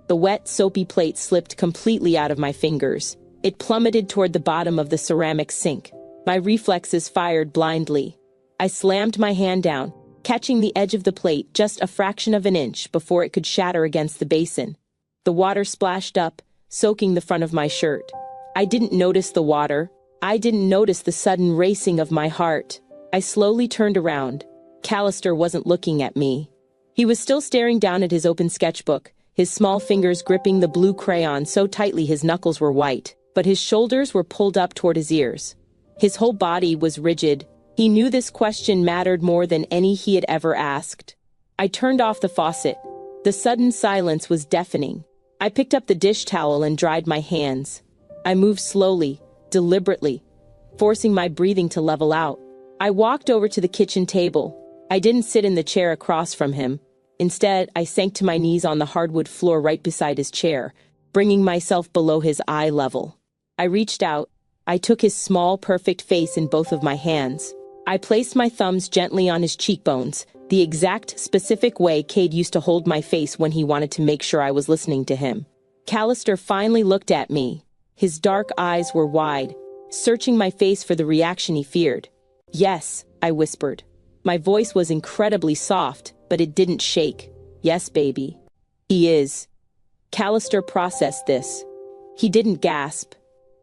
[SPEAKER 1] The wet, soapy plate slipped completely out of my fingers. It plummeted toward the bottom of the ceramic sink. My reflexes fired blindly. I slammed my hand down, catching the edge of the plate just a fraction of an inch before it could shatter against the basin. The water splashed up, soaking the front of my shirt. I didn't notice the water. I didn't notice the sudden racing of my heart. I slowly turned around. Callister wasn't looking at me. He was still staring down at his open sketchbook, his small fingers gripping the blue crayon so tightly his knuckles were white, but his shoulders were pulled up toward his ears. His whole body was rigid. He knew this question mattered more than any he had ever asked. I turned off the faucet. The sudden silence was deafening. I picked up the dish towel and dried my hands. I moved slowly, deliberately, forcing my breathing to level out. I walked over to the kitchen table. I didn't sit in the chair across from him. Instead, I sank to my knees on the hardwood floor right beside his chair, bringing myself below his eye level. I reached out. I took his small, perfect face in both of my hands. I placed my thumbs gently on his cheekbones, the exact specific way Cade used to hold my face when he wanted to make sure I was listening to him. Callister finally looked at me. His dark eyes were wide, searching my face for the reaction he feared. "Yes," I whispered. My voice was incredibly soft, but it didn't shake. "Yes, baby. He is." Callister processed this. He didn't gasp.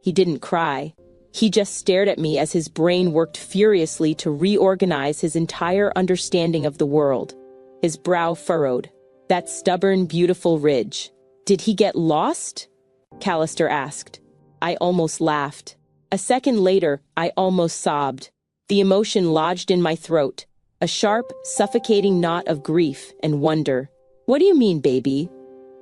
[SPEAKER 1] He didn't cry. He just stared at me as his brain worked furiously to reorganize his entire understanding of the world. His brow furrowed. That stubborn, beautiful ridge. "Did he get lost?" Callister asked. I almost laughed. A second later, I almost sobbed. The emotion lodged in my throat, a sharp, suffocating knot of grief and wonder. "What do you mean, baby?"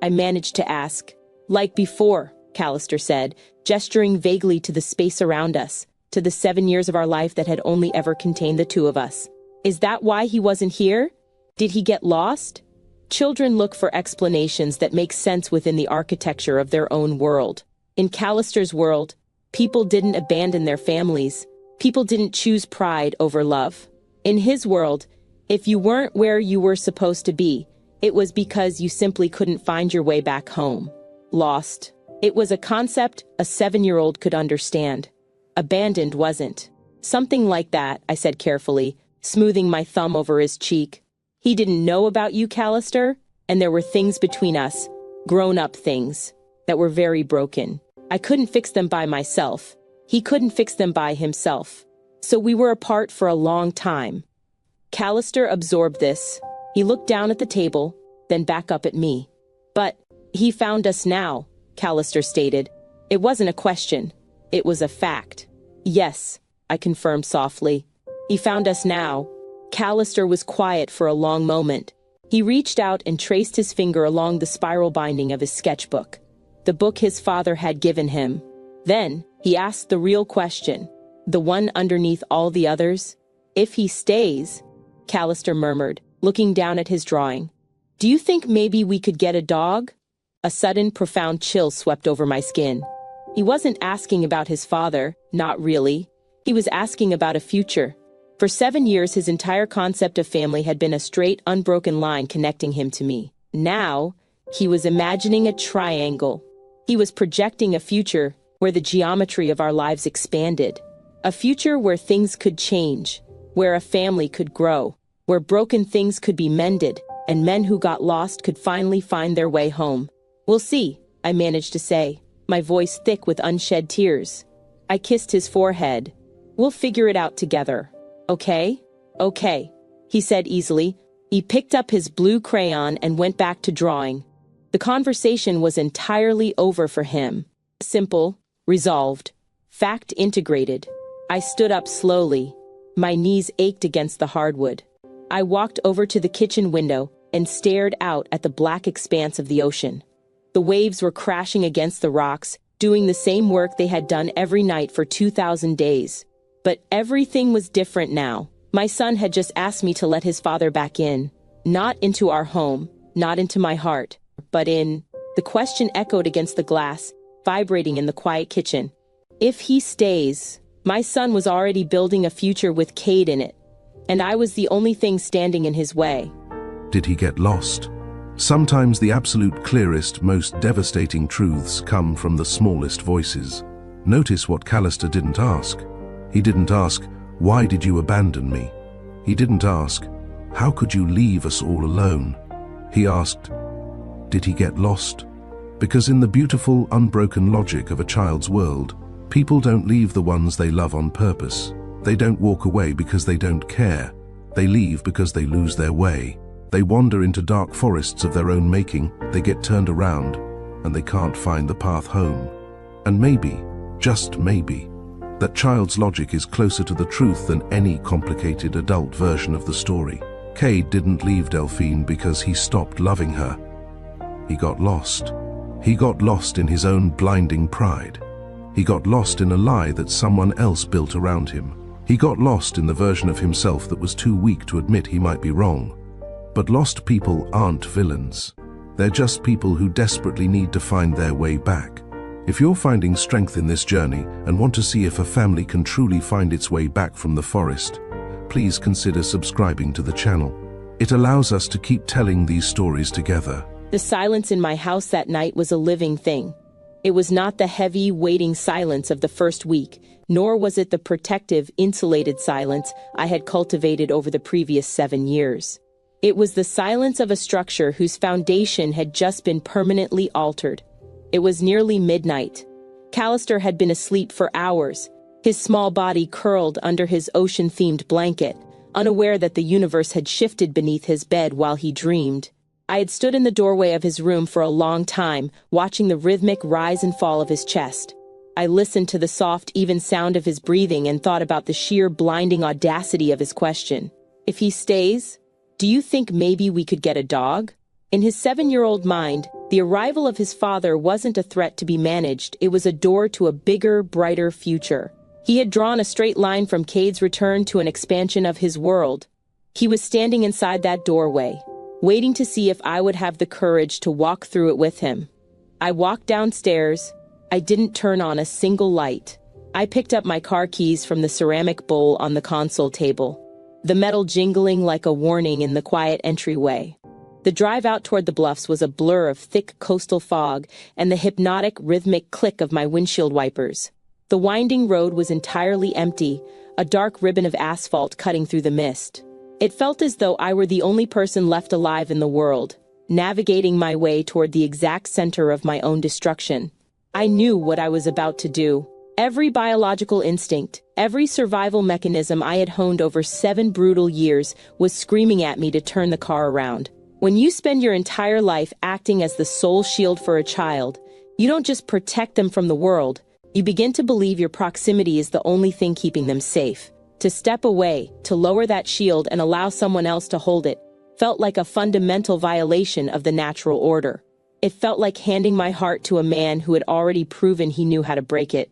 [SPEAKER 1] I managed to ask. "Like before," Callister said, gesturing vaguely to the space around us, to the 7 years of our life that had only ever contained the two of us. "Is that why he wasn't here? Did he get lost?" Children look for explanations that make sense within the architecture of their own world. In Callister's world, people didn't abandon their families. People didn't choose pride over love. In his world, if you weren't where you were supposed to be, it was because you simply couldn't find your way back home. Lost. It was a concept a 7-year-old could understand. Abandoned wasn't. "Something like that," I said carefully, smoothing my thumb over his cheek. "He didn't know about you, Callister, and there were things between us, grown-up things, that were very broken. I couldn't fix them by myself. He couldn't fix them by himself. So we were apart for a long time." Callister absorbed this. He looked down at the table, then back up at me. "But he found us now," Callister stated. It wasn't a question. It was a fact. "Yes," I confirmed softly. "He found us now." Callister was quiet for a long moment. He reached out and traced his finger along the spiral binding of his sketchbook, the book his father had given him. Then, he asked the real question, the one underneath all the others. "If he stays," Callister murmured, looking down at his drawing, "do you think maybe we could get a dog?" A sudden, profound chill swept over my skin. He wasn't asking about his father, not really. He was asking about a future. For 7 years, his entire concept of family had been a straight, unbroken line connecting him to me. Now, he was imagining a triangle. He was projecting a future where the geometry of our lives expanded. A future where things could change, where a family could grow, where broken things could be mended, and men who got lost could finally find their way home. "We'll see," I managed to say, my voice thick with unshed tears. I kissed his forehead. "We'll figure it out together. Okay?" "Okay," he said easily. He picked up his blue crayon and went back to drawing. The conversation was entirely over for him. Simple, resolved, fact integrated. I stood up slowly. My knees ached against the hardwood. I walked over to the kitchen window and stared out at the black expanse of the ocean. The waves were crashing against the rocks, doing the same work they had done every night for 2,000 days. But everything was different now. My son had just asked me to let his father back in. Not into our home, not into my heart, but in. The question echoed against the glass, vibrating in the quiet kitchen. If he stays, my son was already building a future with Cade in it, and I was the only thing standing in his way.
[SPEAKER 2] Did he get lost? Sometimes the absolute clearest, most devastating truths come from the smallest voices. Notice what Callister didn't ask. He didn't ask, "Why did you abandon me?" He didn't ask, "How could you leave us all alone?" He asked, "Did he get lost?" Because in the beautiful, unbroken logic of a child's world, people don't leave the ones they love on purpose. They don't walk away because they don't care. They leave because they lose their way. They wander into dark forests of their own making, they get turned around, and they can't find the path home. And maybe, just maybe, that child's logic is closer to the truth than any complicated adult version of the story. Cade didn't leave Delphine because he stopped loving her. He got lost. He got lost in his own blinding pride. He got lost in a lie that someone else built around him. He got lost in the version of himself that was too weak to admit he might be wrong. But lost people aren't villains. They're just people who desperately need to find their way back. If you're finding strength in this journey and want to see if a family can truly find its way back from the forest, please consider subscribing to the channel. It allows us to keep telling these stories together.
[SPEAKER 1] The silence in my house that night was a living thing. It was not the heavy, waiting silence of the first week, nor was it the protective, insulated silence I had cultivated over the previous 7 years. It was the silence of a structure whose foundation had just been permanently altered. It was nearly midnight. Callister had been asleep for hours, his small body curled under his ocean-themed blanket, unaware that the universe had shifted beneath his bed while he dreamed. I had stood in the doorway of his room for a long time, watching the rhythmic rise and fall of his chest. I listened to the soft, even sound of his breathing and thought about the sheer, blinding audacity of his question. If he stays, do you think maybe we could get a dog? In his 7-year-old mind, the arrival of his father wasn't a threat to be managed, it was a door to a bigger, brighter future. He had drawn a straight line from Cade's return to an expansion of his world. He was standing inside that doorway, waiting to see if I would have the courage to walk through it with him. I walked downstairs. I didn't turn on a single light. I picked up my car keys from the ceramic bowl on the console table, the metal jingling like a warning in the quiet entryway. The drive out toward the bluffs was a blur of thick coastal fog and the hypnotic, rhythmic click of my windshield wipers. The winding road was entirely empty, a dark ribbon of asphalt cutting through the mist. It felt as though I were the only person left alive in the world, navigating my way toward the exact center of my own destruction. I knew what I was about to do. Every biological instinct, every survival mechanism I had honed over 7 brutal years was screaming at me to turn the car around. When you spend your entire life acting as the sole shield for a child, you don't just protect them from the world, you begin to believe your proximity is the only thing keeping them safe. To step away, to lower that shield and allow someone else to hold it, felt like a fundamental violation of the natural order. It felt like handing my heart to a man who had already proven he knew how to break it.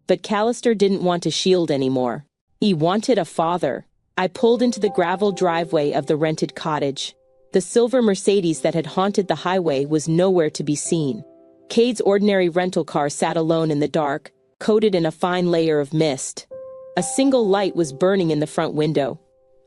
[SPEAKER 1] But Callister didn't want a shield anymore. He wanted a father. I pulled into the gravel driveway of the rented cottage. The silver Mercedes that had haunted the highway was nowhere to be seen. Cade's ordinary rental car sat alone in the dark, coated in a fine layer of mist. A single light was burning in the front window.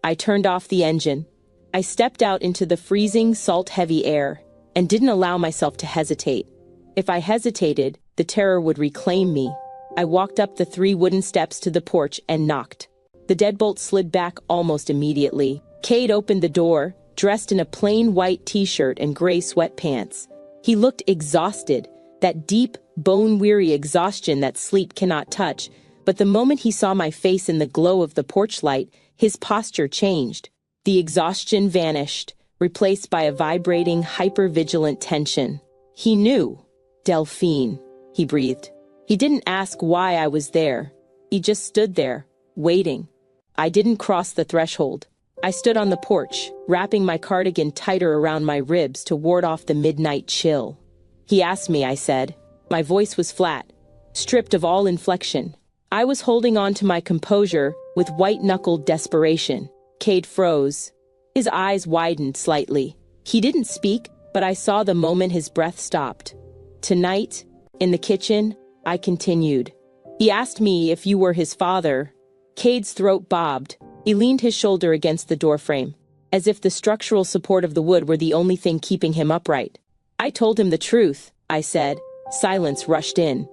[SPEAKER 1] I turned off the engine. I stepped out into the freezing, salt-heavy air, and didn't allow myself to hesitate. If I hesitated, the terror would reclaim me. I walked up the 3 wooden steps to the porch and knocked. The deadbolt slid back almost immediately. Cade opened the door, dressed in a plain white t-shirt and gray sweatpants. He looked exhausted, that deep, bone-weary exhaustion that sleep cannot touch. But the moment he saw my face in the glow of the porch light, his posture changed. The exhaustion vanished, replaced by a vibrating, hyper-vigilant tension. He knew. Delphine, he breathed. He didn't ask why I was there. He just stood there, waiting. I didn't cross the threshold. I stood on the porch, wrapping my cardigan tighter around my ribs to ward off the midnight chill. He asked me, I said. My voice was flat, stripped of all inflection. I was holding on to my composure with white-knuckled desperation. Cade froze. His eyes widened slightly. He didn't speak, but I saw the moment his breath stopped. Tonight, in the kitchen, I continued. He asked me if you were his father. Cade's throat bobbed. He leaned his shoulder against the doorframe, as if the structural support of the wood were the only thing keeping him upright. I told him the truth, I said. Silence rushed in,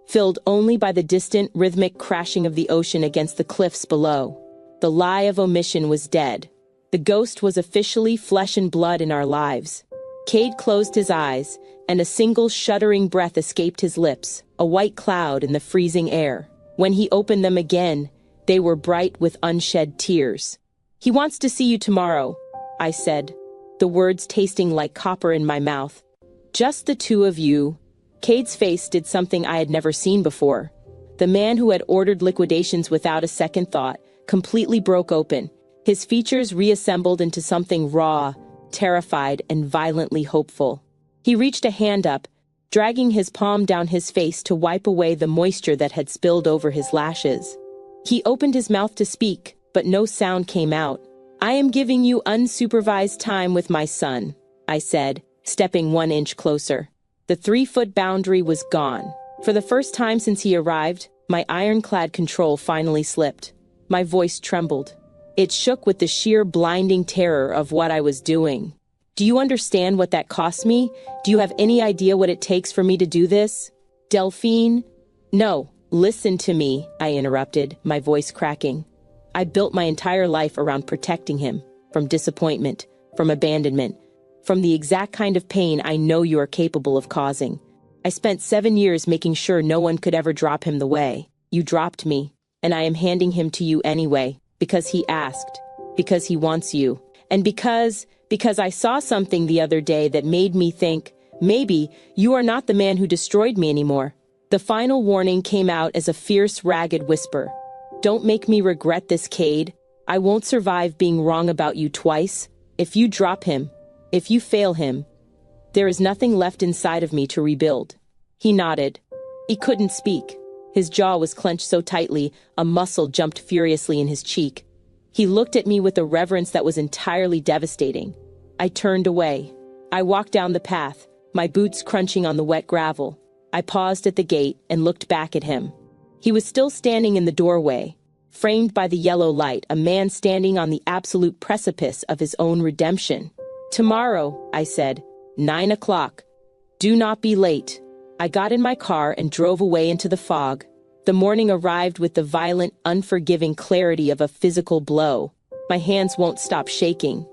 [SPEAKER 1] filled only by the distant, rhythmic crashing of the ocean against the cliffs below. The lie of omission was dead. The ghost was officially flesh and blood in our lives. Cade closed his eyes, and a single shuddering breath escaped his lips, a white cloud in the freezing air. When he opened them again, they were bright with unshed tears. "He wants to see you tomorrow," I said, the words tasting like copper in my mouth. "Just the two of you." Cade's face did something I had never seen before. The man who had ordered liquidations without a second thought completely broke open. His features reassembled into something raw, terrified, and violently hopeful. He reached a hand up, dragging his palm down his face to wipe away the moisture that had spilled over his lashes. He opened his mouth to speak, but no sound came out. "I am giving you unsupervised time with my son," I said, stepping 1 inch closer. The 3-foot boundary was gone. For the first time since he arrived, my ironclad control finally slipped. My voice trembled. It shook with the sheer blinding terror of what I was doing. "Do you understand what that cost me? Do you have any idea what it takes for me to do this? Delphine?" "No, listen to me," I interrupted, my voice cracking. "I built my entire life around protecting him, from disappointment, from abandonment, from the exact kind of pain I know you are capable of causing. I spent 7 years making sure no one could ever drop him the way. You dropped me, and I am handing him to you anyway, because he asked, because he wants you, and because I saw something the other day that made me think, maybe you are not the man who destroyed me anymore." The final warning came out as a fierce, ragged whisper. "Don't make me regret this, Cade. I won't survive being wrong about you twice. If you drop him, if you fail him, there is nothing left inside of me to rebuild." He nodded. He couldn't speak. His jaw was clenched so tightly, a muscle jumped furiously in his cheek. He looked at me with a reverence that was entirely devastating. I turned away. I walked down the path, my boots crunching on the wet gravel. I paused at the gate and looked back at him. He was still standing in the doorway, framed by the yellow light, a man standing on the absolute precipice of his own redemption. "Tomorrow," I said, 9 o'clock. "Do not be late." I got in my car and drove away into the fog. The morning arrived with the violent, unforgiving clarity of a physical blow. My hands won't stop shaking.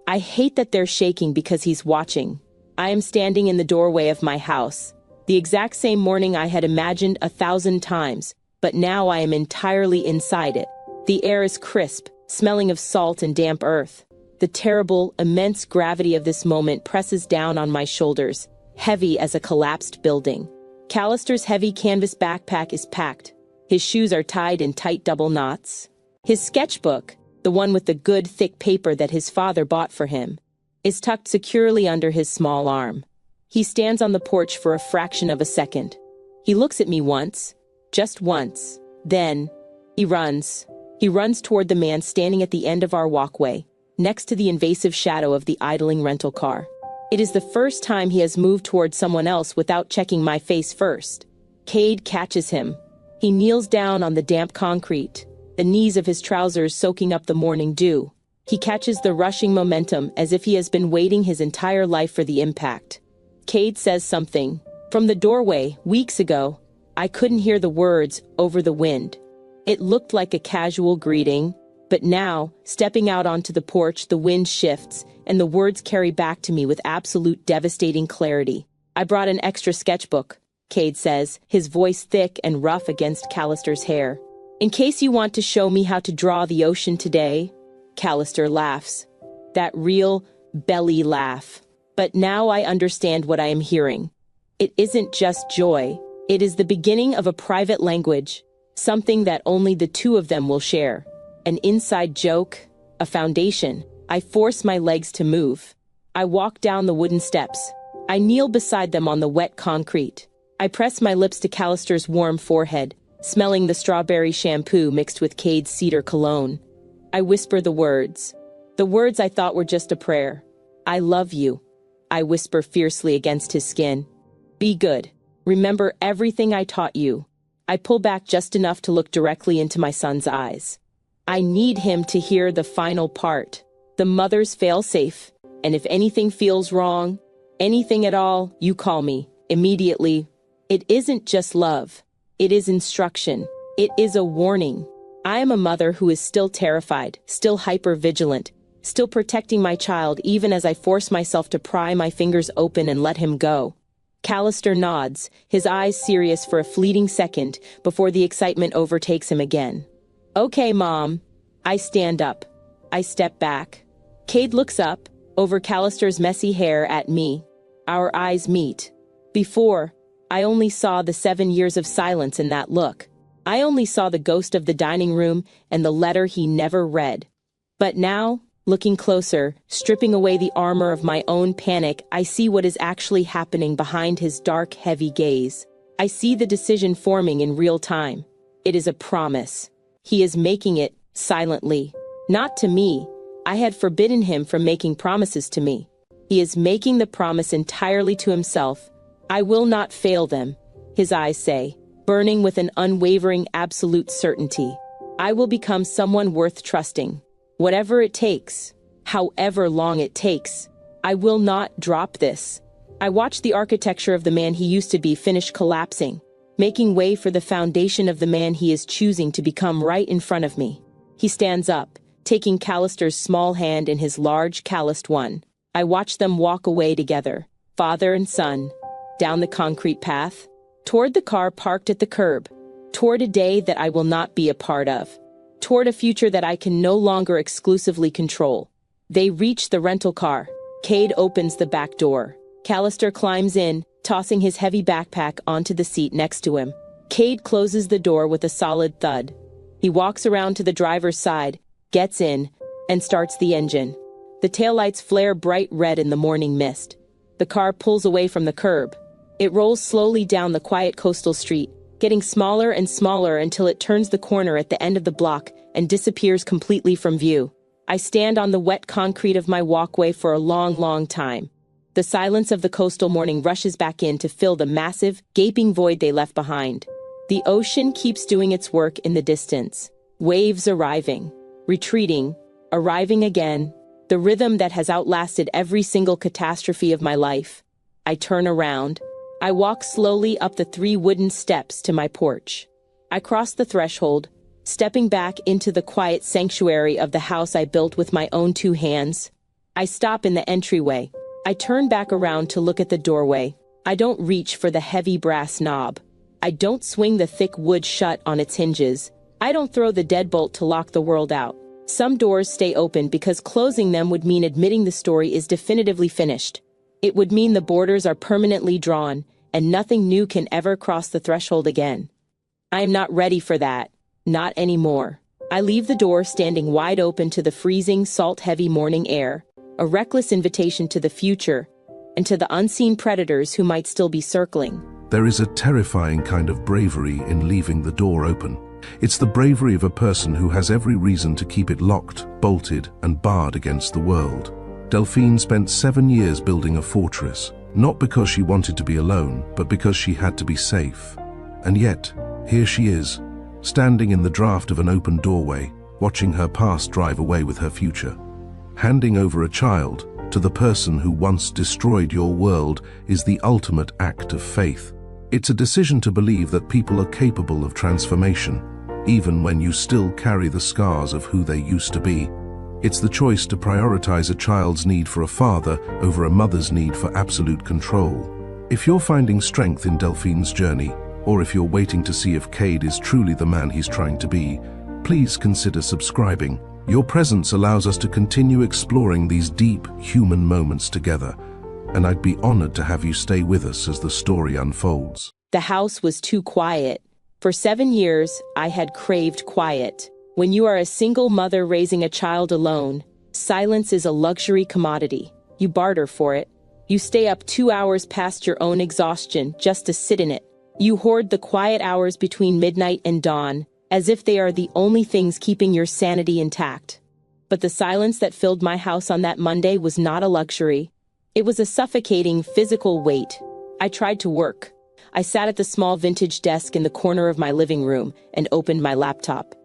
[SPEAKER 1] I hate that they're shaking because he's watching. I am standing in the doorway of my house. The exact same morning I had imagined 1,000 times, but now I am entirely inside it. The air is crisp, smelling of salt and damp earth. The terrible, immense gravity of this moment presses down on my shoulders, heavy as a collapsed building. Callister's heavy canvas backpack is packed. His shoes are tied in tight double knots. His sketchbook, the one with the good, thick paper that his father bought for him, is tucked securely under his small arm. He stands on the porch for a fraction of a second. He looks at me once, just once. Then, he runs. He runs toward the man standing at the end of our walkway, next to the invasive shadow of the idling rental car. It is the first time he has moved toward someone else without checking my face first. Cade catches him. He kneels down on the damp concrete, the knees of his trousers soaking up the morning dew. He catches the rushing momentum as if he has been waiting his entire life for the impact. Cade says something. From the doorway, weeks ago, I couldn't hear the words over the wind. It looked like a casual greeting, but now, stepping out onto the porch, the wind shifts, and the words carry back to me with absolute devastating clarity. "I brought an extra sketchbook," Cade says, his voice thick and rough against Callister's hair. "In case you want to show me how to draw the ocean today." Callister laughs. That real, belly laugh. But now I understand what I am hearing. It isn't just joy. It is the beginning of a private language, something that only the two of them will share. An inside joke, a foundation. I force my legs to move. I walk down the wooden steps. I kneel beside them on the wet concrete. I press my lips to Callister's warm forehead, smelling the strawberry shampoo mixed with Cade's cedar cologne. I whisper the words I thought were just a prayer. "I love you," I whisper fiercely against his skin. "Be good. Remember everything I taught you." I pull back just enough to look directly into my son's eyes. I need him to hear the final part, the mother's fail-safe, and if anything feels wrong, anything at all, you call me, immediately. It isn't just love. It is instruction. It is a warning. I am a mother who is still terrified, still hyper-vigilant, still protecting my child even as I force myself to pry my fingers open and let him go. Callister nods, his eyes serious for a fleeting second before the excitement overtakes him again. Okay, Mom. I stand up. I step back. Cade looks up, over Callister's messy hair at me. Our eyes meet. Before, I only saw the 7 years of silence in that look. I only saw the ghost of the dining room and the letter he never read. But now, looking closer, stripping away the armor of my own panic, I see what is actually happening behind his dark, heavy gaze. I see the decision forming in real time. It is a promise. He is making it, silently. Not to me. I had forbidden him from making promises to me. He is making the promise entirely to himself. I will not fail them, his eyes say, burning with an unwavering absolute certainty. I will become someone worth trusting. Whatever it takes, however long it takes, I will not drop this. I watch the architecture of the man he used to be finish collapsing, making way for the foundation of the man he is choosing to become right in front of me. He stands up, taking Callister's small hand in his large, calloused one. I watch them walk away together, father and son, down the concrete path, toward the car parked at the curb, toward a day that I will not be a part of, toward a future that I can no longer exclusively control. They reach the rental car. Cade opens the back door. Callister climbs in, tossing his heavy backpack onto the seat next to him. Cade closes the door with a solid thud. He walks around to the driver's side, gets in, and starts the engine. The taillights flare bright red in the morning mist. The car pulls away from the curb. It rolls slowly down the quiet coastal street, getting smaller and smaller until it turns the corner at the end of the block and disappears completely from view. I stand on the wet concrete of my walkway for a long, long time. The silence of the coastal morning rushes back in to fill the massive, gaping void they left behind. The ocean keeps doing its work in the distance. Waves arriving, retreating, arriving again. The rhythm that has outlasted every single catastrophe of my life. I turn around. I walk slowly up the 3 wooden steps to my porch. I cross the threshold, stepping back into the quiet sanctuary of the house I built with my own 2 hands. I stop in the entryway. I turn back around to look at the doorway. I don't reach for the heavy brass knob. I don't swing the thick wood shut on its hinges. I don't throw the deadbolt to lock the world out. Some doors stay open because closing them would mean admitting the story is definitively finished. It would mean the borders are permanently drawn, and nothing new can ever cross the threshold again. I am not ready for that. Not anymore. I leave the door standing wide open to the freezing, salt-heavy morning air, a reckless invitation to the future, and to the unseen predators who might still be circling.
[SPEAKER 2] There is a terrifying kind of bravery in leaving the door open. It's the bravery of a person who has every reason to keep it locked, bolted, and barred against the world. Delphine spent 7 years building a fortress, not because she wanted to be alone, but because she had to be safe. And yet, here she is, standing in the draft of an open doorway, watching her past drive away with her future. Handing over a child to the person who once destroyed your world is the ultimate act of faith. It's a decision to believe that people are capable of transformation, even when you still carry the scars of who they used to be. It's the choice to prioritize a child's need for a father over a mother's need for absolute control. If you're finding strength in Delphine's journey, or if you're waiting to see if Cade is truly the man he's trying to be, please consider subscribing. Your presence allows us to continue exploring these deep, human moments together, and I'd be honored to have you stay with us as the story unfolds.
[SPEAKER 1] The house was too quiet. For 7 years, I had craved quiet. When you are a single mother raising a child alone, silence is a luxury commodity. You barter for it. You stay up 2 hours past your own exhaustion just to sit in it. You hoard the quiet hours between midnight and dawn, as if they are the only things keeping your sanity intact. But the silence that filled my house on that Monday was not a luxury. It was a suffocating, physical weight. I tried to work. I sat at the small vintage desk in the corner of my living room and opened my laptop.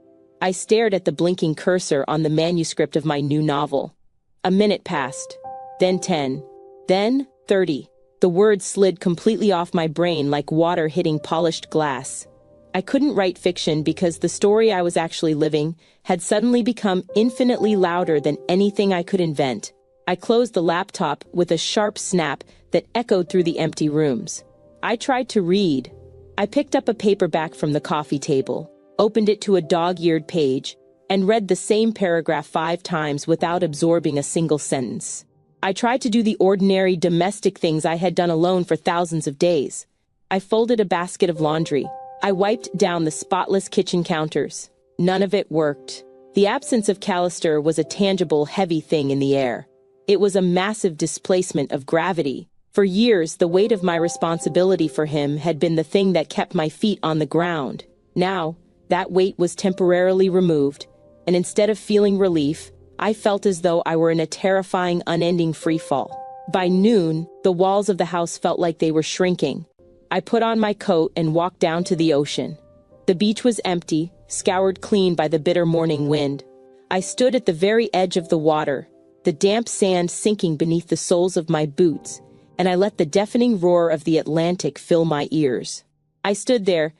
[SPEAKER 1] I stared at the blinking cursor on the manuscript of my new novel. A minute passed, then 10, then 30. The words slid completely off my brain like water hitting polished glass. I couldn't write fiction because the story I was actually living had suddenly become infinitely louder than anything I could invent. I closed the laptop with a sharp snap that echoed through the empty rooms. I tried to read. I picked up a paperback from the coffee table, opened it to a dog-eared page, and read the same paragraph 5 times without absorbing a single sentence. I tried to do the ordinary domestic things I had done alone for thousands of days. I folded a basket of laundry. I wiped down the spotless kitchen counters. None of it worked. The absence of Callister was a tangible, heavy thing in the air. It was a massive displacement of gravity. For years, the weight of my responsibility for him had been the thing that kept my feet on the ground. Now, that weight was temporarily removed, and instead of feeling relief, I felt as though I were in a terrifying, unending freefall. By noon, the walls of the house felt like they were shrinking. I put on my coat and walked down to the ocean. The beach was empty, scoured clean by the bitter morning wind. I stood at the very edge of the water, the damp sand sinking beneath the soles of my boots, and I let the deafening roar of the Atlantic fill my ears. I stood there,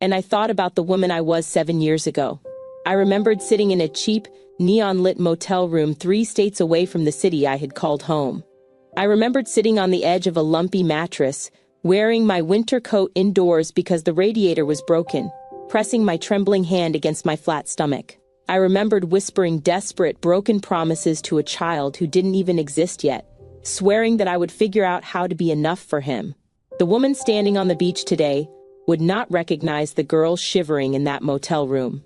[SPEAKER 1] and I thought about the woman I was 7 years ago. I remembered sitting in a cheap, neon-lit motel room 3 states away from the city I had called home. I remembered sitting on the edge of a lumpy mattress, wearing my winter coat indoors because the radiator was broken, pressing my trembling hand against my flat stomach. I remembered whispering desperate, broken promises to a child who didn't even exist yet, swearing that I would figure out how to be enough for him. The woman standing on the beach today would not recognize the girl shivering in that motel room.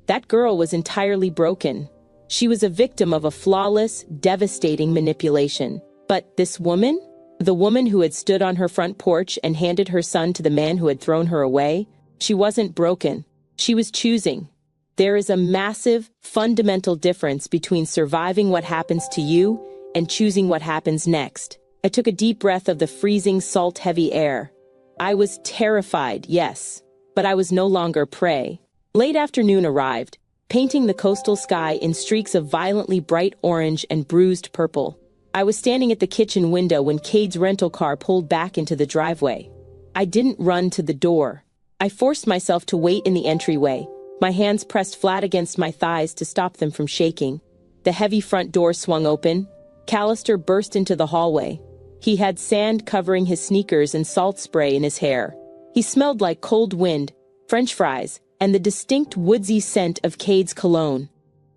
[SPEAKER 1] That girl was entirely broken. She was a victim of a flawless, devastating manipulation. But this woman? The woman who had stood on her front porch and handed her son to the man who had thrown her away? She wasn't broken. She was choosing. There is a massive, fundamental difference between surviving what happens to you and choosing what happens next. I took a deep breath of the freezing, salt-heavy air. I was terrified, yes, but I was no longer prey. Late afternoon arrived, painting the coastal sky in streaks of violently bright orange and bruised purple. I was standing at the kitchen window when Cade's rental car pulled back into the driveway. I didn't run to the door. I forced myself to wait in the entryway, my hands pressed flat against my thighs to stop them from shaking. The heavy front door swung open. Callister burst into the hallway. He had sand covering his sneakers and salt spray in his hair. He smelled like cold wind, French fries, and the distinct woodsy scent of Cade's cologne.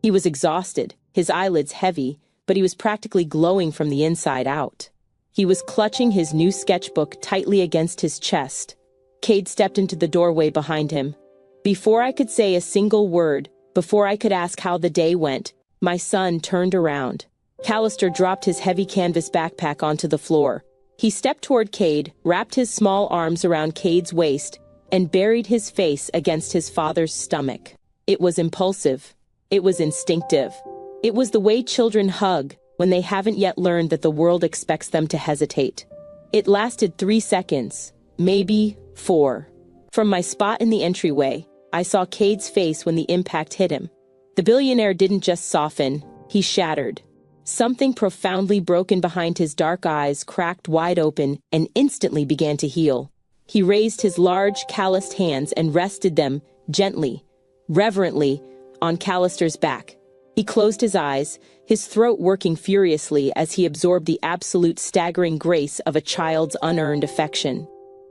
[SPEAKER 1] He was exhausted, his eyelids heavy, but he was practically glowing from the inside out. He was clutching his new sketchbook tightly against his chest. Cade stepped into the doorway behind him. Before I could say a single word, before I could ask how the day went, my son turned around. Callister dropped his heavy canvas backpack onto the floor. He stepped toward Cade, wrapped his small arms around Cade's waist, and buried his face against his father's stomach. It was impulsive. It was instinctive. It was the way children hug when they haven't yet learned that the world expects them to hesitate. It lasted 3 seconds, maybe 4. From my spot in the entryway, I saw Cade's face when the impact hit him. The billionaire didn't just soften, he shattered. Something profoundly broken behind his dark eyes cracked wide open and instantly began to heal. He raised his large, calloused hands and rested them, gently, reverently, on Callister's back. He closed his eyes, his throat working furiously as he absorbed the absolute staggering grace of a child's unearned affection.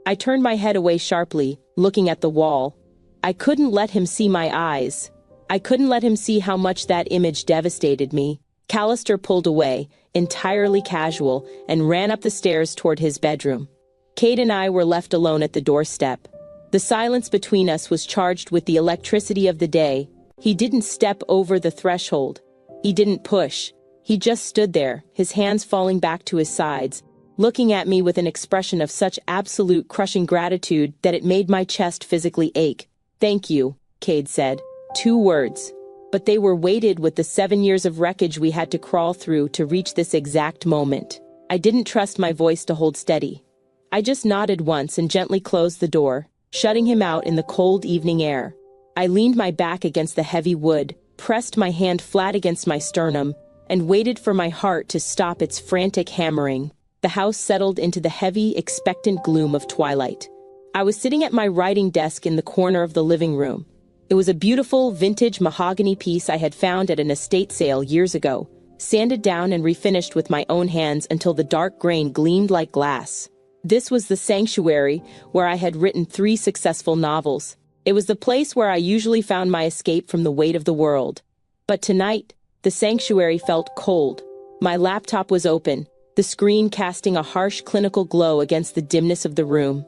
[SPEAKER 1] I turned my head away sharply, looking at the wall. I couldn't let him see my eyes. I couldn't let him see how much that image devastated me. Callister pulled away, entirely casual, and ran up the stairs toward his bedroom. Cade and I were left alone at the doorstep. The silence between us was charged with the electricity of the day. He didn't step over the threshold. He didn't push. He just stood there, his hands falling back to his sides, looking at me with an expression of such absolute crushing gratitude that it made my chest physically ache. "Thank you," Cade said. 2 words. But they were weighted with the 7 years of wreckage we had to crawl through to reach this exact moment. I didn't trust my voice to hold steady. I just nodded once and gently closed the door, shutting him out in the cold evening air. I leaned my back against the heavy wood, pressed my hand flat against my sternum, and waited for my heart to stop its frantic hammering. The house settled into the heavy, expectant gloom of twilight. I was sitting at my writing desk in the corner of the living room. It was a beautiful, vintage mahogany piece I had found at an estate sale years ago, sanded down and refinished with my own hands until the dark grain gleamed like glass. This was the sanctuary where I had written 3 successful novels. It was the place where I usually found my escape from the weight of the world. But tonight, the sanctuary felt cold. My laptop was open, the screen casting a harsh clinical glow against the dimness of the room.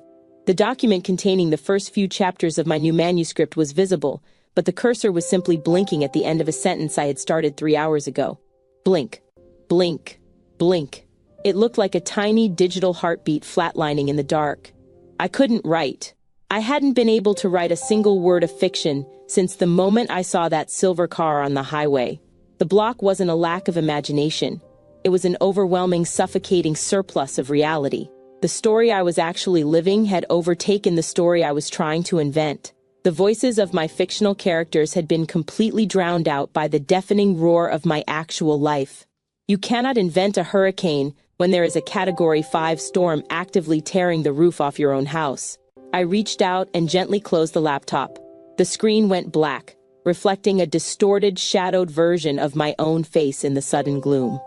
[SPEAKER 1] The document containing the first few chapters of my new manuscript was visible, but the cursor was simply blinking at the end of a sentence I had started 3 hours ago. Blink, blink, blink. It looked like a tiny digital heartbeat flatlining in the dark. I couldn't write. I hadn't been able to write a single word of fiction since the moment I saw that silver car on the highway. The block wasn't a lack of imagination. It was an overwhelming, suffocating surplus of reality. The story I was actually living had overtaken the story I was trying to invent. The voices of my fictional characters had been completely drowned out by the deafening roar of my actual life. You cannot invent a hurricane when there is a Category 5 storm actively tearing the roof off your own house. I reached out and gently closed the laptop. The screen went black, reflecting a distorted, shadowed version of my own face in the sudden gloom.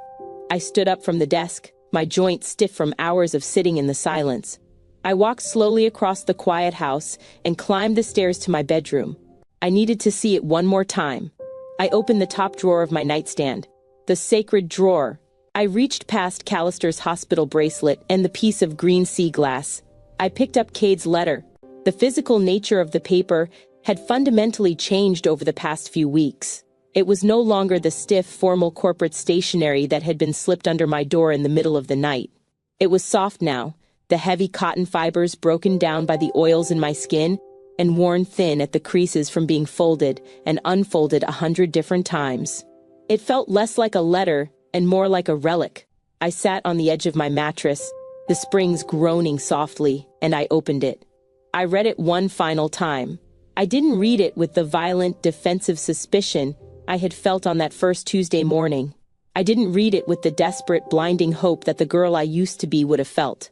[SPEAKER 1] I stood up from the desk, my joints stiff from hours of sitting in the silence. I walked slowly across the quiet house and climbed the stairs to my bedroom. I needed to see it one more time. I opened the top drawer of my nightstand. The sacred drawer. I reached past Callister's hospital bracelet and the piece of green sea glass. I picked up Cade's letter. The physical nature of the paper had fundamentally changed over the past few weeks. It was no longer the stiff, formal corporate stationery that had been slipped under my door in the middle of the night. It was soft now, the heavy cotton fibers broken down by the oils in my skin and worn thin at the creases from being folded and unfolded 100 different times. It felt less like a letter and more like a relic. I sat on the edge of my mattress, the springs groaning softly, and I opened it. I read it one final time. I didn't read it with the violent, defensive suspicion I had felt on that first Tuesday morning. I didn't read it with the desperate, blinding hope that the girl I used to be would have felt.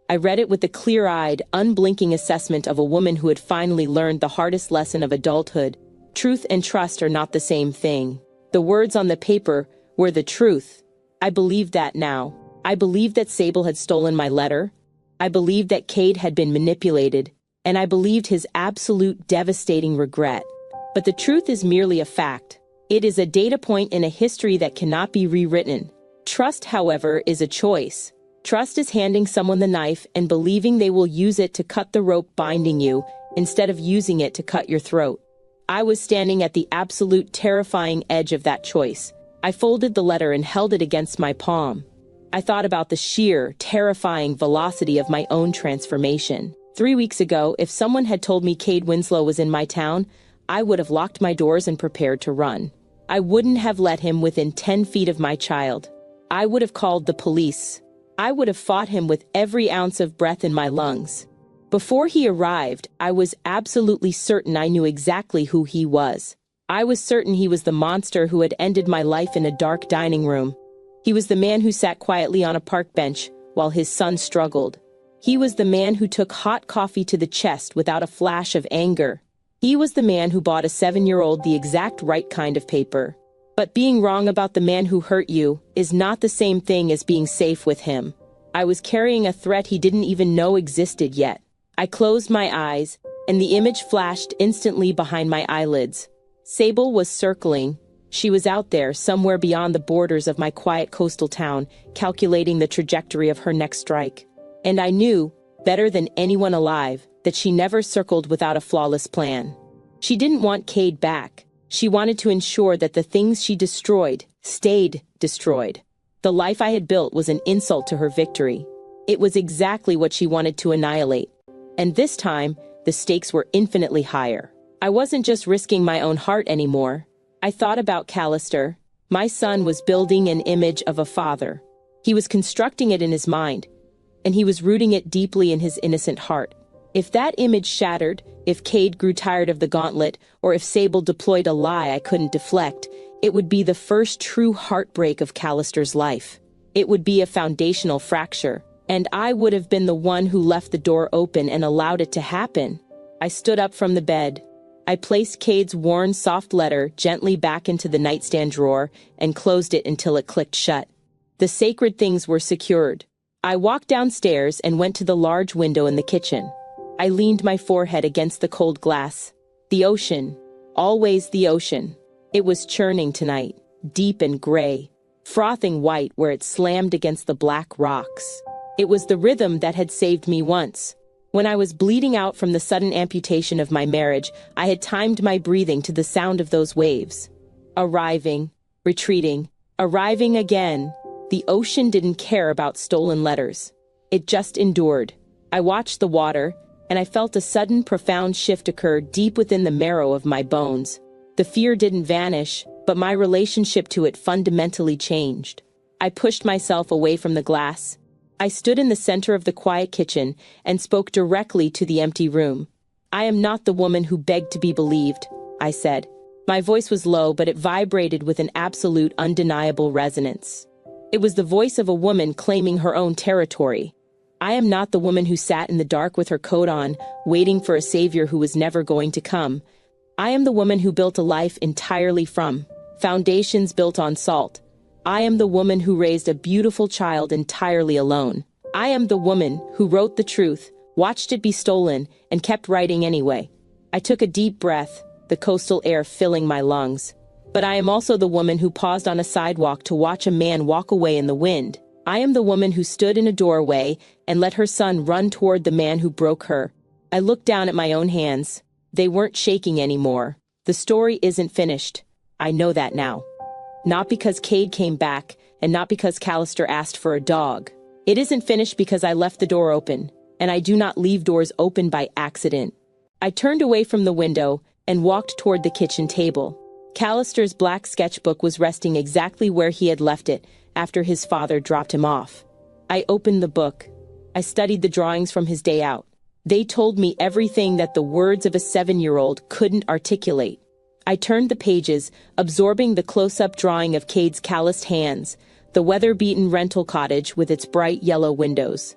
[SPEAKER 1] I read it with the clear-eyed, unblinking assessment of a woman who had finally learned the hardest lesson of adulthood. Truth and trust are not the same thing. The words on the paper were the truth. I believed that now. I believed that Sable had stolen my letter. I believed that Cade had been manipulated. And I believed his absolute devastating regret. But the truth is merely a fact. It is a data point in a history that cannot be rewritten. Trust, however, is a choice. Trust is handing someone the knife and believing they will use it to cut the rope binding you, instead of using it to cut your throat. I was standing at the absolute terrifying edge of that choice. I folded the letter and held it against my palm. I thought about the sheer, terrifying velocity of my own transformation. 3 weeks ago, if someone had told me Cade Winslow was in my town, I would have locked my doors and prepared to run. I wouldn't have let him within 10 feet of my child. I would have called the police. I would have fought him with every ounce of breath in my lungs. Before he arrived, I was absolutely certain I knew exactly who he was. I was certain he was the monster who had ended my life in a dark dining room. He was the man who sat quietly on a park bench while his son struggled. He was the man who took hot coffee to the chest without a flash of anger. He was the man who bought a 7-year-old the exact right kind of paper. But being wrong about the man who hurt you is not the same thing as being safe with him. I was carrying a threat he didn't even know existed yet. I closed my eyes, and the image flashed instantly behind my eyelids. Sable was circling. She was out there, somewhere beyond the borders of my quiet coastal town, calculating the trajectory of her next strike. And I knew, better than anyone alive, that she never circled without a flawless plan. She didn't want Cade back. She wanted to ensure that the things she destroyed stayed destroyed. The life I had built was an insult to her victory. It was exactly what she wanted to annihilate. And this time, the stakes were infinitely higher. I wasn't just risking my own heart anymore. I thought about Callister. My son was building an image of a father. He was constructing it in his mind, and he was rooting it deeply in his innocent heart. If that image shattered, if Cade grew tired of the gauntlet, or if Sable deployed a lie I couldn't deflect, it would be the first true heartbreak of Callister's life. It would be a foundational fracture, And I would have been the one who left the door open and allowed it to happen. I stood up from the bed. I placed Cade's worn, soft letter gently back into the nightstand drawer and closed it until it clicked shut. The sacred things were secured. I walked downstairs and went to the large window in the kitchen. I leaned my forehead against the cold glass. The ocean. Always the ocean. It was churning tonight, deep and gray, frothing white where it slammed against the black rocks. It was the rhythm that had saved me once. When I was bleeding out from the sudden amputation of my marriage, I had timed my breathing to the sound of those waves. Arriving, retreating, arriving again. The ocean didn't care about stolen letters. It just endured. I watched the water, and I felt a sudden, profound shift occur deep within the marrow of my bones. The fear didn't vanish, but my relationship to it fundamentally changed. I pushed myself away from the glass. I stood in the center of the quiet kitchen and spoke directly to the empty room. "I am not the woman who begged to be believed," I said. My voice was low, but it vibrated with an absolute, undeniable resonance. It was the voice of a woman claiming her own territory. I am not the woman who sat in the dark with her coat on, waiting for a savior who was never going to come. I am the woman who built a life entirely from foundations built on salt. I am the woman who raised a beautiful child entirely alone. I am the woman who wrote the truth, watched it be stolen, and kept writing anyway. I took a deep breath, the coastal air filling my lungs. But I am also the woman who paused on a sidewalk to watch a man walk away in the wind. I am the woman who stood in a doorway and let her son run toward the man who broke her. I looked down at my own hands. They weren't shaking anymore. The story isn't finished. I know that now. Not because Cade came back, and not because Callister asked for a dog. It isn't finished because I left the door open, and I do not leave doors open by accident. I turned away from the window and walked toward the kitchen table. Callister's black sketchbook was resting exactly where he had left it after his father dropped him off. I opened the book. I studied the drawings from his day out. They told me everything that the words of a 7-year-old couldn't articulate. I turned the pages, absorbing the close-up drawing of Cade's calloused hands, the weather-beaten rental cottage with its bright yellow windows.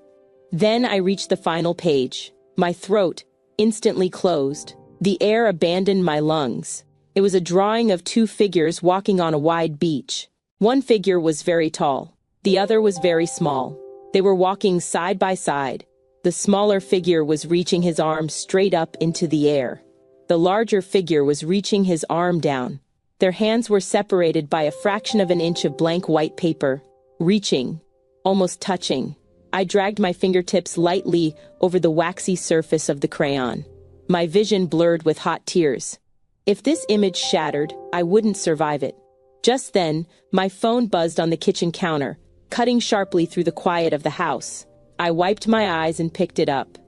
[SPEAKER 1] Then I reached the final page. My throat instantly closed. The air abandoned my lungs. It was a drawing of 2 figures walking on a wide beach. One figure was very tall. The other was very small. They were walking side by side. The smaller figure was reaching his arm straight up into the air. The larger figure was reaching his arm down. Their hands were separated by a fraction of an inch of blank white paper. Reaching. Almost touching. I dragged my fingertips lightly over the waxy surface of the crayon. My vision blurred with hot tears. If this image shattered, I wouldn't survive it. Just then, my phone buzzed on the kitchen counter, cutting sharply through the quiet of the house. I wiped my eyes and picked it up.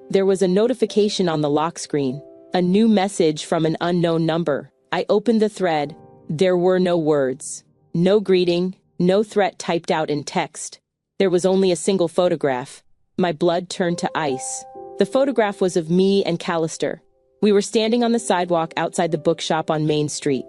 [SPEAKER 1] There was a notification on the lock screen. A new message from an unknown number. I opened the thread. There were no words. No greeting, no threat typed out in text. There was only a single photograph. My blood turned to ice. The photograph was of me and Callister. We were standing on the sidewalk outside the bookshop on Main Street.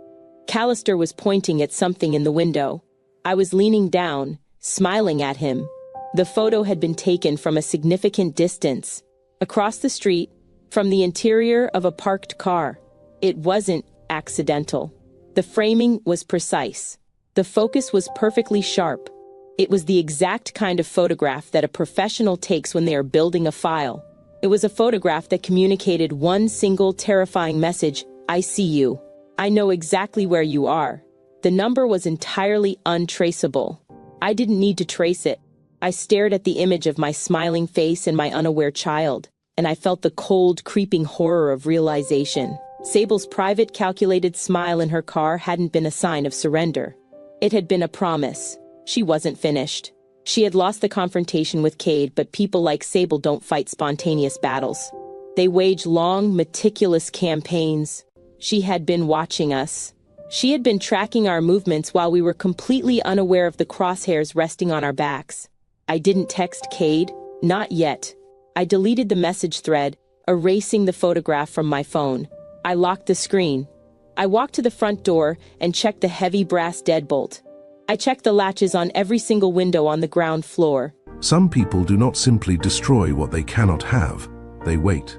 [SPEAKER 1] Callister was pointing at something in the window. I was leaning down, smiling at him. The photo had been taken from a significant distance. Across the street, from the interior of a parked car. It wasn't accidental. The framing was precise. The focus was perfectly sharp. It was the exact kind of photograph that a professional takes when they are building a file. It was a photograph that communicated one single terrifying message: I see you. I know exactly where you are. The number was entirely untraceable. I didn't need to trace it. I stared at the image of my smiling face and my unaware child, and I felt the cold, creeping horror of realization. Sable's private, calculated smile in her car hadn't been a sign of surrender. It had been a promise. She wasn't finished. She had lost the confrontation with Cade, but people like Sable don't fight spontaneous battles. They wage long, meticulous campaigns. She had been watching us. She had been tracking our movements while we were completely unaware of the crosshairs resting on our backs. I didn't text Cade, not yet. I deleted the message thread, erasing the photograph from my phone. I locked the screen. I walked to the front door and checked the heavy brass deadbolt. I checked the latches on every single window on the ground floor.
[SPEAKER 2] Some people do not simply destroy what they cannot have, they wait.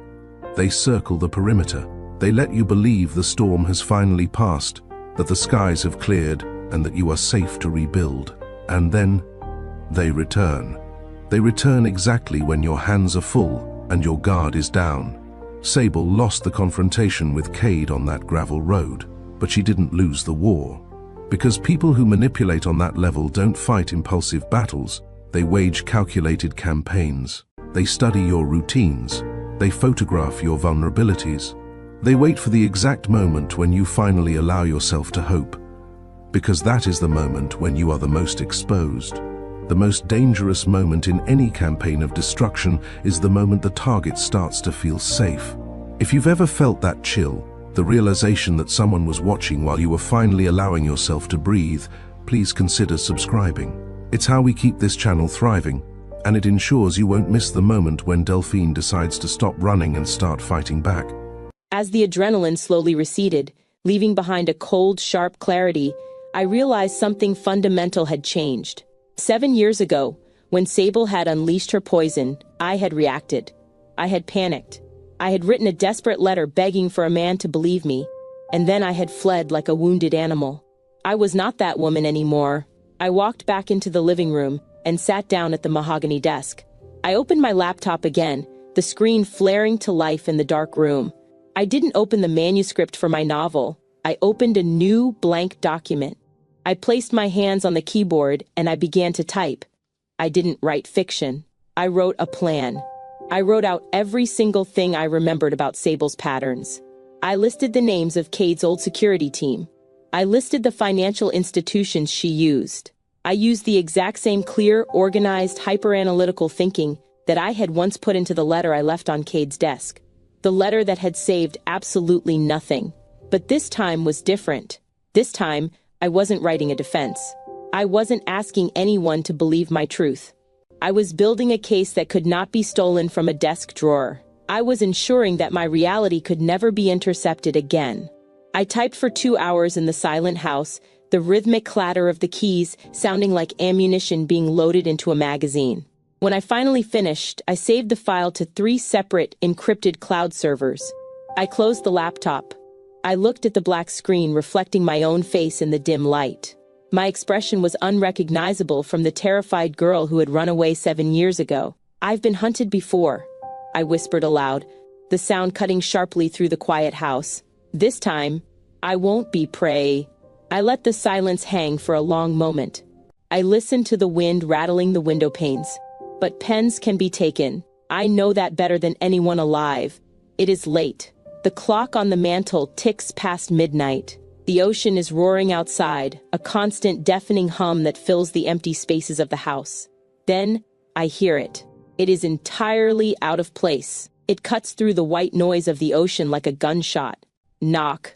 [SPEAKER 2] They circle the perimeter. They let you believe the storm has finally passed, that the skies have cleared, and that you are safe to rebuild. And then, they return. They return exactly when your hands are full and your guard is down. Sable lost the confrontation with Cade on that gravel road, but she didn't lose the war. Because people who manipulate on that level don't fight impulsive battles, they wage calculated campaigns. They study your routines. They photograph your vulnerabilities. They wait for the exact moment when you finally allow yourself to hope. Because that is the moment when you are the most exposed. The most dangerous moment in any campaign of destruction is the moment the target starts to feel safe. If you've ever felt that chill, the realization that someone was watching while you were finally allowing yourself to breathe, please consider subscribing. It's how we keep this channel thriving, and it ensures you won't miss the moment when Delphine decides to stop running and start fighting back.
[SPEAKER 1] As the adrenaline slowly receded, leaving behind a cold, sharp clarity, I realized something fundamental had changed. 7 years ago, when Sable had unleashed her poison, I had reacted. I had panicked. I had written a desperate letter begging for a man to believe me, and then I had fled like a wounded animal. I was not that woman anymore. I walked back into the living room and sat down at the mahogany desk. I opened my laptop again, the screen flaring to life in the dark room. I didn't open the manuscript for my novel. I opened a new blank document. I placed my hands on the keyboard and I began to type. I didn't write fiction. I wrote a plan. I wrote out every single thing I remembered about Sable's patterns. I listed the names of Cade's old security team. I listed the financial institutions she used. I used the exact same clear, organized, hyper-analytical thinking that I had once put into the letter I left on Cade's desk. The letter that had saved absolutely nothing. But this time was different. This time, I wasn't writing a defense. I wasn't asking anyone to believe my truth. I was building a case that could not be stolen from a desk drawer. I was ensuring that my reality could never be intercepted again. I typed for 2 hours in the silent house, the rhythmic clatter of the keys sounding like ammunition being loaded into a magazine. When I finally finished, I saved the file to 3 separate, encrypted cloud servers. I closed the laptop. I looked at the black screen reflecting my own face in the dim light. My expression was unrecognizable from the terrified girl who had run away 7 years ago. "I've been hunted before," I whispered aloud, the sound cutting sharply through the quiet house. "This time, I won't be prey." I let the silence hang for a long moment. I listened to the wind rattling the window panes. But pens can be taken. I know that better than anyone alive. It is late. The clock on the mantel ticks past midnight. The ocean is roaring outside, a constant deafening hum that fills the empty spaces of the house. Then, I hear it. It is entirely out of place. It cuts through the white noise of the ocean like a gunshot. Knock.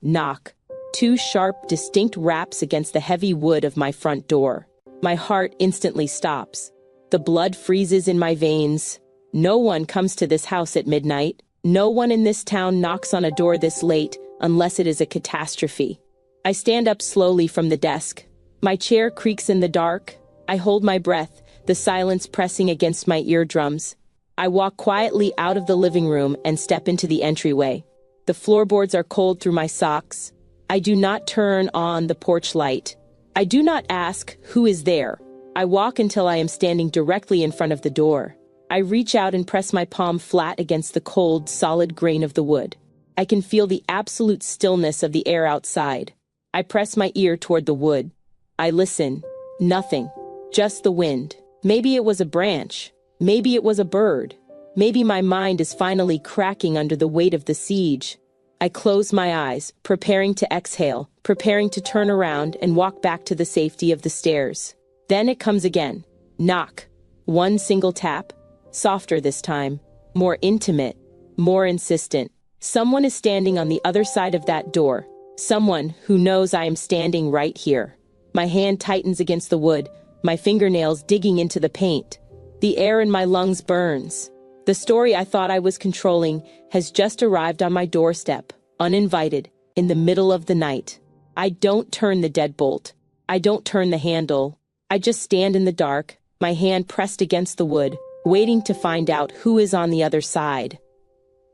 [SPEAKER 1] Knock. 2 sharp, distinct raps against the heavy wood of my front door. My heart instantly stops. The blood freezes in my veins. No one comes to this house at midnight. No one in this town knocks on a door this late unless it is a catastrophe. I stand up slowly from the desk. My chair creaks in the dark. I hold my breath, the silence pressing against my eardrums. I walk quietly out of the living room and step into the entryway. The floorboards are cold through my socks. I do not turn on the porch light. I do not ask who is there. I walk until I am standing directly in front of the door. I reach out and press my palm flat against the cold, solid grain of the wood. I can feel the absolute stillness of the air outside. I press my ear toward the wood. I listen. Nothing. Just the wind. Maybe it was a branch. Maybe it was a bird. Maybe my mind is finally cracking under the weight of the siege. I close my eyes, preparing to exhale, preparing to turn around and walk back to the safety of the stairs. Then it comes again. Knock. One single tap. Softer this time. More intimate. More insistent. Someone is standing on the other side of that door. Someone who knows I am standing right here. My hand tightens against the wood, my fingernails digging into the paint. The air in my lungs burns. The story I thought I was controlling has just arrived on my doorstep, uninvited, in the middle of the night. I don't turn the deadbolt. I don't turn the handle. I just stand in the dark, my hand pressed against the wood, waiting to find out who is on the other side.